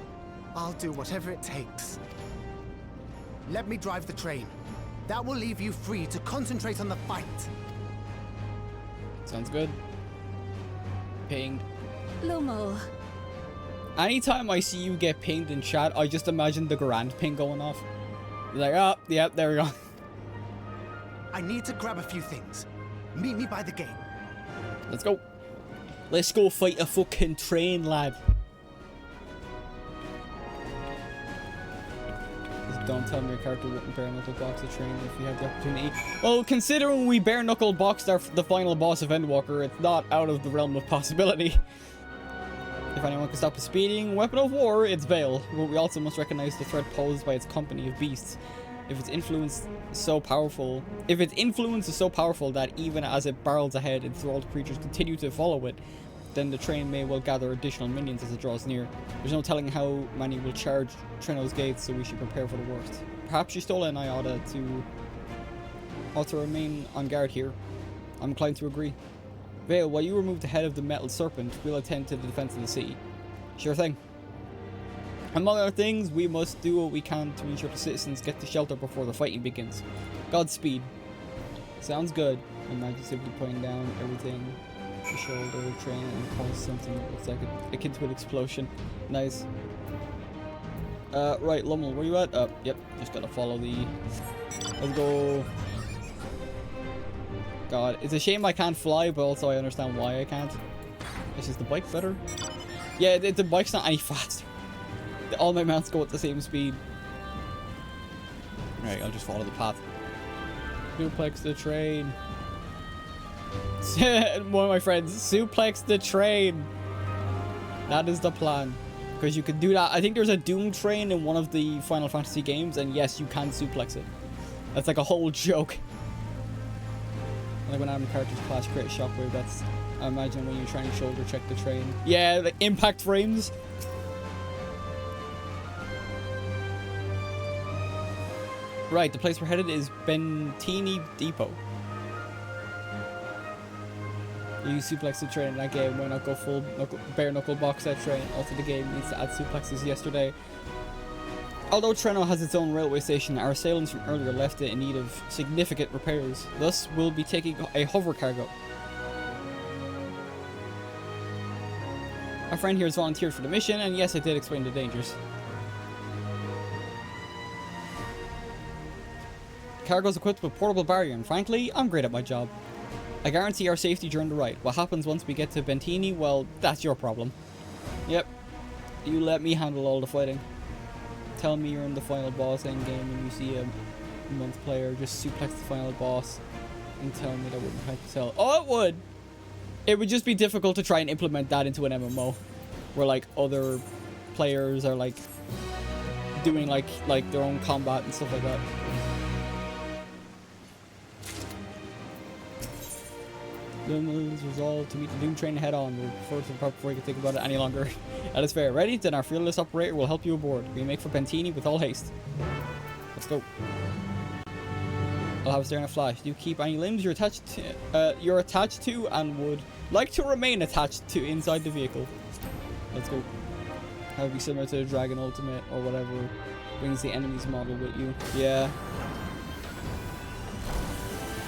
I'll do whatever it takes. Let me drive the train. That will leave you free to concentrate on the fight. Sounds good. Pinged. Lumo. Anytime I see you get pinged in chat, I just imagine the grand ping going off. Like, oh, yep, there we go. I need to grab a few things. Meet me by the gate. Let's go. Let's go fight a fucking train, lad. Just don't tell me your character wouldn't bare knuckle box the train if you have the opportunity. Well, considering we bare knuckle boxed the final boss of Endwalker, it's not out of the realm of possibility. If anyone can stop the speeding weapon of war, it's Vale, but we also must recognize the threat posed by its company of beasts. If its influence is so powerful that even as it barrels ahead, enthralled creatures continue to follow it, then the train may well gather additional minions as it draws near. There's no telling how many will charge Treno's gates, so we should prepare for the worst. Perhaps Shistola and I ought to remain on guard here. I'm inclined to agree. Vale, while you remove the head of the metal serpent, we'll attend to the defense of the city. Sure thing. Among other things, we must do what we can to ensure the citizens get to shelter before the fighting begins. Godspeed. Sounds good. Imagine simply putting down everything, the shoulder, train, and cause something that looks like akin to an explosion. Nice. Right, Lummel, where you at? Yep, just gotta follow the... Let's go. God, it's a shame I can't fly, but also I understand why I can't. Is just the bike better? Yeah, the bike's not any faster. All my mounts go at the same speed. Alright, I'll just follow the path. Suplex the train. One of my friends, suplex the train. That is the plan. Because you can do that. I think there's a Doom train in one of the Final Fantasy games, and yes, you can suplex it. That's like a whole joke. Like when I'm characters class create shockwave, that's, I imagine, when you're trying to shoulder check the train. Yeah, the impact frames. Right, the place we're headed is Bentini Depot. You suplex the train in that game, why not go full bare knuckle box that train? Also, the game needs to add suplexes yesterday. Although Treno has its own railway station, our assailants from earlier left it in need of significant repairs. Thus, we'll be taking a hover cargo. My friend here has volunteered for the mission, and yes, I did explain the dangers. Cargo's equipped with portable barrier, and frankly, I'm great at my job. I guarantee our safety during the ride. What happens once we get to Bentini, well, that's your problem. Yep. You let me handle all the fighting. Tell me you're in the final boss endgame and you see a month player just suplex the final boss and tell me that wouldn't help to sell. Oh, it would! It would just be difficult to try and implement that into an MMO. Where, like, other players are, like, doing, like their own combat and stuff like that. Doom is resolved to meet the Doom train head on. We'll prefer to depart before we can think about it any longer. That is fair. Ready? Then our fearless operator will help you aboard. We make for Bentini with all haste. Let's go. I'll have us there in a flash. Do you keep any limbs you're attached to and would like to remain attached to inside the vehicle. Let's go. That would be similar to the Dragon Ultimate or whatever brings the enemy's model with you. Yeah.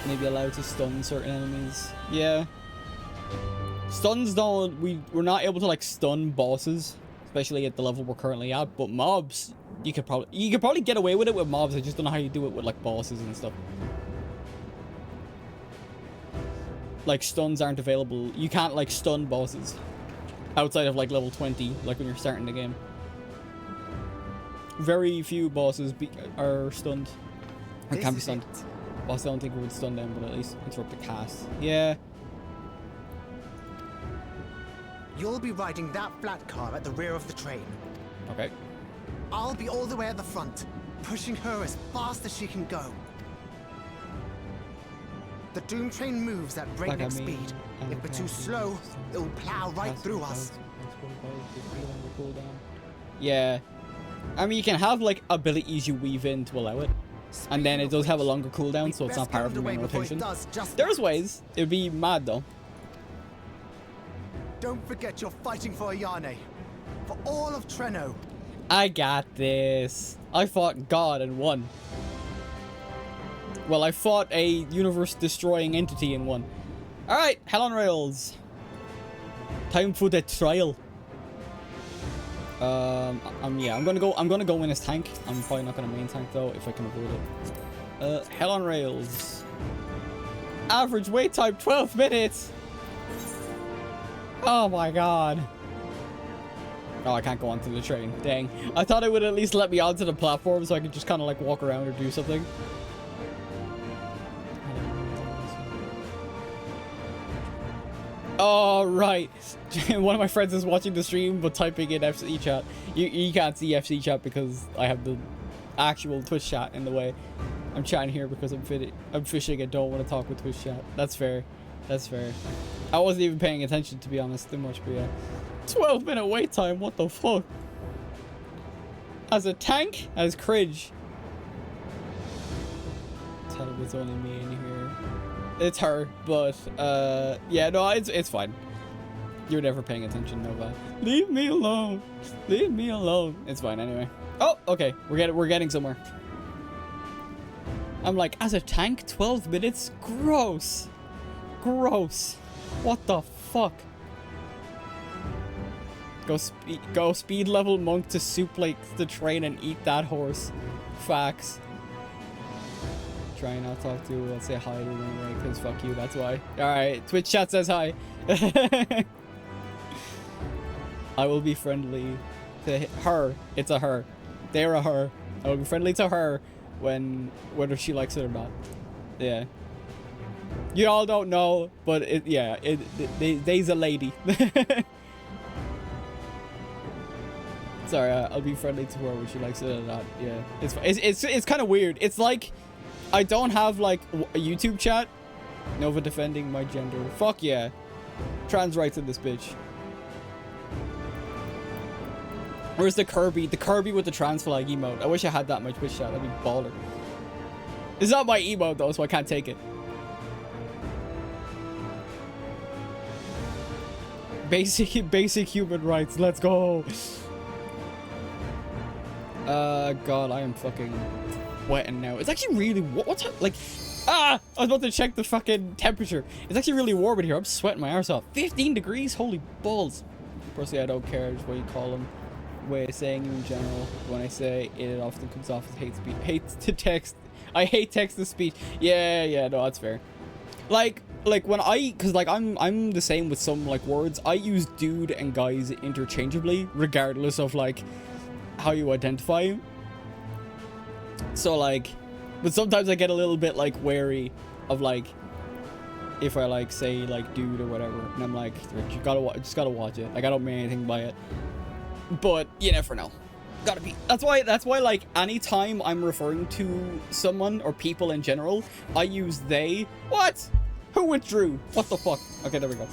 Maybe allowed to stun certain enemies. Yeah. Stuns don't... We're not able to, like, stun bosses. Especially at the level we're currently at. But mobs, you could probably get away with it with mobs. I just don't know how you do it with, like, bosses and stuff. Like, stuns aren't available. You can't, like, stun bosses. Outside of, like, level 20. Like, when you're starting the game. Very few bosses are stunned. Or can be stunned. Boss, I don't think we would stun them, but at least interrupt the cast. Yeah. You'll be riding that flat car at the rear of the train. Okay. I'll be all the way at the front, pushing her as fast as she can go. The Doom train moves at breakneck speed. If we're too slow, it'll plow right through us. Yeah. I mean, you can have, like, abilities you weave in to allow it. And then it does have a longer cooldown, so it's not part of the main rotation. There's ways. It'd be mad, though. Don't forget you're fighting for Ayane. For all of Treno. I got this. I fought God and won. Well, I fought a universe-destroying entity and won. Alright, hell on rails. Time for the trial. Yeah, I'm gonna go in as tank. I'm probably not gonna main tank though, if I can avoid it. Hell on rails. Average wait time 12 minutes. Oh my god. Oh, I can't go onto the train. Dang. I thought it would at least let me onto the platform so I could just kind of like walk around or do something. Oh, right. One of my friends is watching the stream but typing in FC chat. You can't see FC chat because I have the actual Twitch chat in the way. I'm chatting here because I'm fishing and don't want to talk with Twitch chat. That's fair. That's fair. I wasn't even paying attention, to be honest, too much, but yeah. 12-minute wait time, what the fuck? As a tank? As cringe. Tell him it's only me in here. It's her, but yeah, no, it's fine. You're never paying attention, Nova. Leave me alone. Leave me alone. It's fine anyway. Oh, okay. We're getting somewhere. I'm like, as a tank, 12 minutes? Gross. Gross. What the fuck? Go speed level monk to suplex the train and eat that horse. Facts. Try not to talk to, let's say hi to them anyway, because fuck you, that's why. Alright, Twitch chat says hi. I will be friendly to her. It's a her. They're a her. I will be friendly to her whether she likes it or not. Yeah. You all don't know, but they's a lady. Sorry, I'll be friendly to her when she likes it or not. Yeah, it's kind of weird. It's like I don't have like a YouTube chat. Nova defending my gender. Fuck yeah, trans rights in this bitch. Where's the Kirby? The Kirby with the trans flag emote. I wish I had that in my Twitch chat. That'd be baller. It's not my emote though, so I can't take it. Basic human rights. Let's go. God, I am fucking sweating now. It's actually really what's like. I was about to check the fucking temperature. It's actually really warm in here. I'm sweating my arse off. 15 degrees. Holy balls. Personally, I don't care what you call them. Way of saying you in general. When I say it, it often comes off as hate to text. I hate text to speech. Yeah, no, that's fair. Like when cause like I'm the same with some like words. I use dude and guys interchangeably, regardless of like how you identify. So like, but sometimes I get a little bit like wary of like if I like say like dude or whatever, and I'm like, you just gotta watch it. Like I don't mean anything by it, but you never know. Gotta be. That's why like anytime I'm referring to someone or people in general, I use they. What? Who withdrew? What the fuck? Okay, there we go.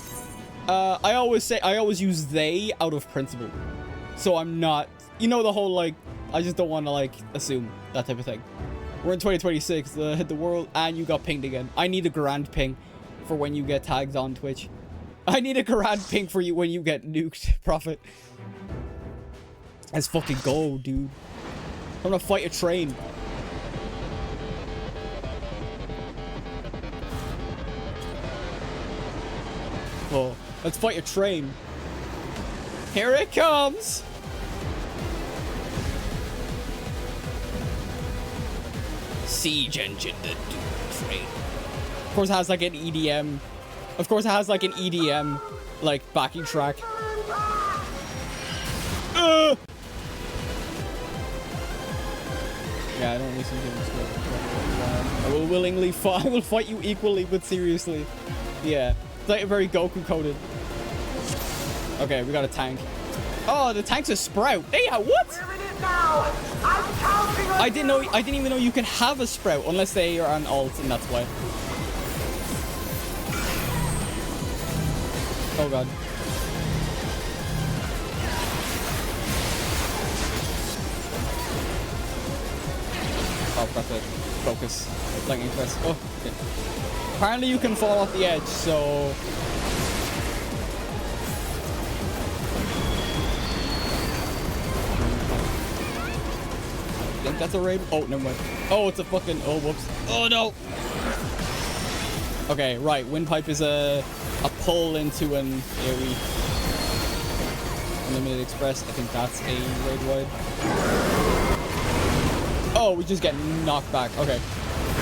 I always use they out of principle, so I'm not. You know the whole like. I just don't want to like assume that type of thing. We're in 2026. The world, and you got pinged again. I need a grand ping for when you get tagged on Twitch. I need a grand ping for you when you get nuked, Prophet. Let's fucking go, dude. I'm gonna fight a train. Oh, let's fight a train. Here it comes. Siege engine, the train. Of course, it has like an EDM. Of course, it has like an EDM, like backing track. Yeah, I don't listen to this. I will willingly fight. I will fight you equally, but seriously. Yeah, it's like very Goku coded. Okay, we got a tank. Oh, the tank's a sprout. Yeah, what? I didn't even know you can have a sprout unless they are an alt, and that's why. Oh god. Oh, perfect. Focus. Lightning press. Oh, okay. Apparently you can fall off the edge, so... I think that's a raid. Oh, never mind. Oh, it's a fucking... Oh, whoops. Oh, no! Okay, right. Windpipe is a pull into an AoE. Unlimited Express. I think that's a raid wide. Oh, we just get knocked back. Okay.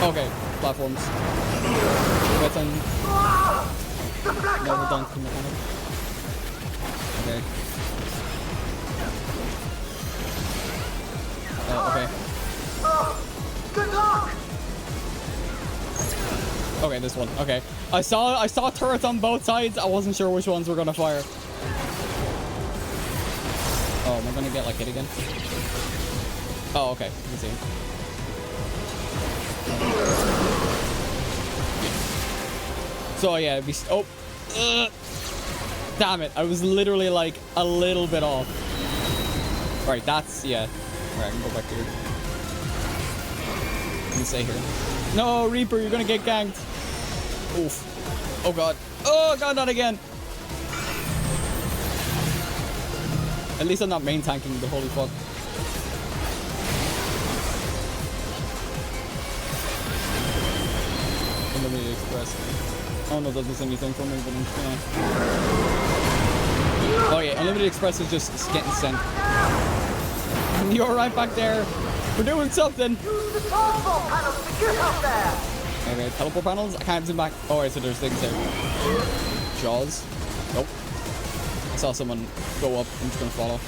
Okay. Platforms. That's on. No, we're done. Okay. Okay. Good luck! Okay, this one. Okay. I saw turrets on both sides. I wasn't sure which ones were gonna fire. Oh, am I gonna get like hit again? Oh, okay. You can see. So yeah, damn it! I was literally like a little bit off. Right, that's yeah. Alright, I can go back here. Let me stay here. No, Reaper, you're gonna get ganked. Oof. Oh god. Oh god, not again. At least I'm not main tanking the holy fuck. Unlimited Express. Oh no, that doesn't anything for me, but I'm gonna... Oh yeah, Unlimited Express is just getting sent. You're right back there. We're doing something. Use the teleport panels to get up there. Okay, teleport panels? I can't zoom back. Oh, alright, so there's things there. Jaws. Nope. I saw someone go up. I'm just gonna follow.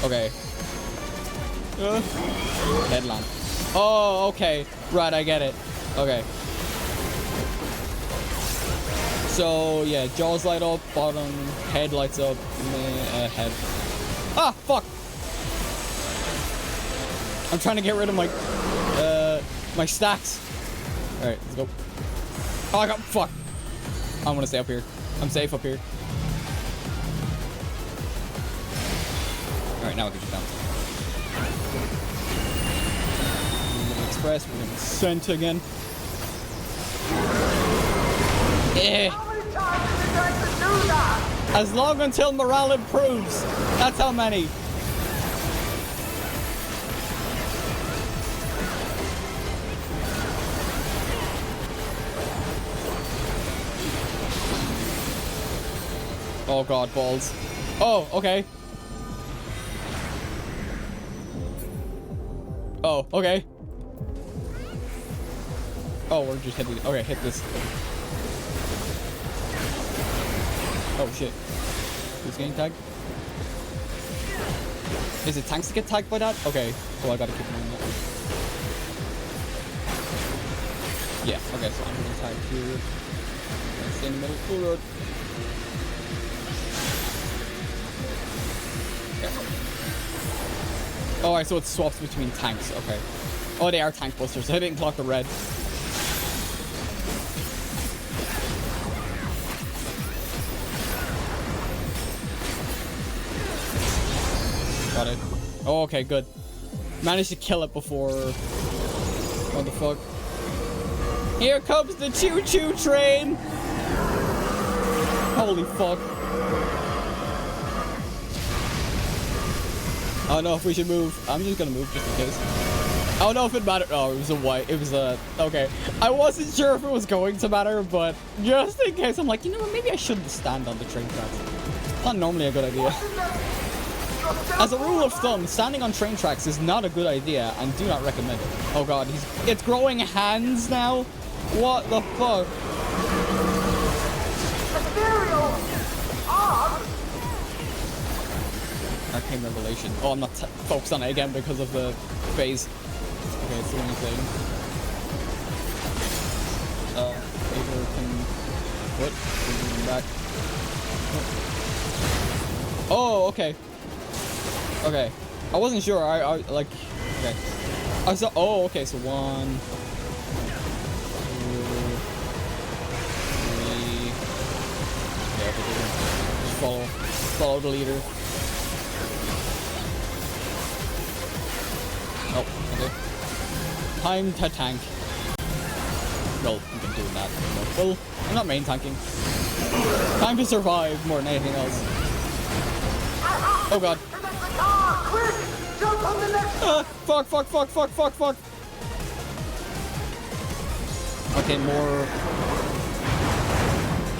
Okay. Deadland. Oh, okay. Right, I get it. Okay. So, yeah, jaws light up, bottom, head lights up, head. Ah, fuck! I'm trying to get rid of my, my stacks. Alright, let's go. Oh, I got, fuck! I'm gonna stay up here. I'm safe up here. Alright, now I can get down. Express, we're getting sent again. How many times is it going to do that? As long until morale improves. That's how many. Oh god, balls. Oh, okay. Oh, okay. Oh, we're just hitting. Okay, hit this. Oh shit. Who's getting tagged? Is it tanks to get tagged by that? Okay. Oh, I gotta keep an eye on that. Yeah, okay, so I'm gonna tag here. Stay in the middle. Full road. Yeah. Alright, so it swaps between tanks. Okay. Oh, they are tank busters. I didn't clock the red. Got it. Oh, okay, good. Managed to kill it before... What the fuck? Here comes the choo-choo train! Holy fuck. I don't know if we should move. I'm just gonna move just in case. I don't know if it mattered. Oh, it was a white. It was a... Okay. I wasn't sure if it was going to matter, but just in case, I'm like, you know what? Maybe I shouldn't stand on the train tracks. Not normally a good idea. As a rule of thumb, standing on train tracks is not a good idea, and do not recommend it. Oh god, it's growing hands now? What the fuck? Arcane Revelation. Oh, I'm not focused on it again because of the phase. Okay, it's the only thing. Either can... What? Back. Oh, okay. Okay. I wasn't sure. I like... Okay. I saw... Oh, okay. So 1, 2, 3... Yeah, just follow the leader. Oh, okay. Time to tank. Well, I've been doing that. Well, I'm not main tanking. Time to survive more than anything else. Oh god. Fuck. Okay, more.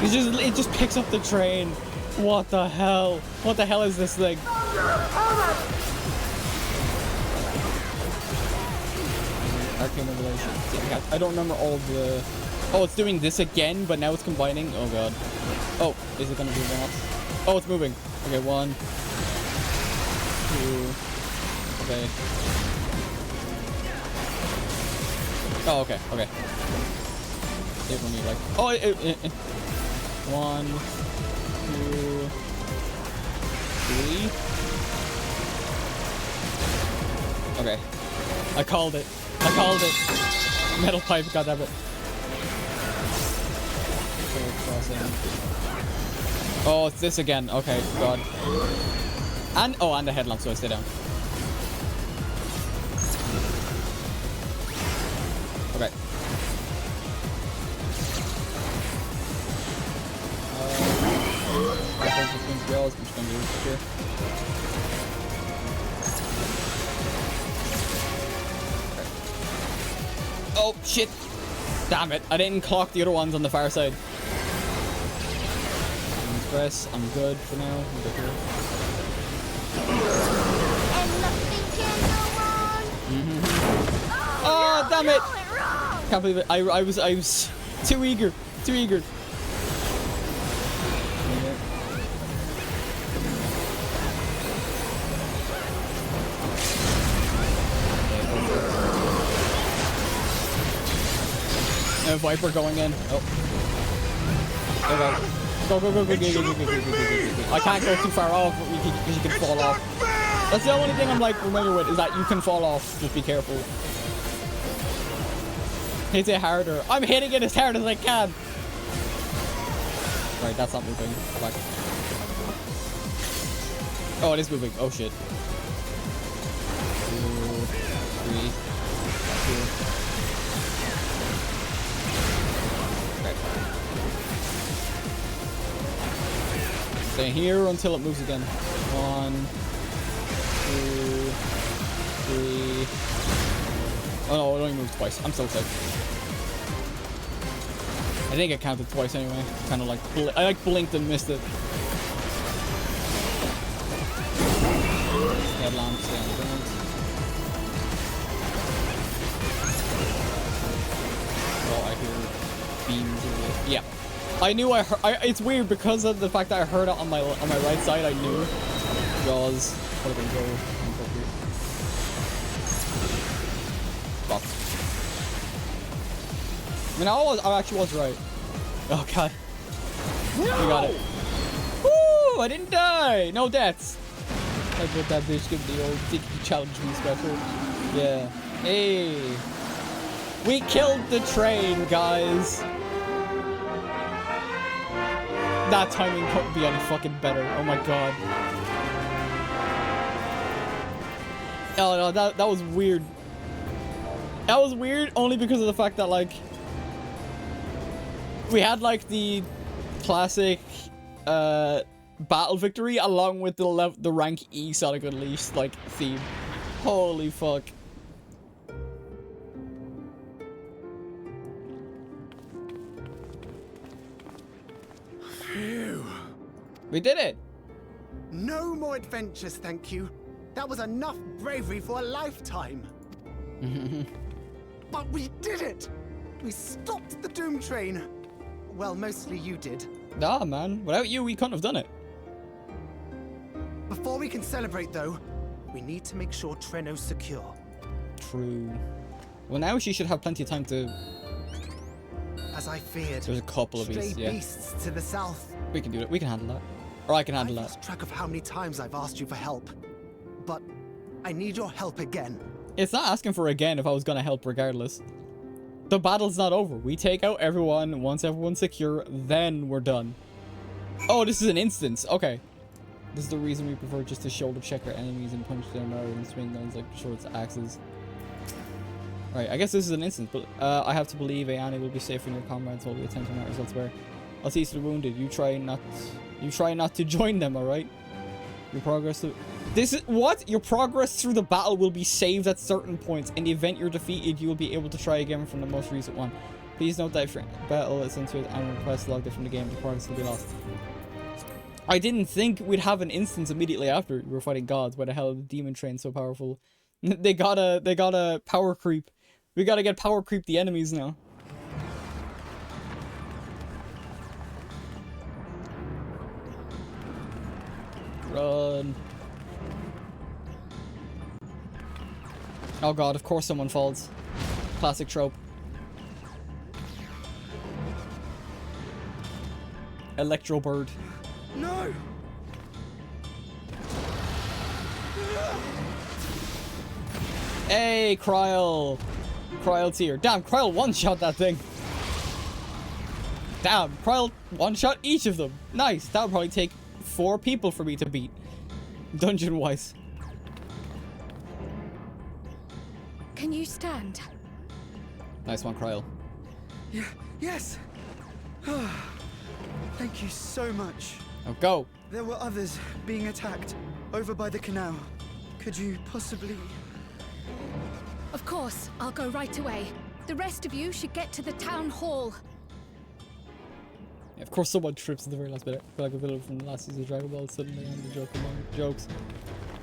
It just picks up the train. What the hell? What the hell is this thing? Arcane Revelation. I don't remember all the... Oh, it's doing this again, but now it's combining. Oh god. Oh, is it gonna be enough? Oh, it's moving. Okay, 1, 2. Okay. Oh, okay. It will need like... Oh, 1, 2, 3. Okay. I called it. Metal pipe, goddammit. Oh, it's this again. Okay, god. And the headlamp, so I stay down. Okay. I think this one's well. I'm just gonna do it here. Oh, shit. Damn it. I didn't clock the other ones on the far side. Press. I'm good for now. I'm good here. Oh, damn it. Can't believe it. I was too eager. Viper going in. Oh. Okay. Go. I can't go too far off because you can fall off. That's the only thing I'm like familiar with is that you can fall off. Just be careful. Hit it harder. I'm hitting it as hard as I can. Right, that's not moving. Go back. Oh, it is moving. Oh shit. 2, 3, 2. Stay here until it moves again. 1, 2, 3. Oh no, it only moved twice. I'm so sick. I think it counted twice anyway. Kind of like I blinked and missed it. red lamps stay on the ground. Oh, I hear beams. Yeah, I knew I heard. It's weird because of the fact that I heard it on my right side. I knew Jaws would have go. Fuck. I mean, I actually was right. Oh god. We got it. Woo! I didn't die! No deaths! I put that bitch, give the old Dicky challenge me special. Yeah. Hey! We killed the train, guys! That timing couldn't be any fucking better. Oh my god. Oh no, that was weird. That was weird only because of the fact that, like, we had, like, the classic battle victory along with the rank E Sonic Unleashed, like, theme. Holy fuck. Phew. We did it. No more adventures, thank you. That was enough bravery for a lifetime. But we did it! We stopped the Doom Train. Well, mostly you did. Nah, man. Without you, we couldn't have done it. Before we can celebrate, though, we need to make sure Treno's secure. True. Well, now she should have plenty of time to... As I feared, there's a couple of beasts, yeah. beasts to the south. We can do it. We can handle that. Or I can handle that. I've lost track of how many times I've asked you for help. But I need your help again. It's not asking for again if I was gonna help regardless. The battle's not over. We take out everyone. Once everyone's secure, then we're done. Oh, this is an instance. Okay. This is the reason we prefer just to shoulder check our enemies and punch them rather than swing guns like short axes. Right, I guess this is an instance, but I have to believe Annie will be safe when your comrades hold the attempt on matters elsewhere. I'll see to the wounded. You try not to join them, alright? Your progress your progress through the battle will be saved at certain points. In the event you're defeated, you will be able to try again from the most recent one. Please note that if your battle is into and request logged from the game, the progress will be lost. I didn't think we'd have an instance immediately after we were fighting gods. Why the hell are the demon trains so powerful? They gotta power creep. We gotta get power creep the enemies now. Run. Oh god, of course someone falls. Classic trope. Electro bird. No! Hey, Kryl! Kryl's here. Damn, Kryl one-shot that thing. Damn, Kryl one-shot each of them. Nice. That would probably take 4 people for me to beat. Dungeon-wise. Can you stand? Nice one, Kryl. Yeah, yes! Thank you so much. Oh, go! There were others being attacked over by the canal. Could you possibly... Of course, I'll go right away. The rest of you should get to the town hall. Yeah, of course someone trips at the very last bit. I feel like a villain from the last season of Dragon Ball suddenly on the joke among jokes.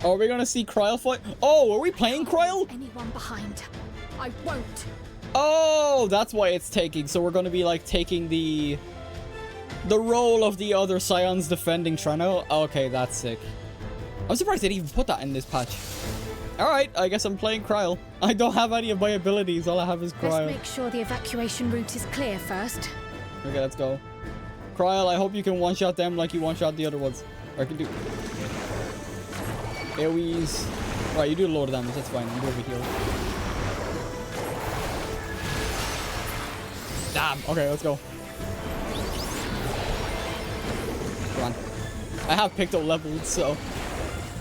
Oh, are we gonna see Kryl fight? Oh, are we playing Kryl? Anyone behind? I won't. Oh, that's why it's taking. So we're gonna be like taking the role of the other Scions defending Treno. Okay, that's sick. I'm surprised they didn't even put that in this patch. Alright, I guess I'm playing Kryl. I don't have any of my abilities, all I have is Kryl. Let's make sure the evacuation route is clear first. Okay, let's go. Kryl, I hope you can one-shot them like you one-shot the other ones. Or I can do... AoEs. Right, you do a load of damage, that's fine. I'm over here. Damn! Okay, let's go. Come on. I have picked up levels, so...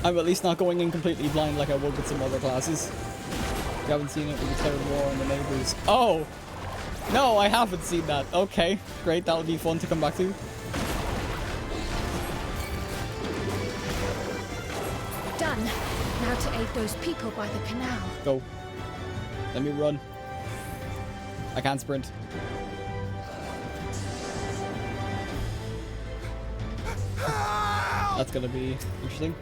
I'm at least not going in completely blind like I would with some other classes. If you haven't seen it, we declared war on the neighbors. Oh! No, I haven't seen that. Okay, great. That'll be fun to come back to. Done. Now to aid those people by the canal. Go. Let me run. I can't sprint. Help! That's gonna be interesting.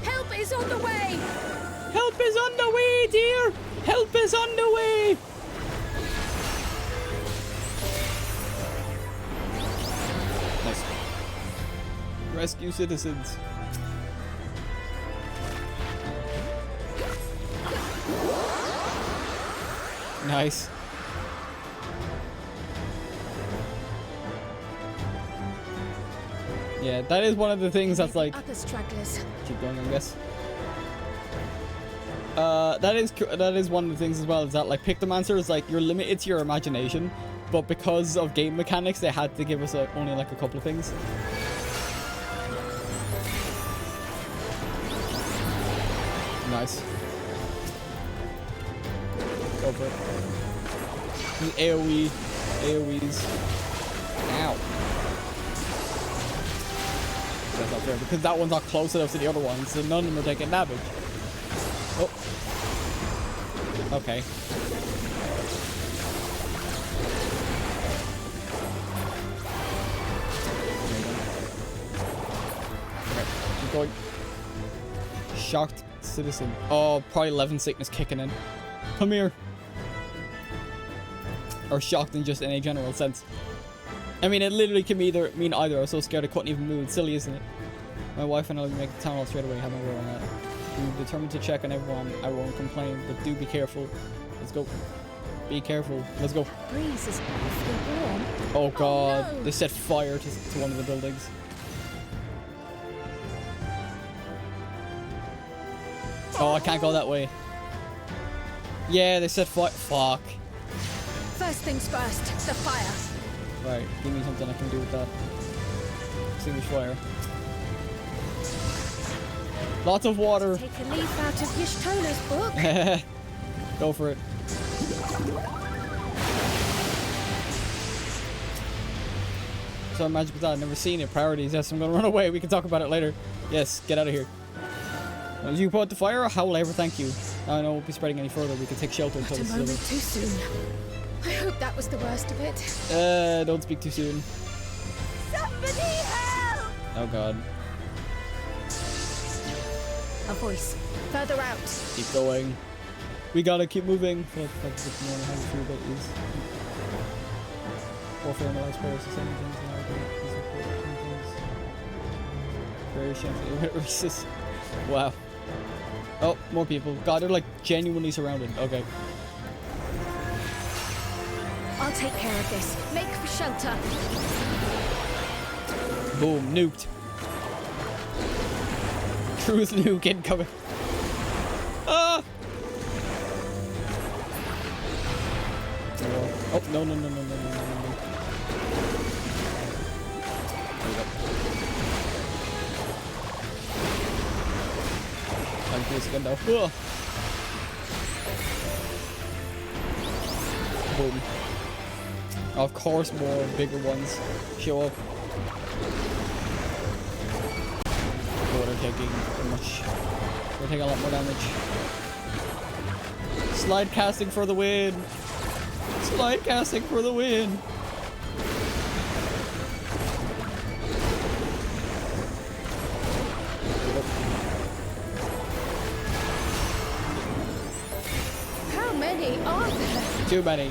Help is on the way! Help is on the way, dear! Help is on the way! Nice. Rescue citizens. Nice. Yeah, that is one of the things that's like... Other stragglers. Keep going, I guess. That is one of the things as well, is that like Pictomancer is like, you're limited to your imagination, but because of game mechanics, they had to give us only like a couple of things. Nice. Go for it. AoEs. Ow. That's not fair, because that one's not close enough to the other ones, so none of them are taking damage. Oh. Okay. Okay, keep going. Shocked citizen. Oh, probably 11 sickness kicking in. Come here. Or shocked in just in a general sense. I mean, it literally can mean either. I was so scared I couldn't even move. It's silly, isn't it? My wife and I will make the town hall straight away. Have my word on that. I'm determined to check on everyone. I won't complain, but do be careful. Let's go. Be careful. Let's go. Breeze is awfully warm. Oh god, Oh, no. They set fire to one of the buildings. Oh, I can't go that way. Yeah, they set fire. Fuck. First things first, the fire. Right, give me something I can do with that. Extinguish fire. Lots of water. Take a leaf out of Yishtola's book. Go for it. So magic with that. I've never seen it. Priorities. Yes, I'm gonna run away. We can talk about it later. Yes, get out of here. Did you put out the fire, or how will I ever thank you? I know it won't be spreading any further. We can take shelter until Not a it's moment over. too soon. I hope that was the worst of it. Don't speak too soon. Somebody help! Oh god. A voice. Further out. Keep going. We gotta keep moving. I feel like that's more how you feel about these. Warfare and the last players, the same things and very shameful. Racist. Wow. Oh, more people. God, they're like genuinely surrounded. Okay. I'll take care of this. Make for shelter. Boom, nuked. Truth nuke incoming. Ah! Oh, no. There we go. Thank you again though. Ugh. Boom. Of course, more bigger ones show up. Oh, they're taking much. They're taking a lot more damage. Slide casting for the win. Slide casting for the win. How many are there? Too many.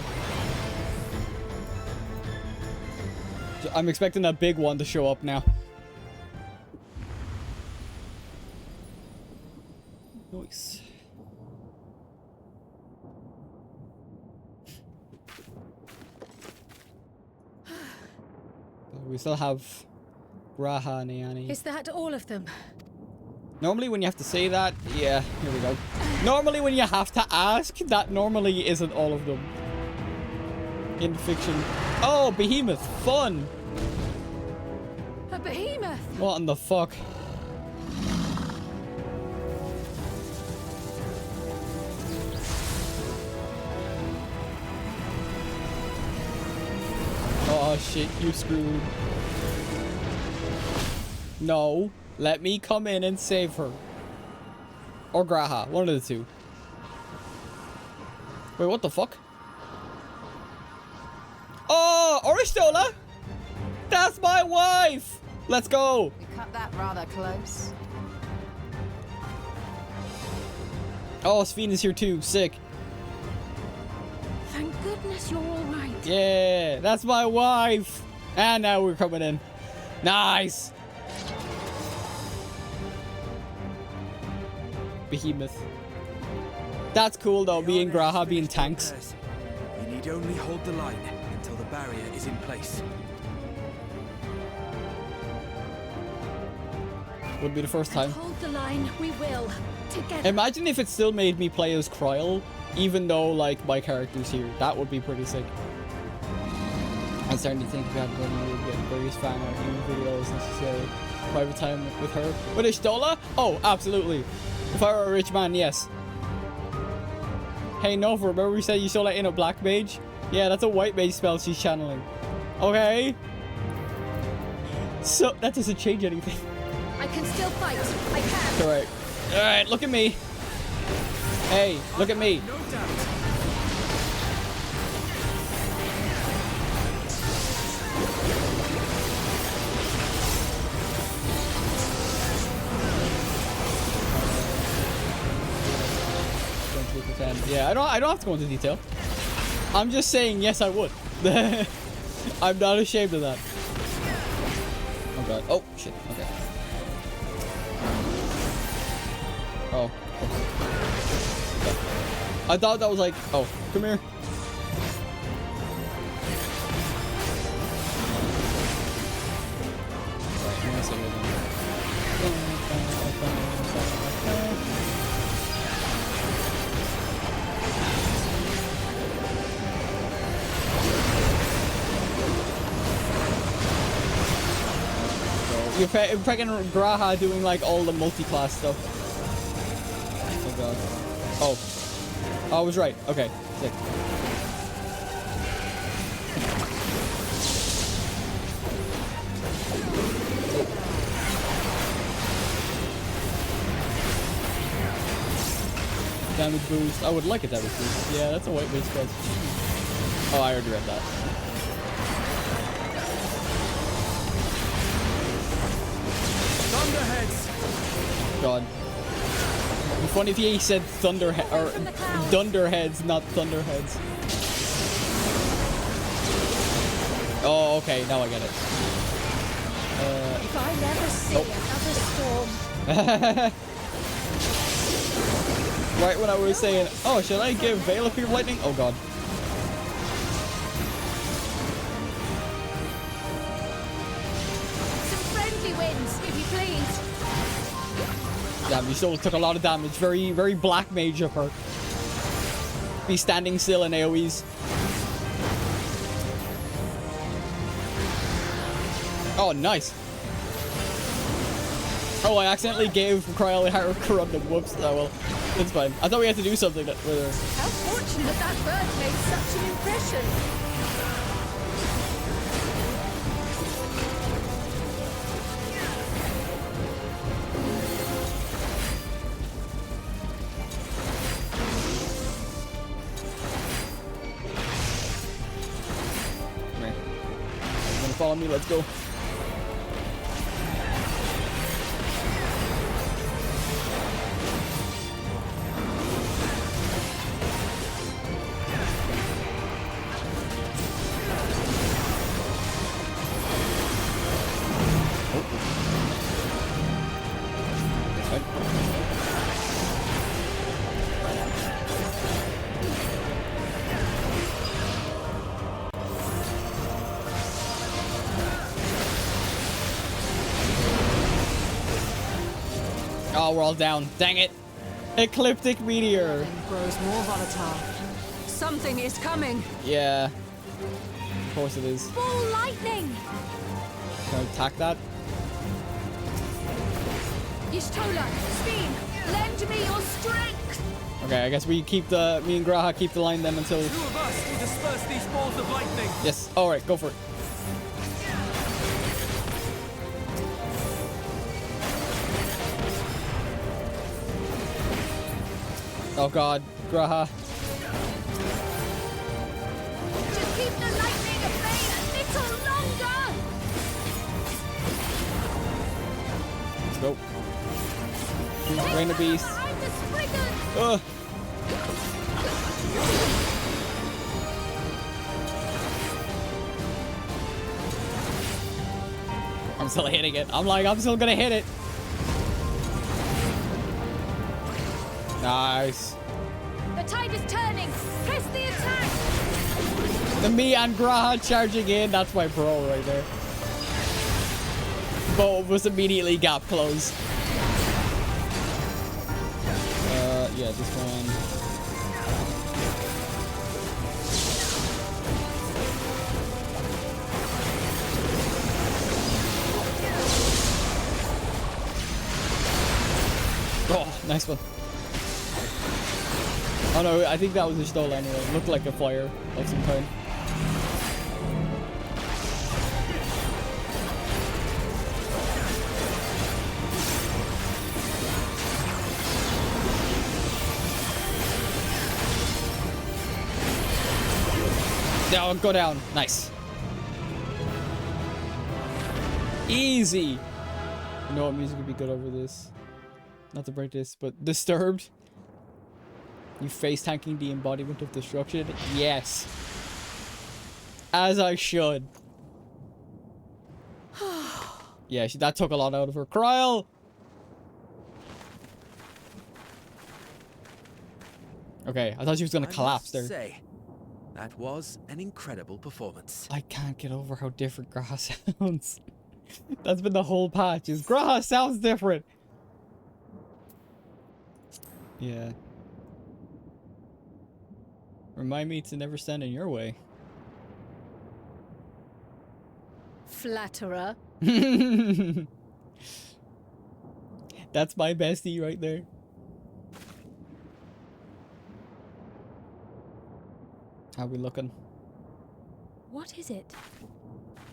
I'm expecting that big one to show up now. Nice. We still have RAHA and Annie. Is that all of them? Normally when you have to say that, yeah, here we go. Normally when you have to ask, that normally isn't all of them. In fiction. Oh, behemoth, fun! A behemoth! What in the fuck? Oh shit, you screwed. No, let me come in and save her. Or Graha, one of the two. Wait, what the fuck? Oh, Oristola! That's my wife! Let's go! We cut that rather close. Oh, Sphene is here too. Sick. Thank goodness you're all right. Yeah, that's my wife. And now we're coming in. Nice. Behemoth. That's cool though, me and Graha being tanks. You need only hold the line until the barrier is in place. Would be the first time. Hold the line, we will. Together. Imagine if it still made me play as Kryl, even though like my character's here. That would be pretty sick. I'm starting to think about when we would get various fan art videos necessarily. Private time with her. With Ishtola? Oh, absolutely. If I were a rich man, yes. Hey Nova, remember we said you saw that in a black mage? Yeah, that's a white mage spell she's channeling. Okay. So that doesn't change anything. I can still fight. I can. Alright. Alright, look at me. Hey, look at me. No doubt. Yeah, I don't have to go into detail. I'm just saying yes I would. I'm not ashamed of that. Oh god. Oh shit. Okay. Oh. Okay. I thought that was like, oh, come here. You're freaking Graha doing like all the multi-class stuff. Oh god. Oh. I was right. Okay. Sick. Damage boost. I would like a damage boost. Yeah, that's a white base spell. Oh, I already read that. Thunderheads. God. It'd be funny if he said Dunderheads, not Thunderheads. Oh, okay. Now I get it. If I never see another storm. Right when I was saying, oh, should I give Veil a Fear of Lightning? Oh, God. Some friendly winds, if you please. Damn, you still took a lot of damage. Very, very black mage of her. Be standing still in AoEs. Oh, nice. Oh, I accidentally gave Kryl a Corundum. Whoops. Oh, well. It's fine. I thought we had to do something with her. How fortunate that bird made such an impression. Come here. You wanna follow me? Let's go. Oh, we're all down. Dang it. Ecliptic Meteor. Grows more volatile. Something is coming. Yeah. Of course it is. Full lightning. Can I attack that? Yishtola, Sphene, lend me your strength. Okay, I guess we keep me and Graha keep the line then until... 2 of us will disperse these balls of lightning. Yes. Alright, go for it. Oh god, Graha. Just keep the lightning at bay a little longer. Let's go. Rain of Beast. Behind the I'm still hitting it. I'm still gonna hit it. Nice. The tide is turning. Press the attack. The me and Graha charging in. That's my pro right there. Both was immediately gap closed. Yeah, this one. Oh, nice one. Oh no, I think that was a stole anyway. It looked like a fire of some kind. Down, go down. Nice. Easy. You know what music would be good over this? Not to break this, but Disturbed. You face tanking the embodiment of destruction? Yes. As I should. Yeah, that took a lot out of her. Kryl! Okay, I thought she was gonna collapse there. Say, that was an incredible performance. I can't get over how different Graha sounds. That's been the whole patch, is Graha sounds different. Yeah. Remind me to never stand in your way. Flatterer. That's my bestie right there. How we looking? What is it?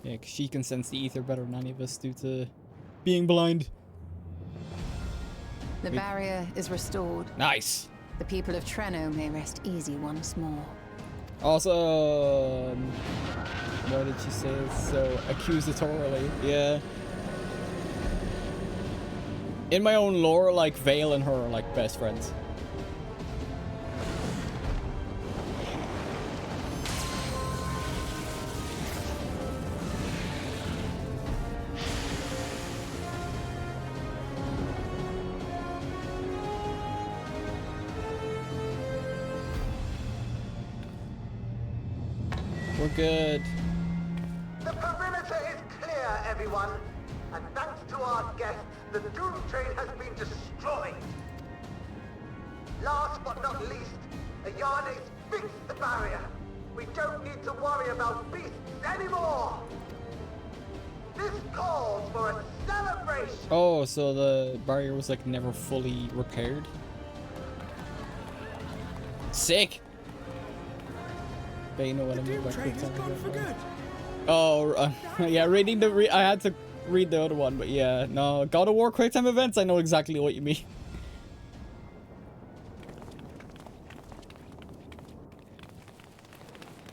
Yeah, 'cause she can sense the ether better than any of us due to being blind. The barrier is restored. Nice. The people of Treno may rest easy once more. Awesome. Why did she say it so accusatorily? Yeah. In my own lore, like, Vale and her are like best friends. We're good. The perimeter is clear, everyone. And thanks to our guests, the Doom Train has been destroyed. Last but not least, Ayane's fixed the barrier. We don't need to worry about beasts anymore. This calls for a celebration. Oh, so the barrier was like never fully repaired. Sick. But you know what I mean by quick time event. Oh, yeah, reading the I had to read the other one, but yeah, no, God of War quick time events. I know exactly what you mean.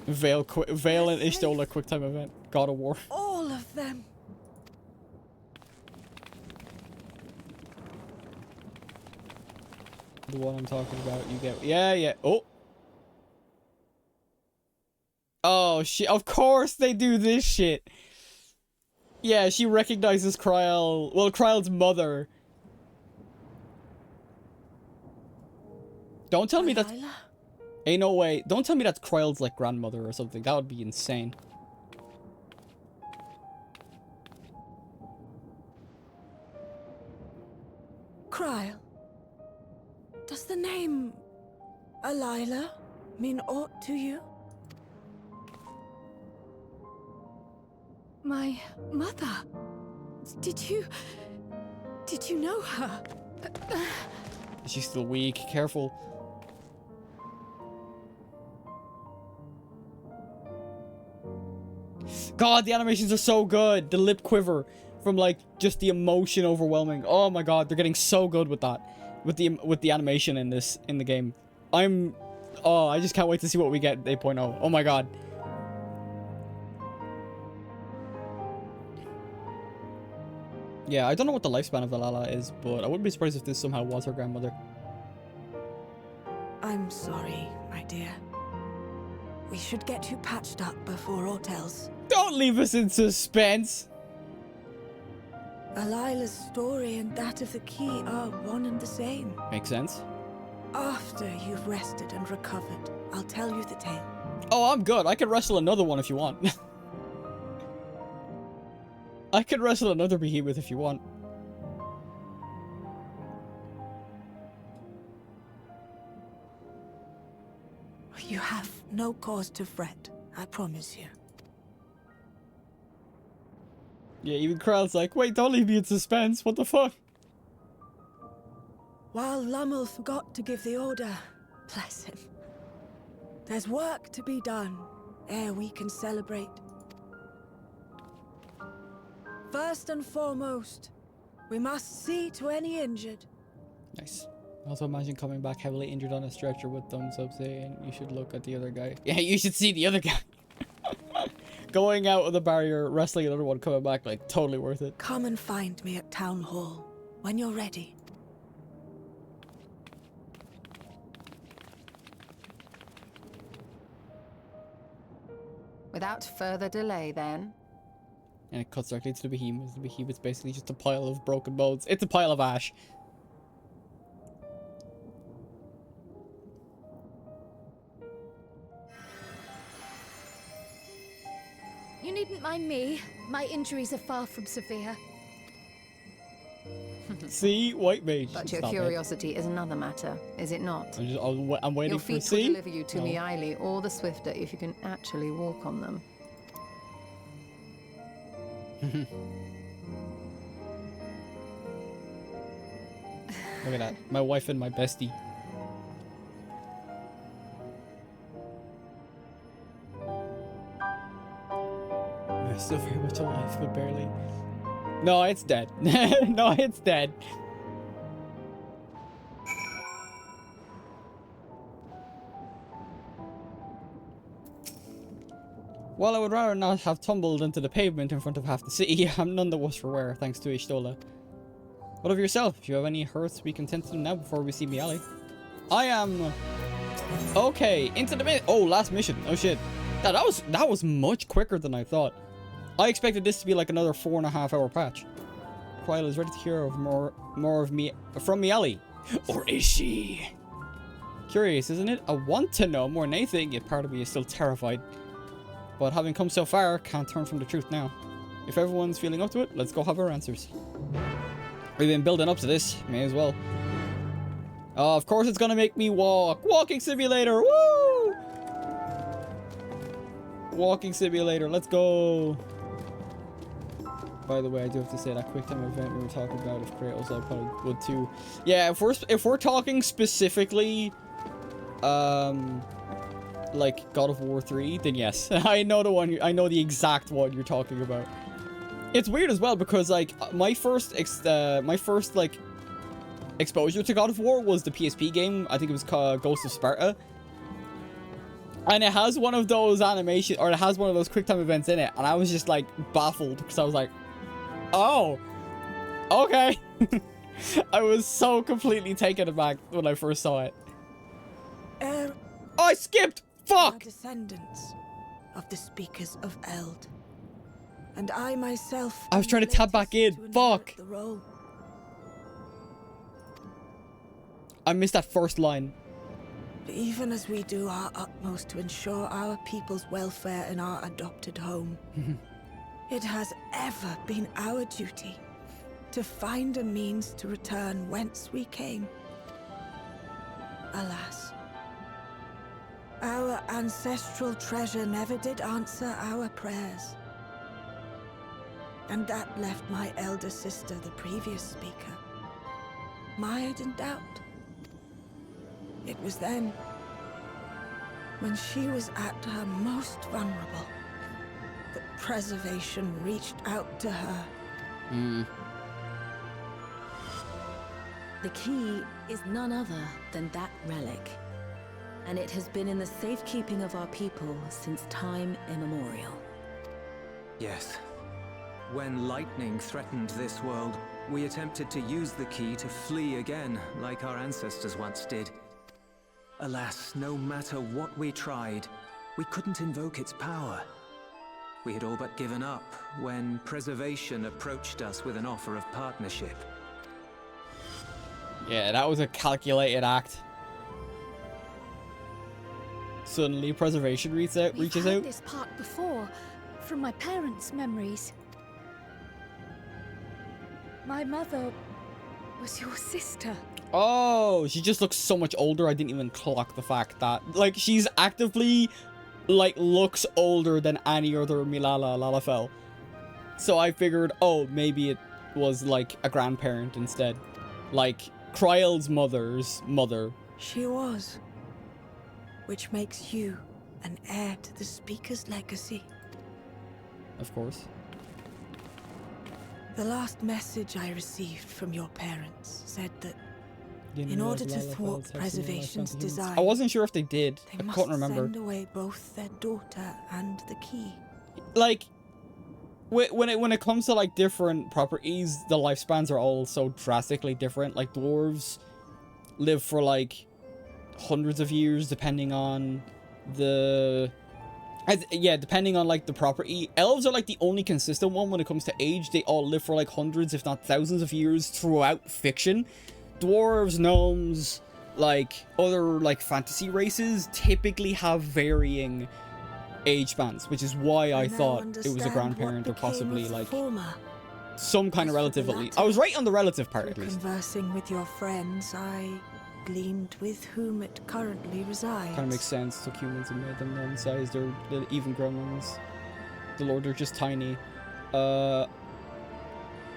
Vale and Ishtola quick time event. God of War. All of them. The one I'm talking about, you get. Yeah. Oh. Oh shit! Of course they do this shit. Yeah, she recognizes Kryl. Well, Kryl's mother. Don't tell me that. Ain't no way. Don't tell me that's Kryl's like grandmother or something. That would be insane. Kryl. Does the name Alila mean aught to you? My mother. Did you know her? She's still weak. Careful. God, the animations are so good. The lip quiver from like just the emotion overwhelming. Oh my god, they're getting so good with that. With the animation in the game. I just can't wait to see what we get at 8.0. Oh my god. Yeah, I don't know what the lifespan of Alala is, but I wouldn't be surprised if this somehow was her grandmother. I'm sorry, my dear. We should get you patched up before aught else. Don't leave us in suspense. Alila's story and that of the key are one and the same. Makes sense. After you've rested and recovered, I'll tell you the tale. Oh, I'm good. I can wrestle another one if you want. I can wrestle another behemoth if you want. You have no cause to fret, I promise you. Yeah, even Krell's like, wait, don't leave me in suspense. What the fuck? While Lummel forgot to give the order, bless him, there's work to be done ere we can celebrate. First and foremost, we must see to any injured. Nice. Also imagine coming back heavily injured on a stretcher with thumbs up saying you should look at the other guy. Yeah, you should see the other guy. Going out of the barrier, wrestling another one, coming back, like, totally worth it. Come and find me at Town Hall when you're ready. Without further delay, then. And it cuts directly to the behemoth. The behemoth's basically just a pile of broken bones. It's a pile of ash. You needn't mind me. My injuries are far from severe. See? White mage. But your Stop curiosity is another matter, is it not? I'm waiting Your for feet C. will deliver you to Meili all the swifter if you can actually walk on them. Look at that. My wife and my bestie. I'm still very much alive, but barely. No, it's dead. No, it's dead. While I would rather not have tumbled into the pavement in front of half the city, I'm none the worse for wear, thanks to Ishtola. What of yourself? Do you have any hurts we can tend to them now before we see Meili? I am... Okay, into the oh, last mission. Oh shit. That was much quicker than I thought. I expected this to be like another 4.5 hour patch. Quail is ready to hear of more of me from Meili. Or is she? Curious, isn't it? I want to know more than anything, yet part of me is still terrified. But having come so far, can't turn from the truth now. If everyone's feeling up to it, let's go have our answers. We've been building up to this, may as well. Of course it's gonna make me walk. Walking simulator, woo! Walking simulator, let's go. By the way, I do have to say that quick time event we were talking about, if Kratos, I probably would too. Yeah, if we're talking specifically, like God of War 3, then yes. I know the exact one you're talking about. It's weird as well because like my first like exposure to God of War was the PSP game. I think it was called Ghost of Sparta. And it has one of those animations, or it has one of those QuickTime events in it, and I was just like baffled because I was like, oh, okay. I was so completely taken aback when I first saw it. Oh, I skipped! Fuck! Descendants of the speakers of Eld. And I myself... I was trying to tab back in. Fuck! I missed that first line. Even as we do our utmost to ensure our people's welfare in our adopted home, it has ever been our duty to find a means to return whence we came. Alas, our ancestral treasure never did answer our prayers. And that left my elder sister, the previous speaker, mired in doubt. It was then, when she was at her most vulnerable, that preservation reached out to her. The key is none other than that relic, and it has been in the safekeeping of our people since time immemorial. Yes. When lightning threatened this world, we attempted to use the key to flee again, like our ancestors once did. Alas, no matter what we tried, we couldn't invoke its power. We had all but given up when Preservation approached us with an offer of partnership. Yeah, that was a calculated act. Suddenly, Preservation reaches out. We've heard this part before, from my parents' memories. My mother was your sister. Oh, she just looks so much older. I didn't even clock the fact that, like, she's actively, like, looks older than any other Milala Lalafell. So I figured, oh, maybe it was, like, a grandparent instead. Like, Kryle's mother's mother. She was. Which makes you an heir to the Speaker's legacy. Of course. The last message I received from your parents said that in order to thwart Preservation's design, I wasn't sure if they did. They I must couldn't remember. send away both their daughter and the key. Like, when it comes to, like, different properties, the lifespans are all so drastically different. Like, dwarves live for, like, hundreds of years, depending on the... depending on, like, the property. Elves are, like, the only consistent one when it comes to age. They all live for, like, hundreds, if not thousands of years throughout fiction. Dwarves, gnomes, like, other, like, fantasy races typically have varying age spans, which is why I thought it was a grandparent or possibly, like, some kind of relative at least. I was right on the relative part, at least. Conversing with your friends, I gleaned with whom it currently resides. Kind of makes sense. Took humans and made them gnome-sized. They're even grown ones. The Lord, they're just tiny.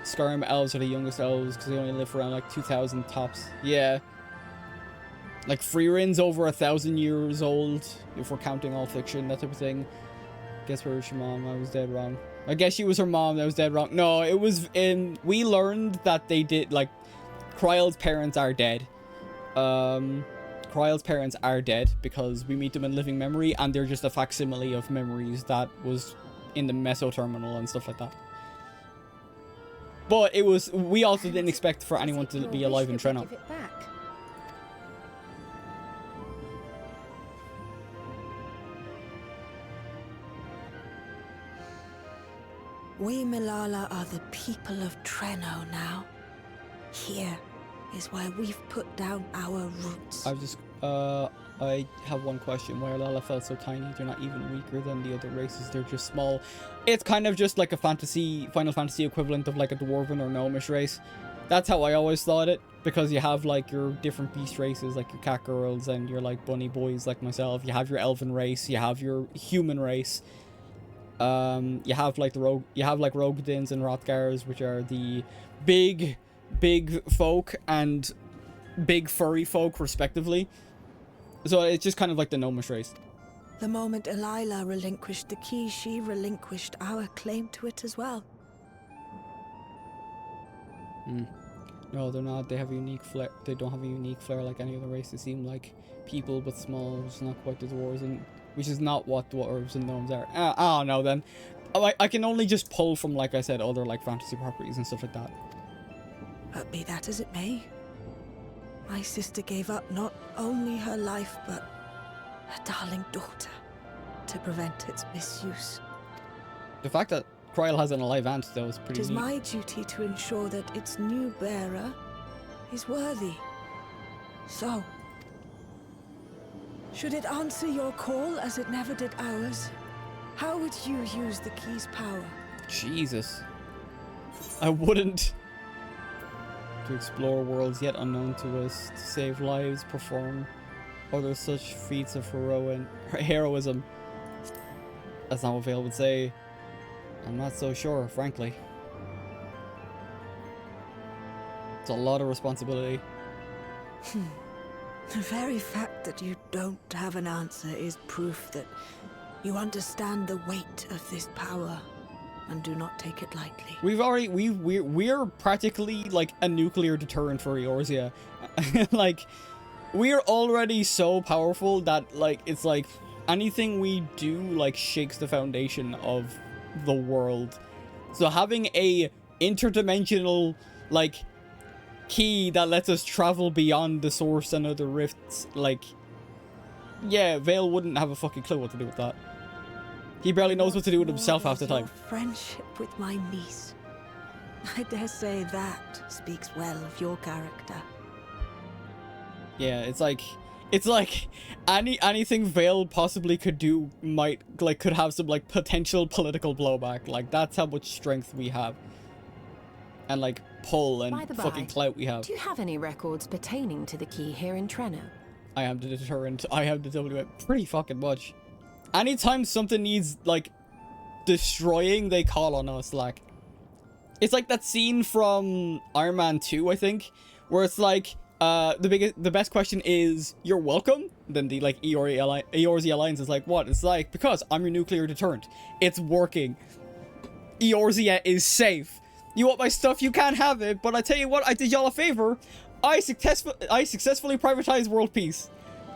Skyrim elves are the youngest elves because they only live around like 2,000 tops. Yeah. Like Freerin's over 1,000 years old if we're counting all fiction, that type of thing. Guess where was your mom? I was dead wrong. I guess she was her mom. That was dead wrong. No, it was in... We learned that they did, like... Kryle's parents are dead. Kryle's parents are dead because we meet them in living memory and they're just a facsimile of memories that was in the Meso Terminal and stuff like that. But it was... We also didn't expect for anyone to be alive in Treno. We Milala are the people of Treno now. Here is where we've put down our roots. I have one question. Why are Lalafell so tiny? They're not even weaker than the other races. They're just small. It's kind of just like a Final Fantasy equivalent of like a Dwarven or Gnomish race. That's how I always thought it. Because you have like your different beast races, like your cat girls and your like bunny boys like myself. You have your elven race. You have your human race. You have like Rogadins and Rothgars, which are the big folk and big furry folk respectively. So it's just kind of like the gnomish race. The moment Elila relinquished the key, she relinquished our claim to it as well. No, they're not. They have a unique flair. They don't have a unique flair like any other race. They seem like people but small, which is not quite the dwarves, and which is not what dwarves and gnomes are. I don't know then. I can only just pull from, like I said, other like fantasy properties and stuff like that. But be that as it may, my sister gave up not only her life, but her darling daughter to prevent its misuse. The fact that Kryle has an alive aunt, though, is pretty It is neat. my duty to ensure that its new bearer is worthy. So, should it answer your call as it never did ours, how would you use the key's power? Jesus. I wouldn't. To explore worlds yet unknown to us, to save lives, perform other such feats of heroism. That's not what Vale would say. I'm not so sure, frankly. It's a lot of responsibility. The very fact that you don't have an answer is proof that you understand the weight of this power and do not take it lightly. We're practically like a nuclear deterrent for Eorzea. Like, we're already so powerful that like it's like anything we do like shakes the foundation of the world. So having a interdimensional like key that lets us travel beyond the source and other rifts, like, yeah, Vale wouldn't have a fucking clue what to do with that. He barely knows what to do with himself half the time. Your friendship with my niece. I dare say that speaks well of your character. Yeah, it's like anything Vale possibly could do could have some like potential political blowback. Like that's how much strength we have. And like pull and fucking clout we have. Do you have any records pertaining to the key here in Trenno? I am the deterrent. I have the WM pretty fucking much. Anytime something needs like destroying, they call on us. Like it's like that scene from Iron Man 2, I think, where it's like the best question is you're welcome. Then the like Eorzea Alliance is like, what? It's like, because I'm your nuclear deterrent. It's working. Eorzea is safe. You want my stuff, you can't have it, but I tell you what, I did y'all a favor. I successfully privatized world peace.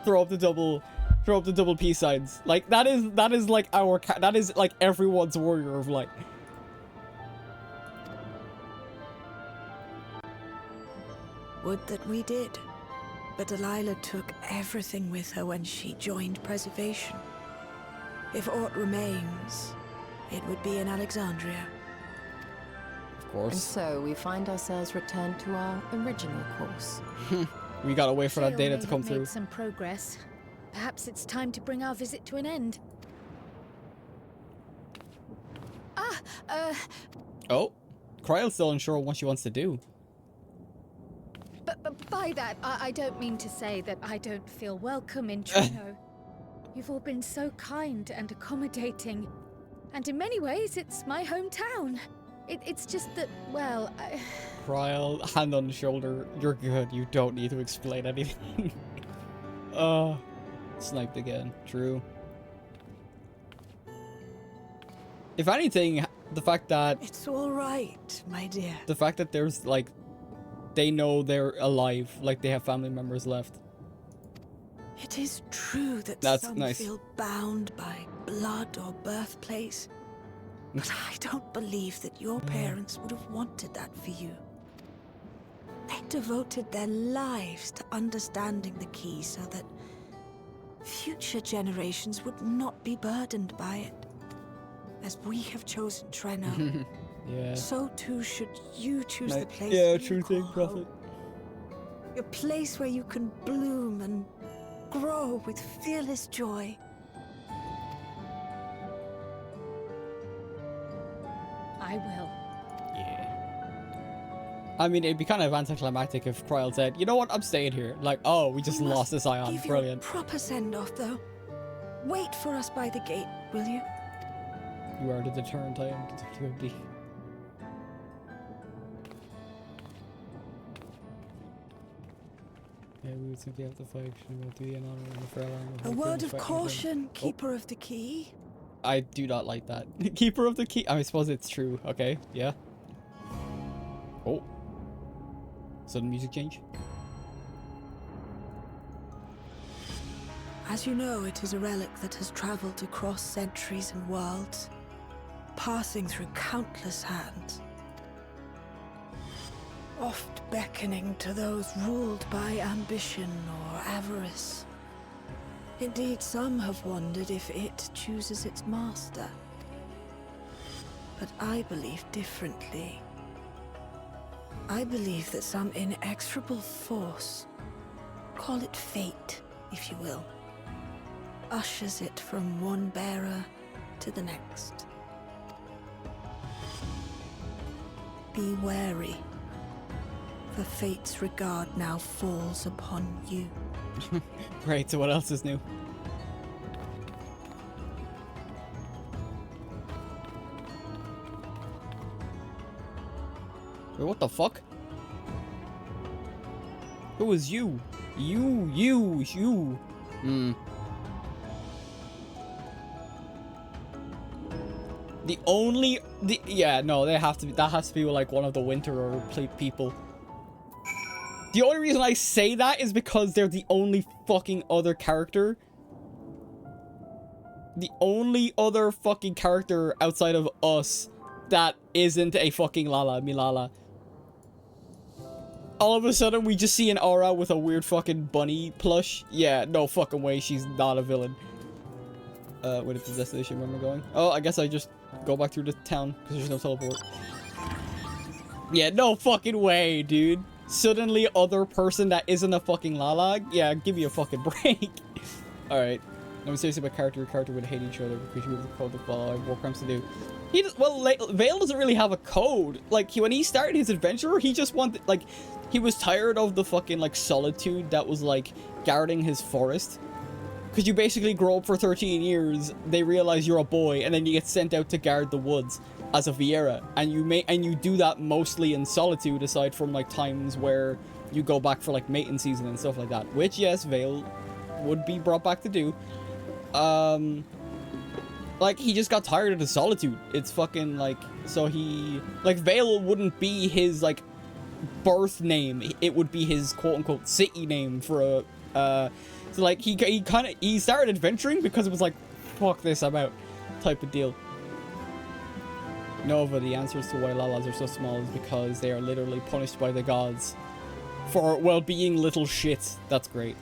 Throw up the double peace signs. Like that is like that is like everyone's warrior of light. Would that we did. But Delilah took everything with her when she joined Preservation. If aught remains, it would be in Alexandria. Of course. And so we find ourselves returned to our original course. We gotta wait for that data to come Made through. some progress. Perhaps it's time to bring our visit to an end. Oh, Kryle's still unsure what she wants to do. But by that, I don't mean to say that I don't feel welcome in Trenno. You've all been so kind and accommodating. And in many ways, it's my hometown. It's just that, well, Kryle, hand on the shoulder. You're good. You don't need to explain anything. Sniped again. True. If anything, the fact that... It's all right, my dear. The fact that there's, like... They know they're alive. Like, they have family members left. It is true that That's some nice. feel bound by blood or birthplace. But I don't believe that your parents would have wanted that for you. They devoted their lives to understanding the key so that future generations would not be burdened by it. As we have chosen Trenno, yeah. so too should you choose the place. Yeah, you true call thing, Prophet. home. A place where you can bloom and grow with fearless joy. I will. Yeah. I mean, it'd be kind of anticlimactic if Kryle said, you know what, I'm staying here. Like, oh, we just lost this ion. Give Brilliant. you a proper send-off, though. Wait for us by the gate, will you? You are the deterrent, I am the WMD. Yeah, we would simply have to fight. She will be an honor and a fair line. A word of caution, Keeper of the Key. I do not like that. Keeper of the Key. I suppose it's true. Okay, yeah. Oh. Sudden music change. As you know, it is a relic that has traveled across centuries and worlds, passing through countless hands. Oft beckoning to those ruled by ambition or avarice. Indeed, some have wondered if it chooses its master. But I believe differently. I believe that some inexorable force, call it fate, if you will, ushers it from one bearer to the next. Be wary, for fate's regard now falls upon you. Great, so what else is new? Wait, what the fuck? Who is you? You. Yeah, no, that has to be like one of the Winterer people. The only reason I say that is because they're the only fucking other character. The only other fucking character outside of us that isn't a fucking Milala. all of a sudden we just see an aura with a weird fucking bunny plush. Yeah, no fucking way she's not a villain. What is the destination where am I going? Oh, I guess I just go back through the town because there's no teleport. Yeah, no fucking way, dude. Suddenly other person that isn't a fucking Lalag? Yeah, give me a fucking break. Alright. Let me say something about character. Your character would hate each other because you have the code to follow. I have war crimes to do. He does, well, Vale doesn't really have a code. Like, when he started his adventure, he just wanted, like, he was tired of the fucking, like, solitude that was, like, guarding his forest. Because you basically grow up for 13 years, they realize you're a boy, and then you get sent out to guard the woods as a Viera. And you do that mostly in solitude, aside from, like, times where you go back for, like, mating season and stuff like that. Which, yes, Vale would be brought back to do. Like, he just got tired of the solitude. It's fucking, like, so he, like, Vale wouldn't be his, like, birth name. It would be his quote-unquote city name for a, so, like, he started adventuring because it was like, fuck this, I'm out, type of deal. Nova, the answers to why Lalas are so small is because they are literally punished by the gods for, well, being little shits. That's great.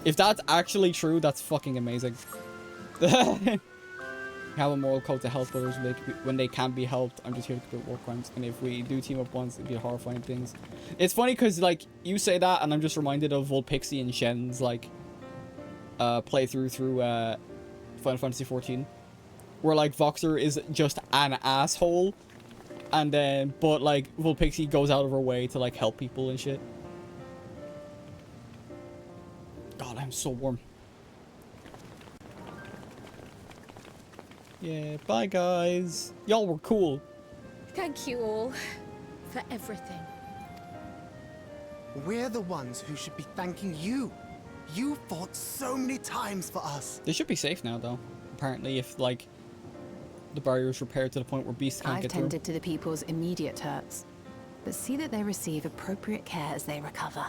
If that's actually true, that's fucking amazing. Have a moral code to help others when they can't be helped. I'm just here to commit war crimes. And if we do team up once, it'd be horrifying things. It's funny because, like, you say that and I'm just reminded of Volpixie and Shen's, like, playthrough through Final Fantasy XIV. Where, like, Voxer is just an asshole. And then, but, like, Volpixie goes out of her way to, like, help people and shit. God, I'm so warm. Yeah, bye guys. Y'all were cool. Thank you all for everything. We're the ones who should be thanking you. You fought so many times for us. They should be safe now, though. Apparently, if, like, the barrier is repaired to the point where beasts can't get through. I've tended to the people's immediate hurts, but see that they receive appropriate care as they recover.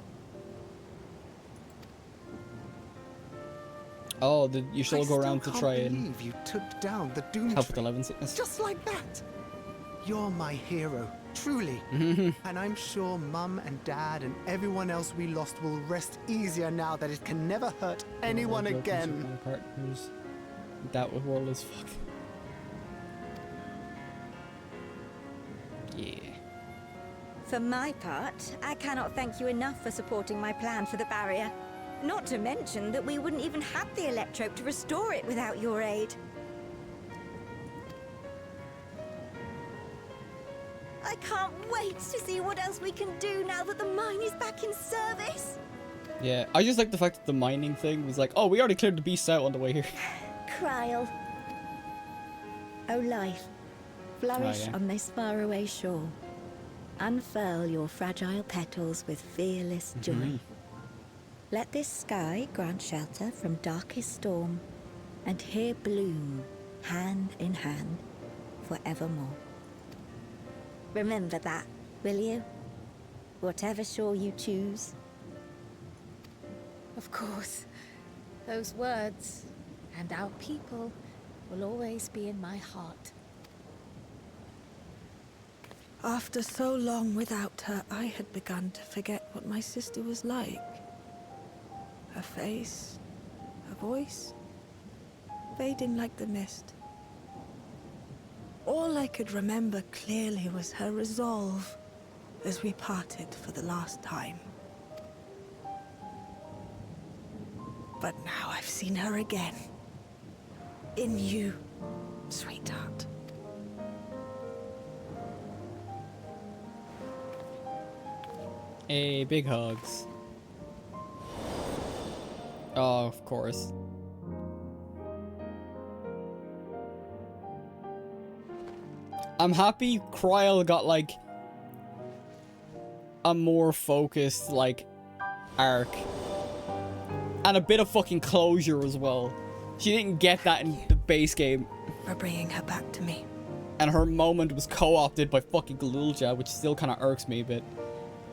Oh, you still go around to try and believe you took down the Doom help with the 11 sickness. Just like that. You're my hero, truly. And I'm sure Mum and Dad and everyone else we lost will rest easier now that it can never hurt anyone again. My partners. That was world as fuck. Yeah. For my part, I cannot thank you enough for supporting my plan for the barrier. Not to mention that we wouldn't even have the Electrope to restore it without your aid. I can't wait to see what else we can do now that the mine is back in service. Yeah, I just like the fact that the mining thing was like, oh, we already cleared the beasts out on the way here. Kryl. Oh, life. Flourish on this faraway shore. Unfurl your fragile petals with fearless joy. Let this sky grant shelter from darkest storm, and here bloom, hand in hand, forevermore. Remember that, will you? Whatever shore you choose. Of course. Those words and our people will always be in my heart. After so long without her, I had begun to forget what my sister was like. Her face, her voice, fading like the mist. All I could remember clearly was her resolve as we parted for the last time. But now I've seen her again. In you, sweetheart. Hey, big hugs. Oh, of course. I'm happy Kryl got, like, a more focused, like, arc. And a bit of fucking closure as well. She didn't get that in the base game. For bringing her back to me. And her moment was co-opted by fucking Galulja, which still kind of irks me a bit.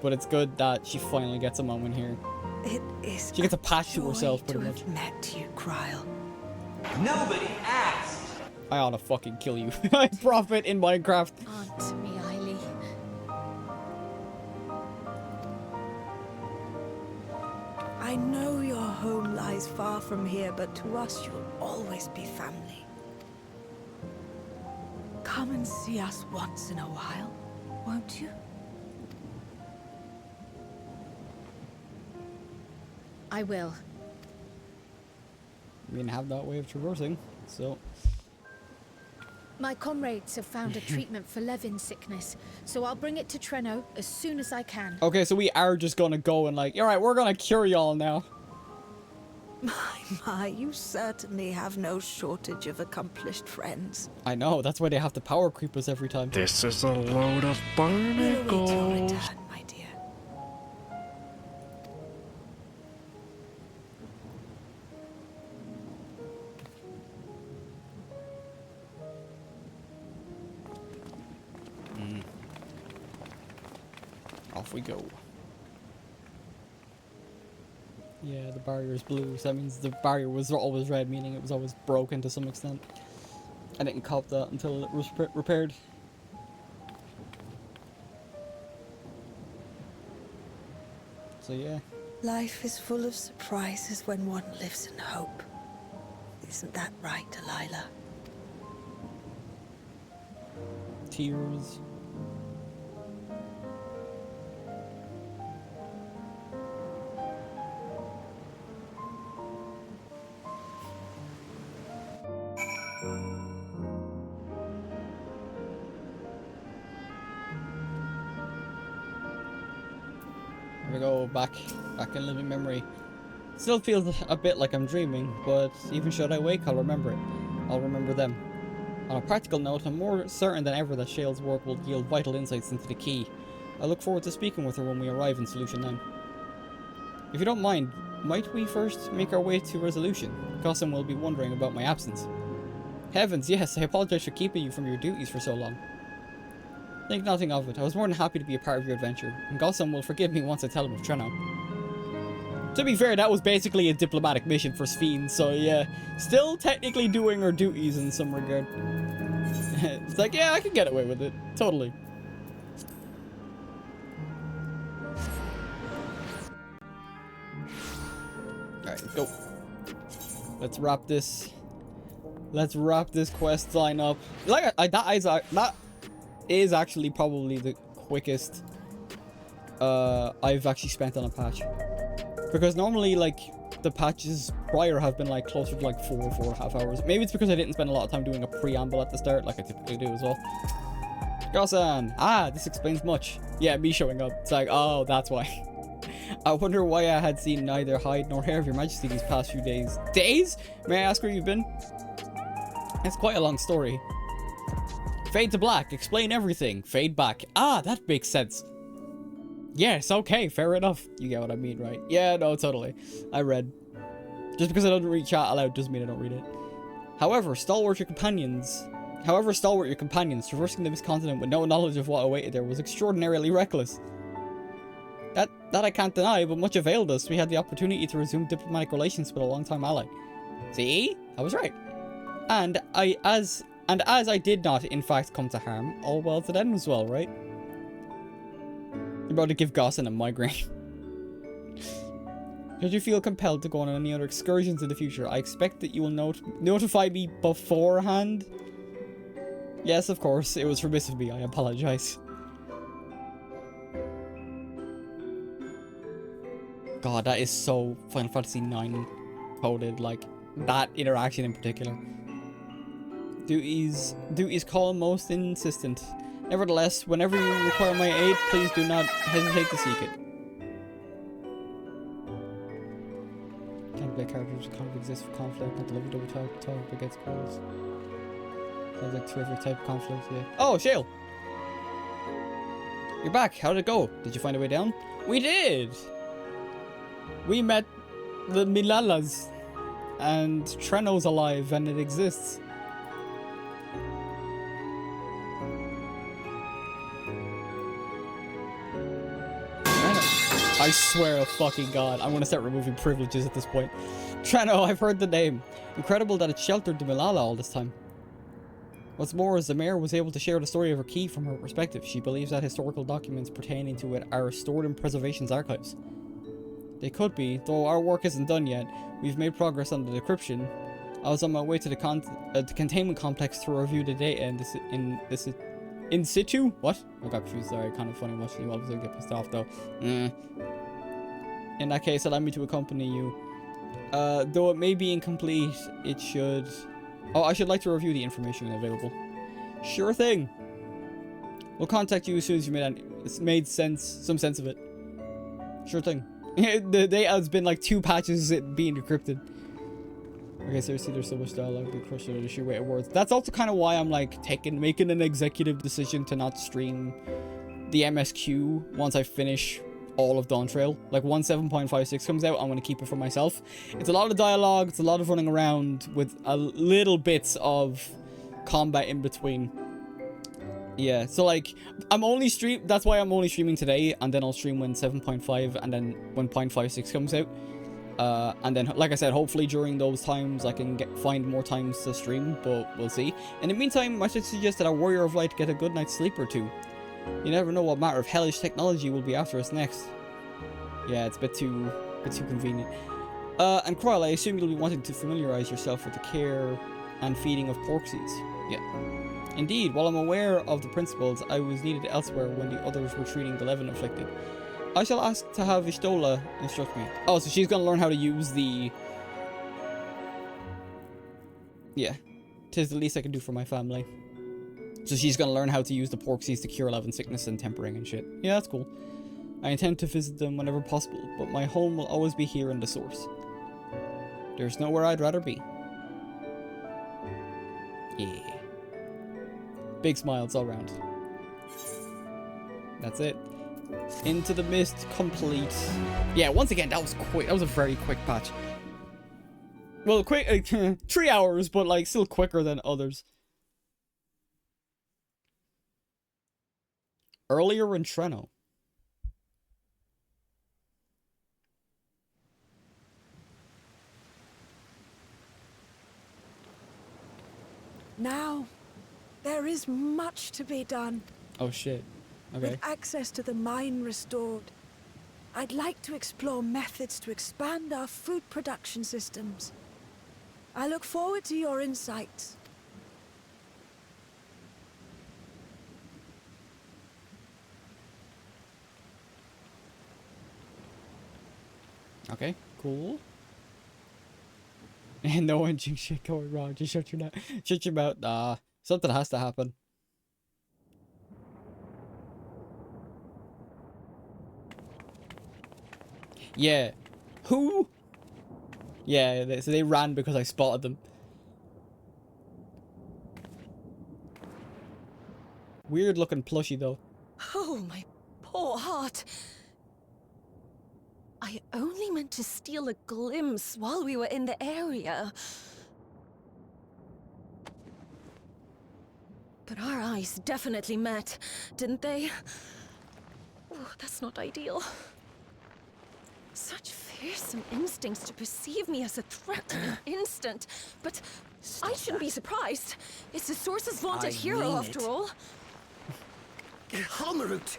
But it's good that she finally gets a moment here. It is. She gets a patch to herself, pretty much. Met you, Kryl. Nobody asked. I ought to fucking kill you. I profit in Minecraft. Aunt me, Eiley. I know your home lies far from here, but to us you'll always be family. Come and see us once in a while, won't you? I will. I mean, have that way of traversing, so... My comrades have found a treatment for Levin's sickness, so I'll bring it to Treno as soon as I can. Okay, so we are just gonna go and like, alright, we're gonna cure y'all now. My, you certainly have no shortage of accomplished friends. I know, that's why they have to power creep us every time. This is a load of barnacles. My dear. Off we go. Yeah, the barrier is blue, so that means the barrier was always red, meaning it was always broken to some extent. I didn't cop that until it was repaired. So yeah. Life is full of surprises when one lives in hope. Isn't that right, Delilah? Tears. Here we go, back in living memory. Still feels a bit like I'm dreaming, but even should I wake, I'll remember it. I'll remember them. On a practical note, I'm more certain than ever that Shale's work will yield vital insights into the key. I look forward to speaking with her when we arrive in Solution 9. If you don't mind, might we first make our way to Resolution? Gossam will be wondering about my absence. Heavens, yes, I apologize for keeping you from your duties for so long. Think nothing of it. I was more than happy to be a part of your adventure, and Gossam will forgive me once I tell him of Treno. To be fair, that was basically a diplomatic mission for Sphene, so yeah, still technically doing her duties in some regard. It's like, yeah, I can get away with it. Totally. Alright, go. Let's wrap this quest line up. Like, that is actually probably the quickest I've actually spent on a patch. Because normally, like, the patches prior have been, like, closer to, like, 4.5 hours. Maybe it's because I didn't spend a lot of time doing a preamble at the start, like I typically do as well. Gosan! Ah, this explains much. Yeah, me showing up. It's like, oh, that's why. I wonder why I had seen neither hide nor hair of your majesty these past few days. Days? May I ask where you've been? It's quite a long story. Fade to black. Explain everything. Fade back. Ah, that makes sense. Yes, okay, fair enough. You get what I mean, right? Yeah, no, totally. I read. Just because I don't read chat aloud doesn't mean I don't read it. However, stalwart your companions, traversing the Mist continent with no knowledge of what awaited there was extraordinarily reckless. That I can't deny, but much availed us. We had the opportunity to resume diplomatic relations with a long-time ally. See? I was right. And as I did not, in fact, come to harm, all well to end as well, right? You're about to give Gossen a migraine. Should you feel compelled to go on any other excursions in the future, I expect that you will notify me beforehand. Yes, of course, it was remiss of me, I apologize. God, that is so Final Fantasy IX coded, like, that interaction in particular. Duties call most insistent. Nevertheless, whenever you require my aid, please do not hesitate to seek it. Can't play characters who can't exist for conflict, not deliver double talk but gets calls. Sounds like terrific type of conflict, yeah. Oh, Shale! You're back, how did it go? Did you find a way down? We did! We met the Milalas, and Treno's alive, and it exists. I swear to fucking God, I'm gonna start removing privileges at this point. Treno, I've heard the name. Incredible that it sheltered the Milala all this time. What's more, Zamir was able to share the story of her key from her perspective. She believes that historical documents pertaining to it are stored in Preservation's archives. They could be, though our work isn't done yet. We've made progress on the decryption. I was on my way to the containment complex to review the data in situ? What? I got confused. Sorry, kind of funny watching you all of a sudden get pissed off though. In that case, allow me to accompany you. Though it may be incomplete, it should... Oh, I should like to review the information available. Sure thing. We'll contact you as soon as you made some sense of it. Sure thing. The data has been like 2 patches being decrypted. Okay, seriously, there's so much dialogue. Be crushed under the sheer weight of words. That's also kind of why I'm like making an executive decision to not stream the MSQ once I finish all of Dawntrail. Like once 7.56 comes out, I'm gonna keep it for myself. It's a lot of dialogue. It's a lot of running around with a little bits of combat in between. Yeah, so like that's why I'm only streaming today, and then I'll stream when 7.5 and then when 0.56 comes out. And then, like I said, hopefully during those times I can find more times to stream, but we'll see. In the meantime, I should suggest that our Warrior of Light get a good night's sleep or two. You never know what matter of hellish technology will be after us next. Yeah, it's a bit too convenient. And Croyle, I assume you'll be wanting to familiarize yourself with the care and feeding of pork seeds. Yeah. Indeed, while I'm aware of the principles, I was needed elsewhere when the others were treating the Levin afflicted. I shall ask to have Ishtola instruct me. Oh, so she's gonna learn how to use the... Yeah. 'Tis the least I can do for my family. So she's gonna learn how to use the pork seeds to cure Levin sickness and tempering and shit. Yeah, that's cool. I intend to visit them whenever possible, but my home will always be here in the source. There's nowhere I'd rather be. Yeah. Big smiles all around. That's it. Into the Mist complete. Yeah, once again, that was quick. That was a very quick patch. Well, quick, 3 hours, but like still quicker than others. Earlier in Treno. Now, there is much to be done. Oh shit. Okay. With access to the mine restored, I'd like to explore methods to expand our food production systems. I look forward to your insights. Okay, cool. And no engine shit going wrong. Just shut your mouth. Nah, something has to happen. Yeah. Who? Yeah, so they ran because I spotted them. Weird looking plushie though. Oh, my poor heart. I only meant to steal a glimpse while we were in the area. But our eyes definitely met, didn't they? Oh, that's not ideal. Such fearsome instincts to perceive me as a threat in an instant. But I shouldn't be surprised. It's the Source's vaunted hero, after all. Halmerut!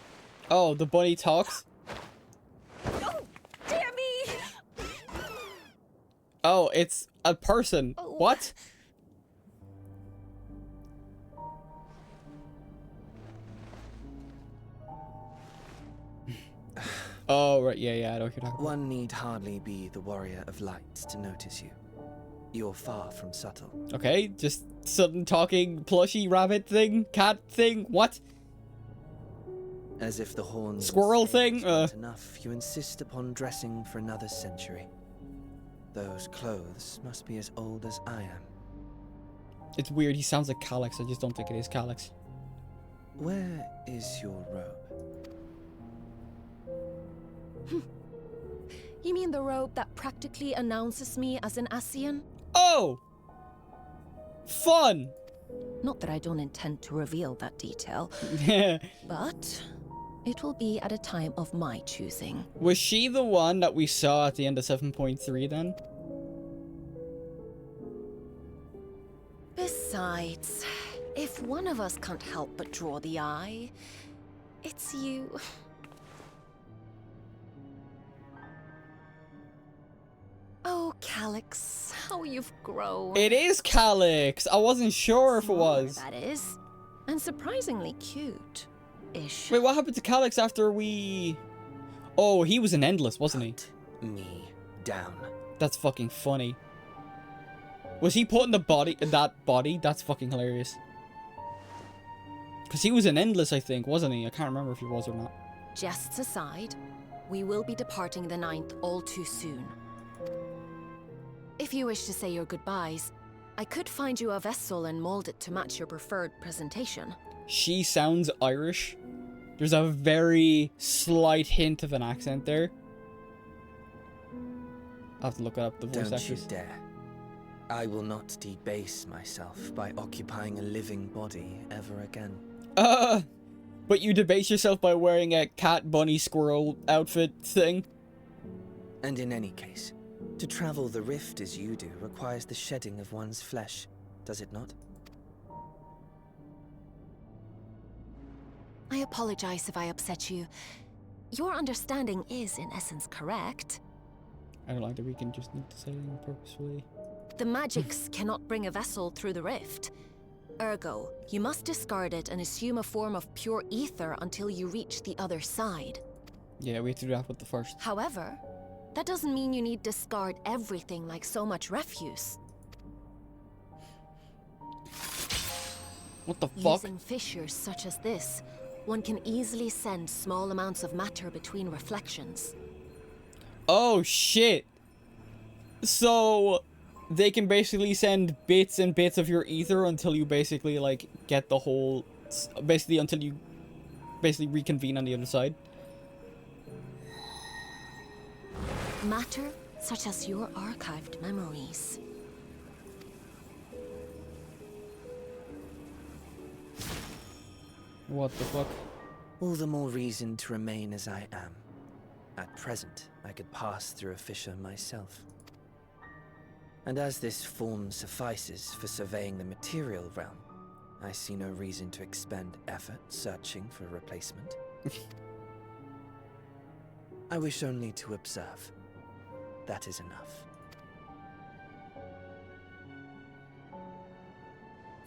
Oh, the bunny talks? Oh, dear me! Oh, it's a person. Oh. What? Oh, right, yeah, I know what you're talking about. One need hardly be the Warrior of Light to notice you. You're far from subtle. Okay, just sudden talking plushy rabbit thing, cat thing, what? As if the horns squirrel thing? Not enough, you insist upon dressing for another century. Those clothes must be as old as I am. It's weird, he sounds like Calyx, I just don't think it is Calyx. Where is your robe? You mean the robe that practically announces me as an Ascian? Oh! Fun! Not that I don't intend to reveal that detail. But it will be at a time of my choosing. Was she the one that we saw at the end of 7.3 then? Besides, if one of us can't help but draw the eye, it's you. Calyx, how you've grown. It is Calyx. I wasn't sure if it was. That is. And surprisingly cute-ish. Wait, what happened to Calyx after we... Oh, he was an Endless, wasn't he? Me down. That's fucking funny. Was he put in the body? That body? That's fucking hilarious. Because he was an Endless, I think, wasn't he? I can't remember if he was or not. Jests aside, we will be departing the 9th all too soon. If you wish to say your goodbyes, I could find you a vessel and mold it to match your preferred presentation. She sounds Irish. There's a very slight hint of an accent there. I'll have to look up the voice actress. Don't you dare. I will not debase myself by occupying a living body ever again. But you debase yourself by wearing a cat, bunny, squirrel outfit thing. And in any case, to travel the rift as you do requires the shedding of one's flesh, does it not? I apologize if I upset you. Your understanding is, in essence, correct. I don't like that we can just need to say it purposefully. The magics cannot bring a vessel through the rift. Ergo, you must discard it and assume a form of pure ether until you reach the other side. Yeah, we have to do that with the first. However, that doesn't mean you need discard everything like so much refuse. What the fuck? Using fissures such as this, one can easily send small amounts of matter between reflections. Oh shit! So they can basically send bits and bits of your ether until you basically like get the whole, basically until you basically reconvene on the other side. Matter such as your archived memories. What the fuck? All the more reason to remain as I am. At present, I could pass through a fissure myself. And as this form suffices for surveying the material realm, I see no reason to expend effort searching for a replacement. I wish only to observe. That is enough.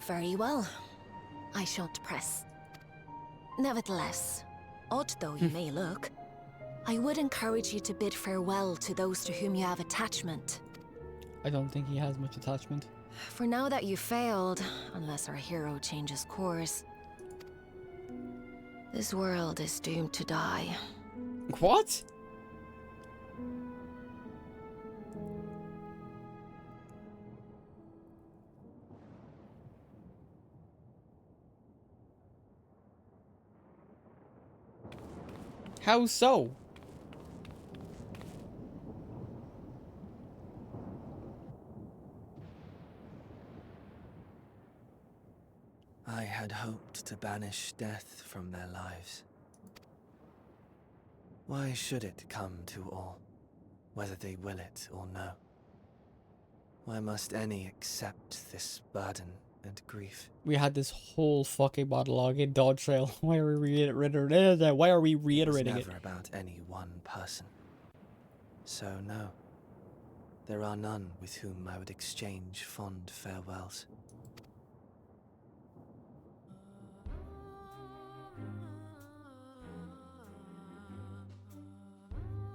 Very well. I shan't press. Nevertheless, odd though you may look, I would encourage you to bid farewell to those to whom you have attachment. I don't think he has much attachment. For now that you failed, unless our hero changes course, this world is doomed to die. What? How so? I had hoped to banish death from their lives. Why should it come to all, whether they will it or no? Why must any accept this burden and grief? We had this whole fucking monologue in Dawn Trail. Why are we reiterating it? Why are we reiterating it? It's never about any one person. So no, there are none with whom I would exchange fond farewells.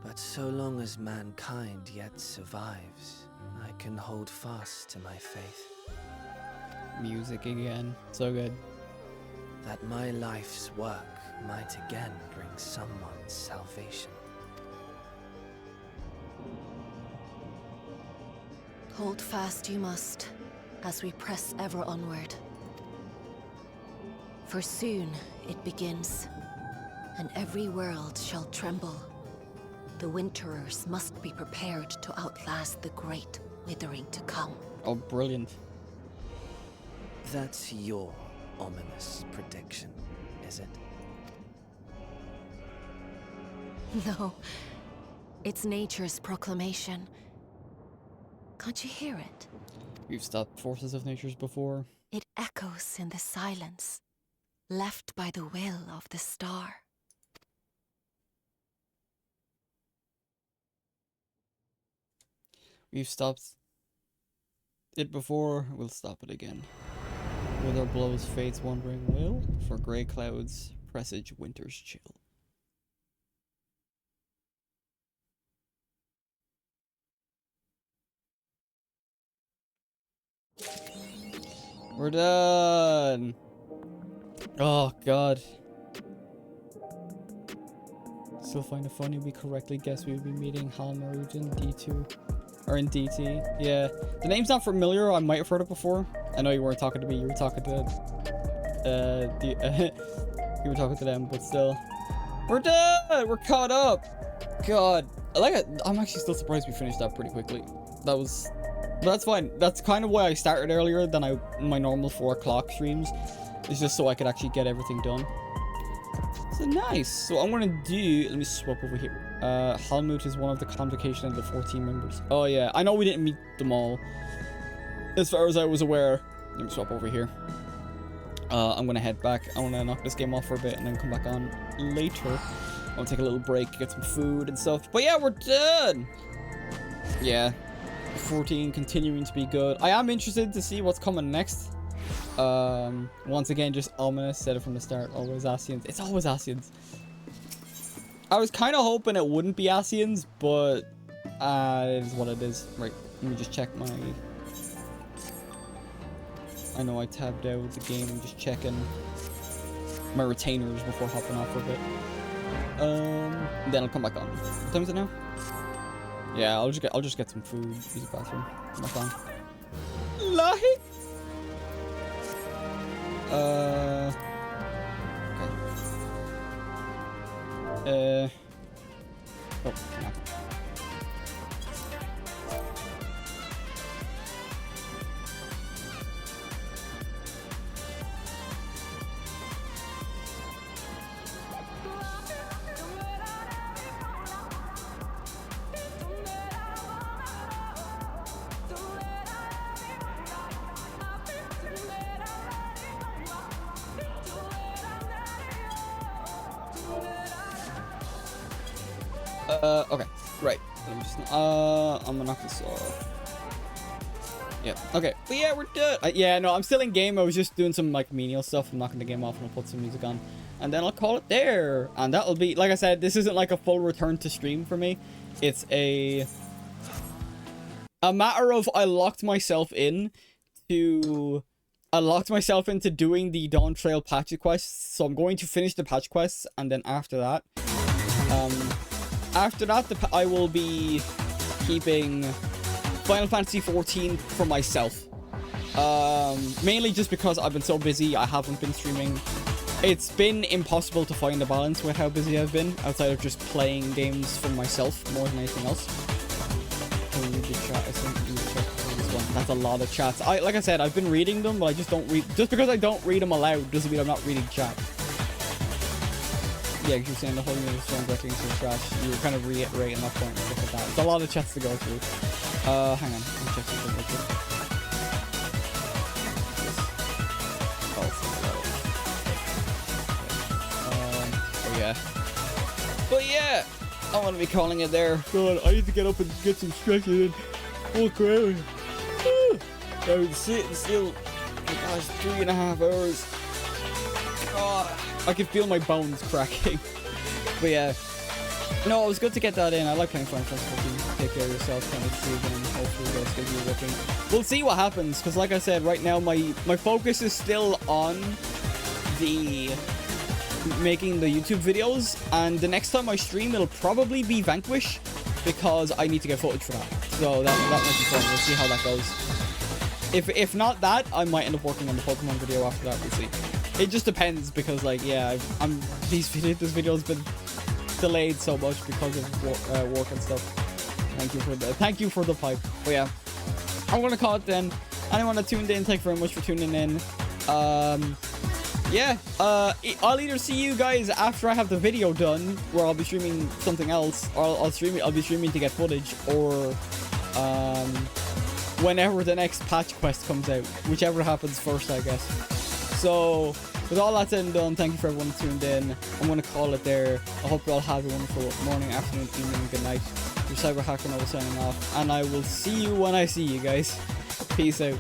But so long as mankind yet survives, I can hold fast to my faith. Music again. So good. That my life's work might again bring someone salvation. Hold fast you must, as we press ever onward. For soon it begins, and every world shall tremble. The Winterers must be prepared to outlast the great withering to come. Oh, brilliant. That's your ominous prediction, is it? No, it's nature's proclamation. Can't you hear it? We've stopped forces of natures before. It echoes in the silence, left by the will of the star. We've stopped it before, we'll stop it again. Wither blows fate's wandering will, for grey clouds presage winter's chill. We're done! Oh god. Still find it funny we correctly guessed we would be meeting Halmaruj in D2. Or in DT. Yeah. The name's not familiar, I might have heard it before. I know you weren't talking to me, you were talking to you were talking to them, but still. We're done! We're caught up! God. I'm actually still surprised we finished that pretty quickly. That was... But that's fine. That's kind of why I started earlier than my normal 4 o'clock streams. It's just so I could actually get everything done. So nice. So I'm gonna do... Let me swap over here. Halmut is one of the convocation of the 14 members. Oh yeah. I know we didn't meet them all. As far as I was aware. Let me swap over here. I'm gonna head back. I wanna knock this game off for a bit and then come back on later. I'll take a little break, get some food and stuff. But yeah, we're done! Yeah. 14 continuing to be good. I am interested to see what's coming next. Once again, just ominous. Said it from the start. Always Asians. It's always Asians. I was kind of hoping it wouldn't be Asians, but it is what it is. Right. Let me just check my... I know I tabbed out the game. I'm just checking my retainers before hopping off for a bit. Then I'll come back on. What time is it now? Yeah, I'll just get some food. Use the bathroom. I'm fine. Lahi. Okay. Oh, no. Okay, right. I'm gonna knock this off. Yep. Okay, but yeah, we're done. Yeah, no, I'm still in game. I was just doing some like menial stuff. I'm knocking the game off and I'll put some music on, and then I'll call it there. And that'll be, like I said, this isn't like a full return to stream for me. It's a matter of I locked myself into doing the Dawn Trail patch quests. So I'm going to finish the patch quests, and then after that, I will be keeping Final Fantasy 14 for myself. Mainly just because I've been so busy, I haven't been streaming. It's been impossible to find a balance with how busy I've been, outside of just playing games for myself more than anything else. That's a lot of chats. Like I said, I've been reading them, but I just don't read. Just because I don't read them aloud doesn't mean I'm not reading chat. Yeah, you're saying the whole unit is thrown directly into the trash. You were kind of reiterating that point and stuff like that. It's a lot of chats to go through. Hang on. Let me check something real quick. Oh yeah. But yeah, I want to be calling it there. God, I need to get up and get some stretching and walk around. I've been sitting still for the past 3.5 hours. God. I can feel my bones cracking. But yeah. No, it was good to get that in. I like playing Final Fantasy 14. Take care of yourself, kind of see again. Hopefully you guys get you looking. We'll see what happens, because like I said, right now my focus is still on the making the YouTube videos, and the next time I stream it'll probably be Vanquish, because I need to get footage for that. So that might be fun. We'll see how that goes. If not that, I might end up working on the Pokemon video after that. We'll see. It just depends, because like, yeah, this video's been delayed so much because of work and stuff. Thank you for the pipe. But yeah, I'm gonna call it then. Anyone that tuned in, thank you very much for tuning in. Yeah, I'll either see you guys after I have the video done, where I'll be streaming something else, or I'll be streaming to get footage, or whenever the next patch quest comes out, whichever happens first, I guess. So with all that said and done, thank you for everyone who tuned in. I'm going to call it there. I hope you all have a wonderful morning, afternoon, evening, and good night. Your cyber hacker, I was signing off, and I will see you when I see you guys. Peace out.